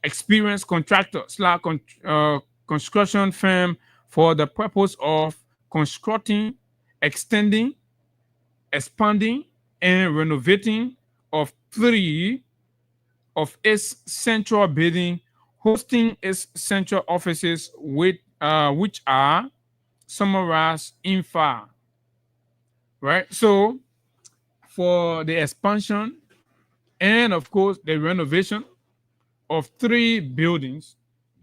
Experienced contractor / construction firm for the purpose of constructing, extending, expanding, and renovating of 3 of its central building, hosting its central offices with which are summarized in far. Right? So for the expansion and of course the renovation of 3 buildings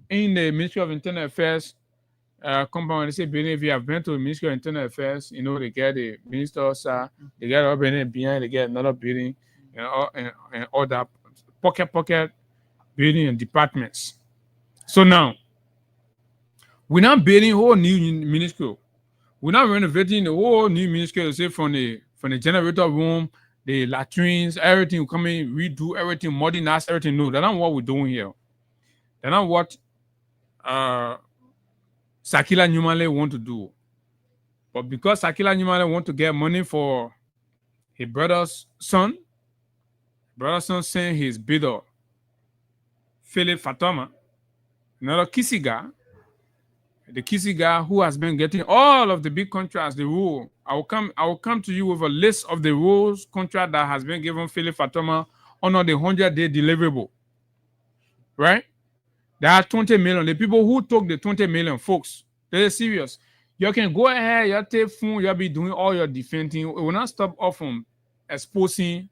in the Ministry of Internal Affairs compound. They say building, if you have been to the Ministry of Internal Affairs, you know they get the minister, they get a building behind, they get another building, and all that pocket building and departments. So now we're not building a whole new ministry. We're not renovating the whole new ministry, say from the generator room, the latrines, everything will come in, redo everything, modernize everything. No, that's not what we're doing here. That's not what Sakila Nyumale want to do. But because Sakila Nyumale want to get money for his brother's son sent his bidder, Philip Fatoma, another Kissy guy, the Kissy guy who has been getting all of the big contracts, the rule. I will come to you with a list of the rules contract that has been given Philip Fatoma under the 100-day deliverable. Right? There are 20 million. The people who took the 20 million, folks, they're serious. You can go ahead, you take phone, you'll be doing all your defending. It will not stop us from exposing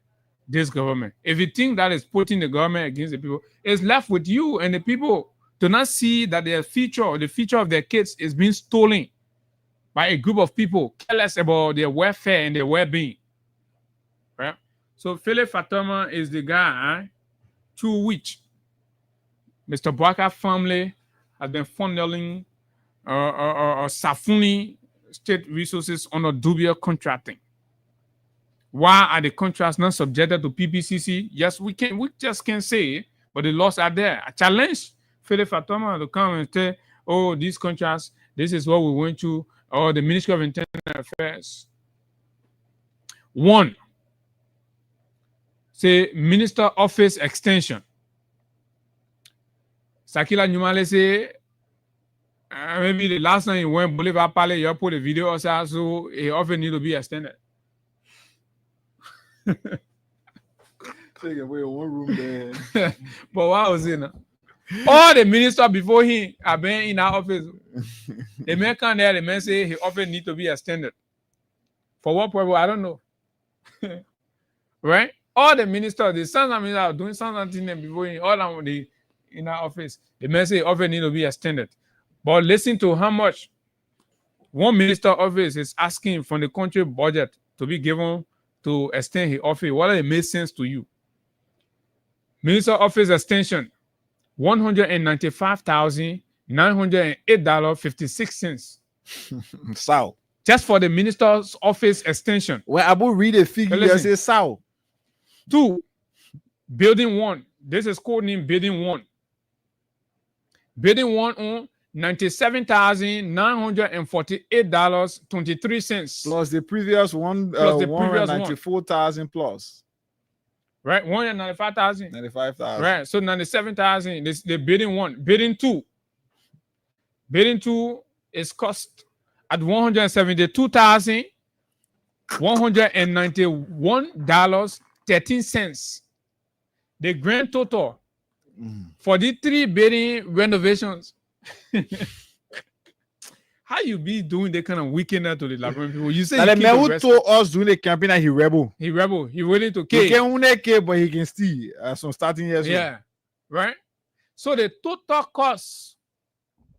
this government. If you think that is putting the government against the people, it's left with you, and the people do not see that their future or the future of their kids is being stolen by a group of people careless about their welfare and their well-being. Right? So Philip Fatoma is the guy through which Mr. Braka family has been funneling Safuni state resources under dubious contracting. Why are the contracts not subjected to PPCC? Yes, we just can't say, but the laws are there. I challenge Philip Fatoma to come and say, oh, these contracts, this is what we went to, or the Ministry of Internal Affairs. 1, say Minister Office Extension. Sakila Nyumale say, maybe the last time you went Bolivar Pale, you put a video also, so it often need to be extended. Take away one room there. But what was it? All the ministers before him have been in our office. The man come there, the man say he often need to be extended. For what purpose? I don't know. Right? All the ministers, the sons and ministers are doing something before him, all of the in our office. The man say often need to be extended. But listen to how much one minister office is asking from the country budget to be given to extend his office, whether it makes sense to you. Minister office extension, $195,908.56. Sao. Just for the minister's office extension. Well, Abu read a figure and say Sao. 2, building 1. This is code name building 1. Building 1 on $97,948.23. Plus the previous one, plus the previous 194,000 plus. Right, 195,000. 95,000. Right, so 97,000. This the building 1. Building 2. Building 2 is cost at $172,191.13. The grand total for the 3 building renovations. How you be doing that kind of weekender to the Liberian people? You say now the man who told us during the campaign that he rebel. He rebel. He willing to kill. He can kill, but he can steal. Some starting years. Yeah, right. So the total cost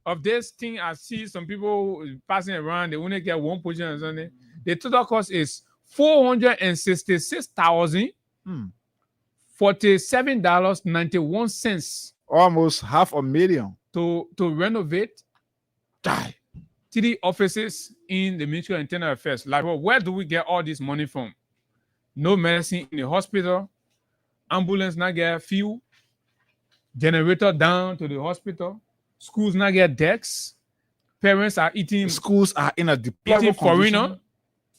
of this thing, I see some people passing around. They only get one position or something. The total cost is $466,047.91. Almost $500,000 to renovate 3 offices in the Ministry of Internal Affairs. Like, well, where do we get all this money from? No medicine in the hospital, ambulance not get fuel, generator down to the hospital, schools not get decks, parents are eating. Schools are in a deplorable foreigner.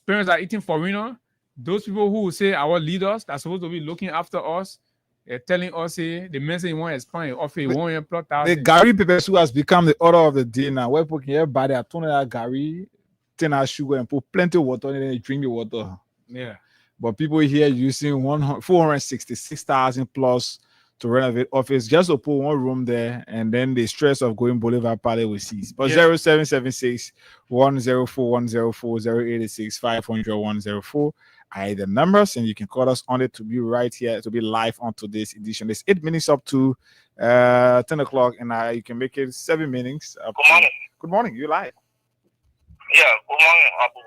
Parents are eating foreigner. Those people who say our leaders that are supposed to be looking after us, they're telling us the message won't expand offer $1 employ 1,000. The Gary papers who has become the order of the day now. Where people can everybody a ton of Gary, 10 sugar and put plenty of water and then they drink the water. Yeah. But people here using 466,000 plus to renovate office just to put one room there, and then the stress of going Boulevard Palais will cease. But 0776 104 104 0886 500 104 are the numbers, and you can call us on it to be right here, to be live on today's edition. It's 8 minutes up to 10 o'clock, and you can make it 7 minutes. Up Good morning. Good morning. You live. Yeah, good morning, Abu.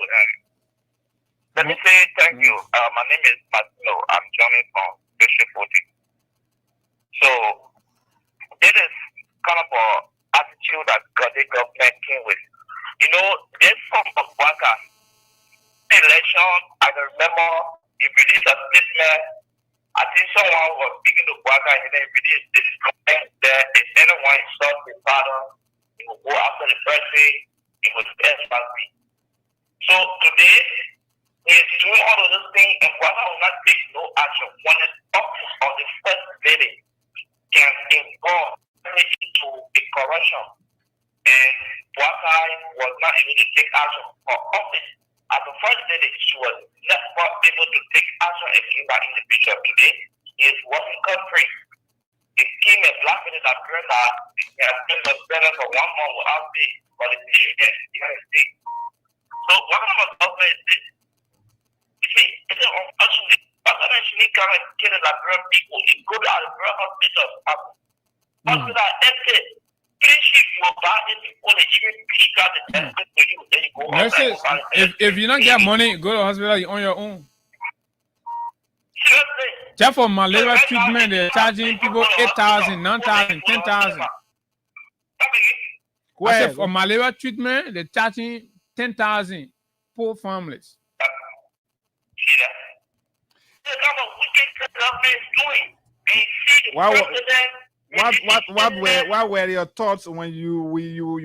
Let me say thank you. My name is Martino. I'm joining from Bishop 40. So, it is kind of an attitude that the government came with. You know, this form of worker election, I remember he released a statement. I think someone was speaking to worker and then he released this comment that if anyone insults the father, he will go after the person, he will test me. So today, he is doing all of those things and worker will not take no action. When the office of the first lady can involve into the corruption, and Waka was not able to take action for office. As the first lady, she was never able to take action against that individual. Today, he is working country. He came a black minute that girl that he has been suspended for 1 month without pay for the United States. So what kind of government is this? You see, it's unfortunate. But when she come and kill the Liberian people, it go to our hospital. After that, that's it. If you don't get money, go to the hospital, you're on your own. Just for malaria treatment, they're charging people 8,000, 9,000, 10,000. For malaria treatment, they're charging 10,000 poor families. What were your thoughts when you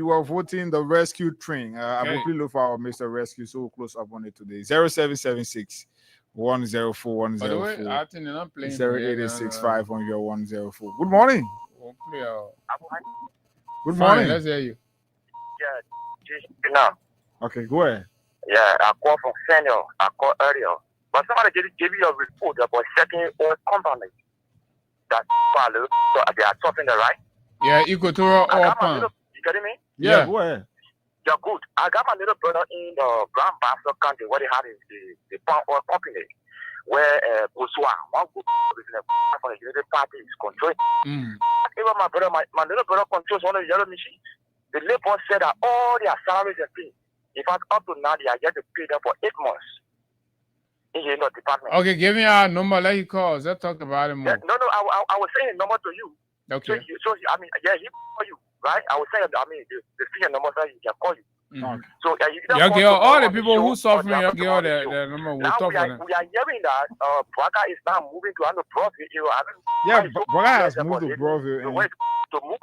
were voting the rescue train? I will quickly look for our Mr. Rescue, so we'll close up on it today. 0776 104 104 0886 500 104. Good morning. Good morning. Let's hear you. Yeah, now. Okay, go ahead. Yeah, I called from senior. I called earlier. But somebody gave you a report about certain oil companies that follow, so they are talking the right. Yeah, Equatorial Oil Palm. You getting me? Yeah, go ahead. Yeah, good. I got my little brother in the Grand Bassa country where they had the palm oil company, where Bosua, one good for the United Party is controlling. Even my little brother controls one of the yellow machines. The labor said that all their salaries and things, in fact, up to now, they are yet to pay them for 8 months. in your department. Okay, give me our number. Let you call. Let's talk about it more. Yeah, no, I was saying number to you. Okay. So I mean, yeah, he call you, right? I was saying, I mean, the senior number that he can call you. Okay. So Okay, all the people who suffering, you get all the number. We'll talk for them. We are hearing that Braga is now moving to another province. Yeah, Braga has moved to Broville. To move,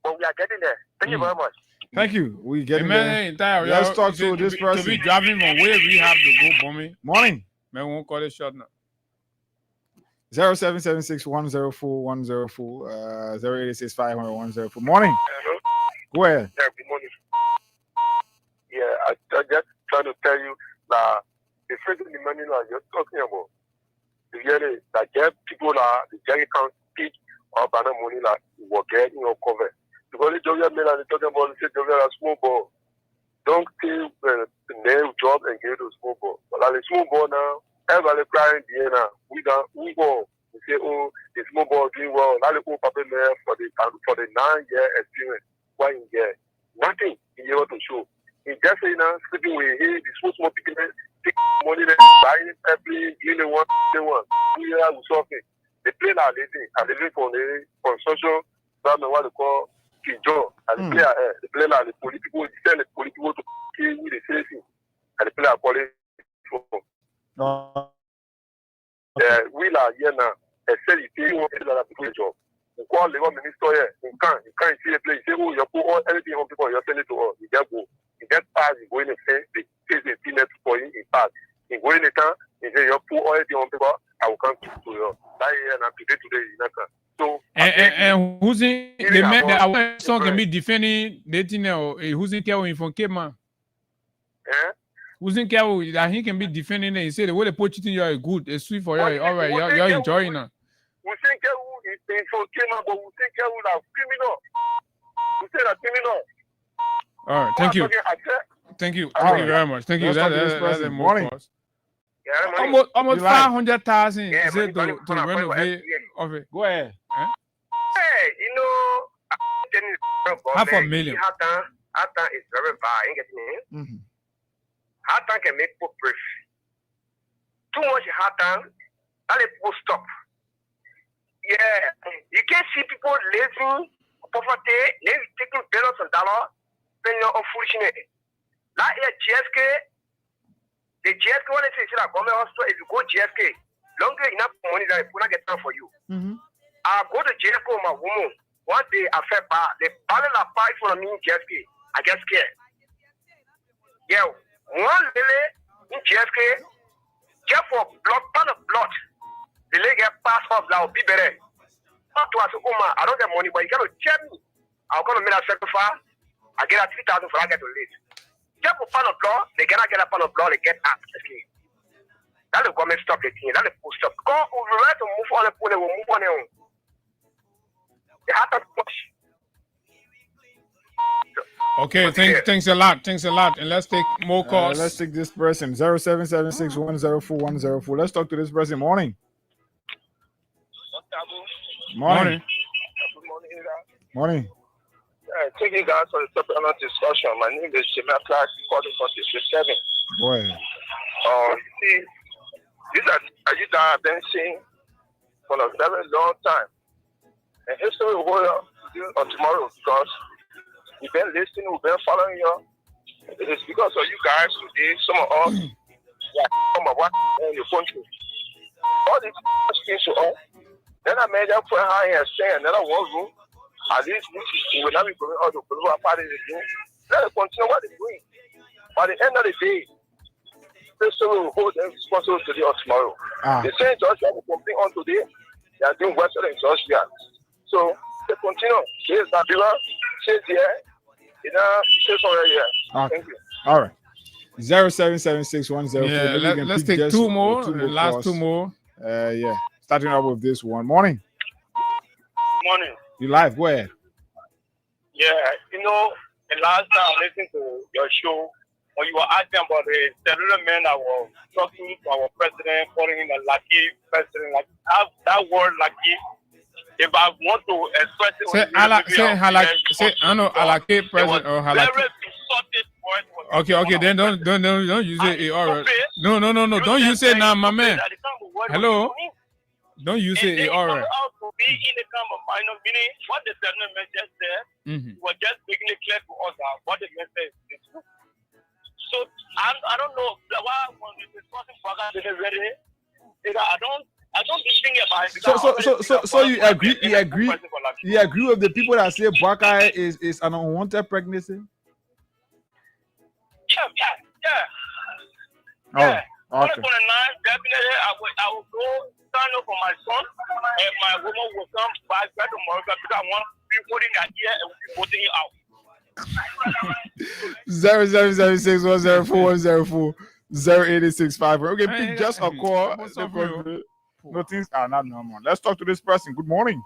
but we are getting there. Thank you very much. Thank you. We getting Hey, there. man, Let's talk to this person. To be driving from where we have to go, bombing. Morning. Man, won't call it short now. 0776-104-104, 0886-500-104. Morning. Hello? Go ahead. Yeah, good morning. Yeah, I just trying to tell you that the first the money you're talking about. Really, that get people the Jerry can't speak or banner money like will get in your cover. Because the job men are talking about the job are small ball. Don't take the nail job and get to small ball. But like the small ball now, everybody crying Vienna. We go. We say, oh, the small ball doing well. Now the old paper there for the 9-year experience. Why in there? Nothing in able to show. He just say now, sleeping with the small people take money there, buying every doing the one. We are something. They play like lazy and they live on the construction. That's what they call Kijo. And they play like the political, they send the political to kill with the safety. And they play like politics. We are here now. They say you pay one people that do job. You call the minister here. You can't see the place. You say, oh, you put all everything on people, you send it to us. You just go. You get pass, you go in the face, they say the peanuts for you in pass. You go in the town, you say, you put all everything on people, I will come to you. That year and today, you know. So, and who's in the man that our song can be defending the thing now? Who's in care from Cape Man? Who's in care that he can be defending it? He said the way they put it in you are good, it's sweet for you. All right, you're enjoying it. We think is from Cape Man, but we think are criminal. We say that criminal. All right, thank you. Thank you very much. Thank you. That's a more cost. Yeah, almost 500,000 to renovate of it. Go ahead. Hey, you know, $500,000. Hatan is very bad. You get me? Hatan can make people brief. Too much Hatan, that people stop. Yeah, you can see people living poverty, taking billions of dollars, spending on foolishness. That is GSK. The GSK, when they say that government hospital, if you go GSK, longer enough money that will not get done for you. I go to GSK with my woman. One day I felt bad. The balance of fight for me in GSK. I get scared. Yeah, one lady in GSK, get for blood, ton of blood. The lady get passed off now, be better. Not to ask, I don't get money, but you got to tell me. I'm going to make a sacrifice. I get a 3,000 for I get to live. Get a pound of blood, they cannot get a pound of blood, they get up. That's the government stop the thing. That's the full stop. Because we will to move on the pool, they will move on their own. They have to push. Okay, thanks a lot. And let's take more calls. Let's take this person. 0776-104-104. Let's talk to this person. Morning. Morning. Morning. Thank you guys for the topic discussion. My name is Jimmy Clark, calling from District 7. Go ahead. You see, these are you that I've been seeing for a very long time. And history will go on tomorrow because we've been listening, we've been following you. It is because of you guys today, some of us, some of what in the country. All these things to all. Then I made up for how I say another one room. At least we will not be going out to political parties again. Let them continue what they're doing. By the end of the day, they will hold them responsible today or tomorrow. The same judge that will complain on today, they are doing worse than judge here. So they continue. Here's that viewer, she's here, you know, she's already here. Thank you. All right. 0776-104. Yeah, let's take two more. Last two more. Yeah. Starting out with this one. Morning. Morning. You live? Go ahead. Yeah, you know, the last time I listened to your show, when you were asking about the cellular men that were talking to our president, calling him a lucky president, like that word lucky. If I want to express it, say I know lucky president or lucky. Very insulting word was Okay. Then don't use it. All right. No. Don't use it now, my man. Hello. Don't use it. All right. To be in the camp of minor meaning what the Senate just said was just making it clear to us that what the message is. So I don't know why when we discussing Baka is ready. I don't think about it. So you agree with the people that say Baka is an unwanted pregnancy? Yeah. Oh, okay. Definitely, I will go stand up for my son, and my woman will come back tomorrow because I want to be putting that here and be putting it out. 070610410408654. Okay, pick just a call. No, things are not normal. Let's talk to this person. Good morning.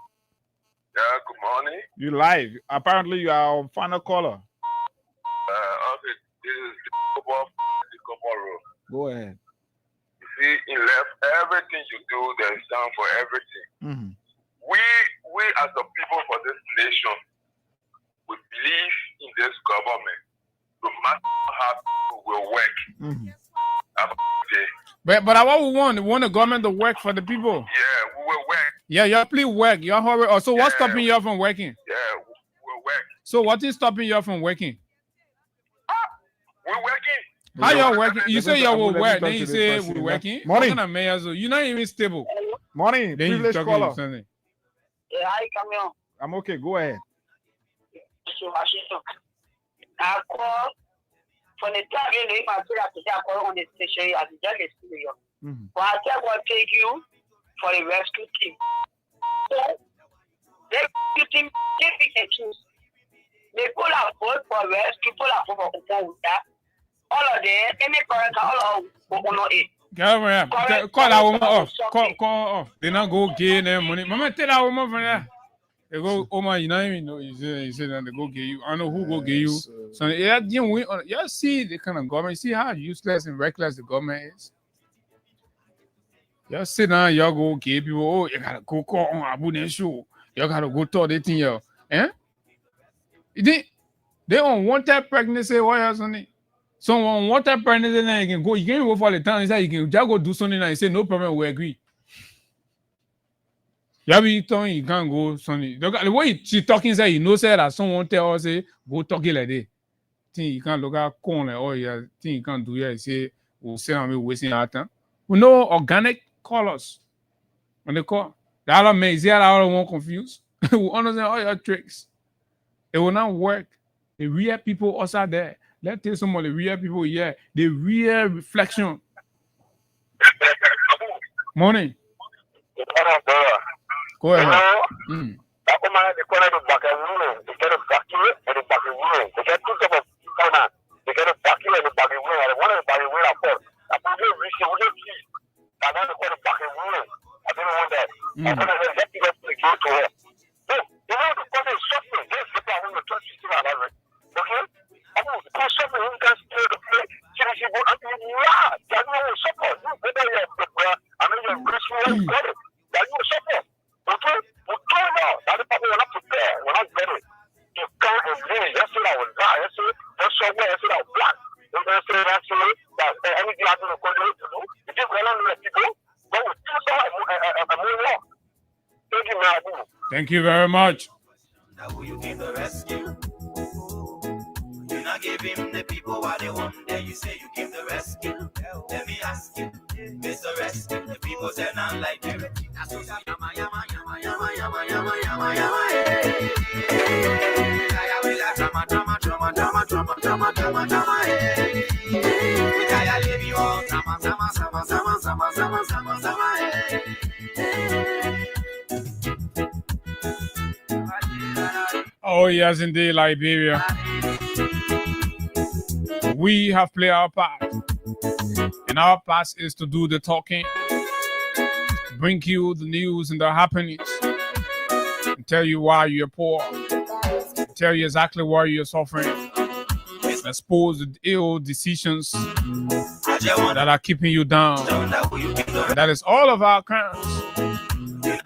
Yeah, good morning. You live. Apparently, you are our final caller. Okay, this is the Road. Go ahead. You see, in left, everything you do, there is time for everything. Mm-hmm. We as the people for this nation, we believe in this government. No matter how people will work. Mm-hmm. But what we want the government to work for the people. Yeah, we will work. Yeah, y'all please work. Y'all hurry. Oh, so what's stopping y'all from working? Yeah, we will work. So what is stopping y'all from working? We're working. How y'all working? You say y'all will work, then you say we're working. Morning. You're not even stable. Morning. Then you Privilege talking caller. something. Yeah, hi, Camille. I'm okay. Go ahead. I call from the time you leave my I call on the station as a judge studio. But I tell what take you for a rescue team. So they team they choose. They pull out both for rescue, pull out for that. All of them, any current, all of it. Call that woman off. Call off. They not go get them money. Mama, tell that woman from there. They go, oh my, you don't even know. You say that they go get you. I know who go get you. So yeah, you see the kind of government. See how useless and reckless the government is. Y'all sit down, y'all go get people. Oh, you gotta go call on Abu Dhabi show. Y'all gotta go talk that thing, y'all. They unwanted pregnancy. Why else on it? So unwanted pregnancy, then you can go for the town. You can just go do something and you say no problem. We agree. You be telling you can't go something. The way she talking say you know say that someone tell us say go talking like that. Think you can't look at corner or yeah. Think you can't do it. Say we'll say I'm wasting our time. We know organic callers when they call. The other man is the other one confused. We understand all your tricks. It will not work. The real people also there. Let's tell some of the real people here. The real reflection. Morning. Go ahead. Thank you very much. Now you give the rescue. You not give him the people what they want. Then you say you give the rescue. Let me ask you, Mr. Rescue. The people say not like you. That's what yama yama yama yama yama yama yama yama. I will like drama drama drama drama drama drama drama drama. I leave you all drama drama drama drama drama drama drama drama. Oh, yes, indeed, Liberia. We have played our part. And our part is to do the talking, bring you the news and the happenings, and tell you why you're poor, tell you exactly why you're suffering, expose the ill decisions that are keeping you down. And that is all of our crimes.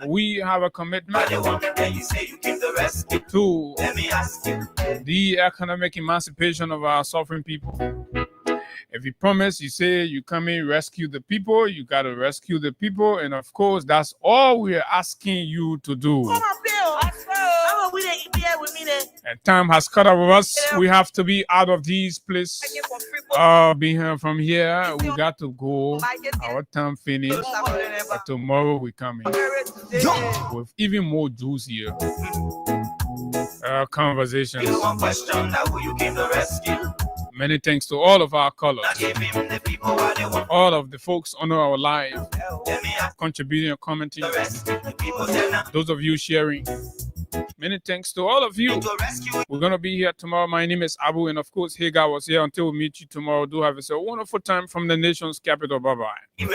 we have a commitment Then you say you give the rescue. to Let me ask you. the economic emancipation of our suffering people. If you promise, you say you come in, rescue the people, you got to rescue the people. And of course, that's all we're asking you to do. And time has caught up with us. We have to be out of this place. Being here from here, we got to go. Our time finished. But tomorrow we come in with even more juicier conversations. Many thanks to all of our callers, all of the folks on our live, contributing and commenting, those of you sharing. Many thanks to all of you. We're going to be here tomorrow. My name is Abu, and of course, Hagar was here. Until we meet you tomorrow, do have a wonderful time from the nation's capital. Bye-bye.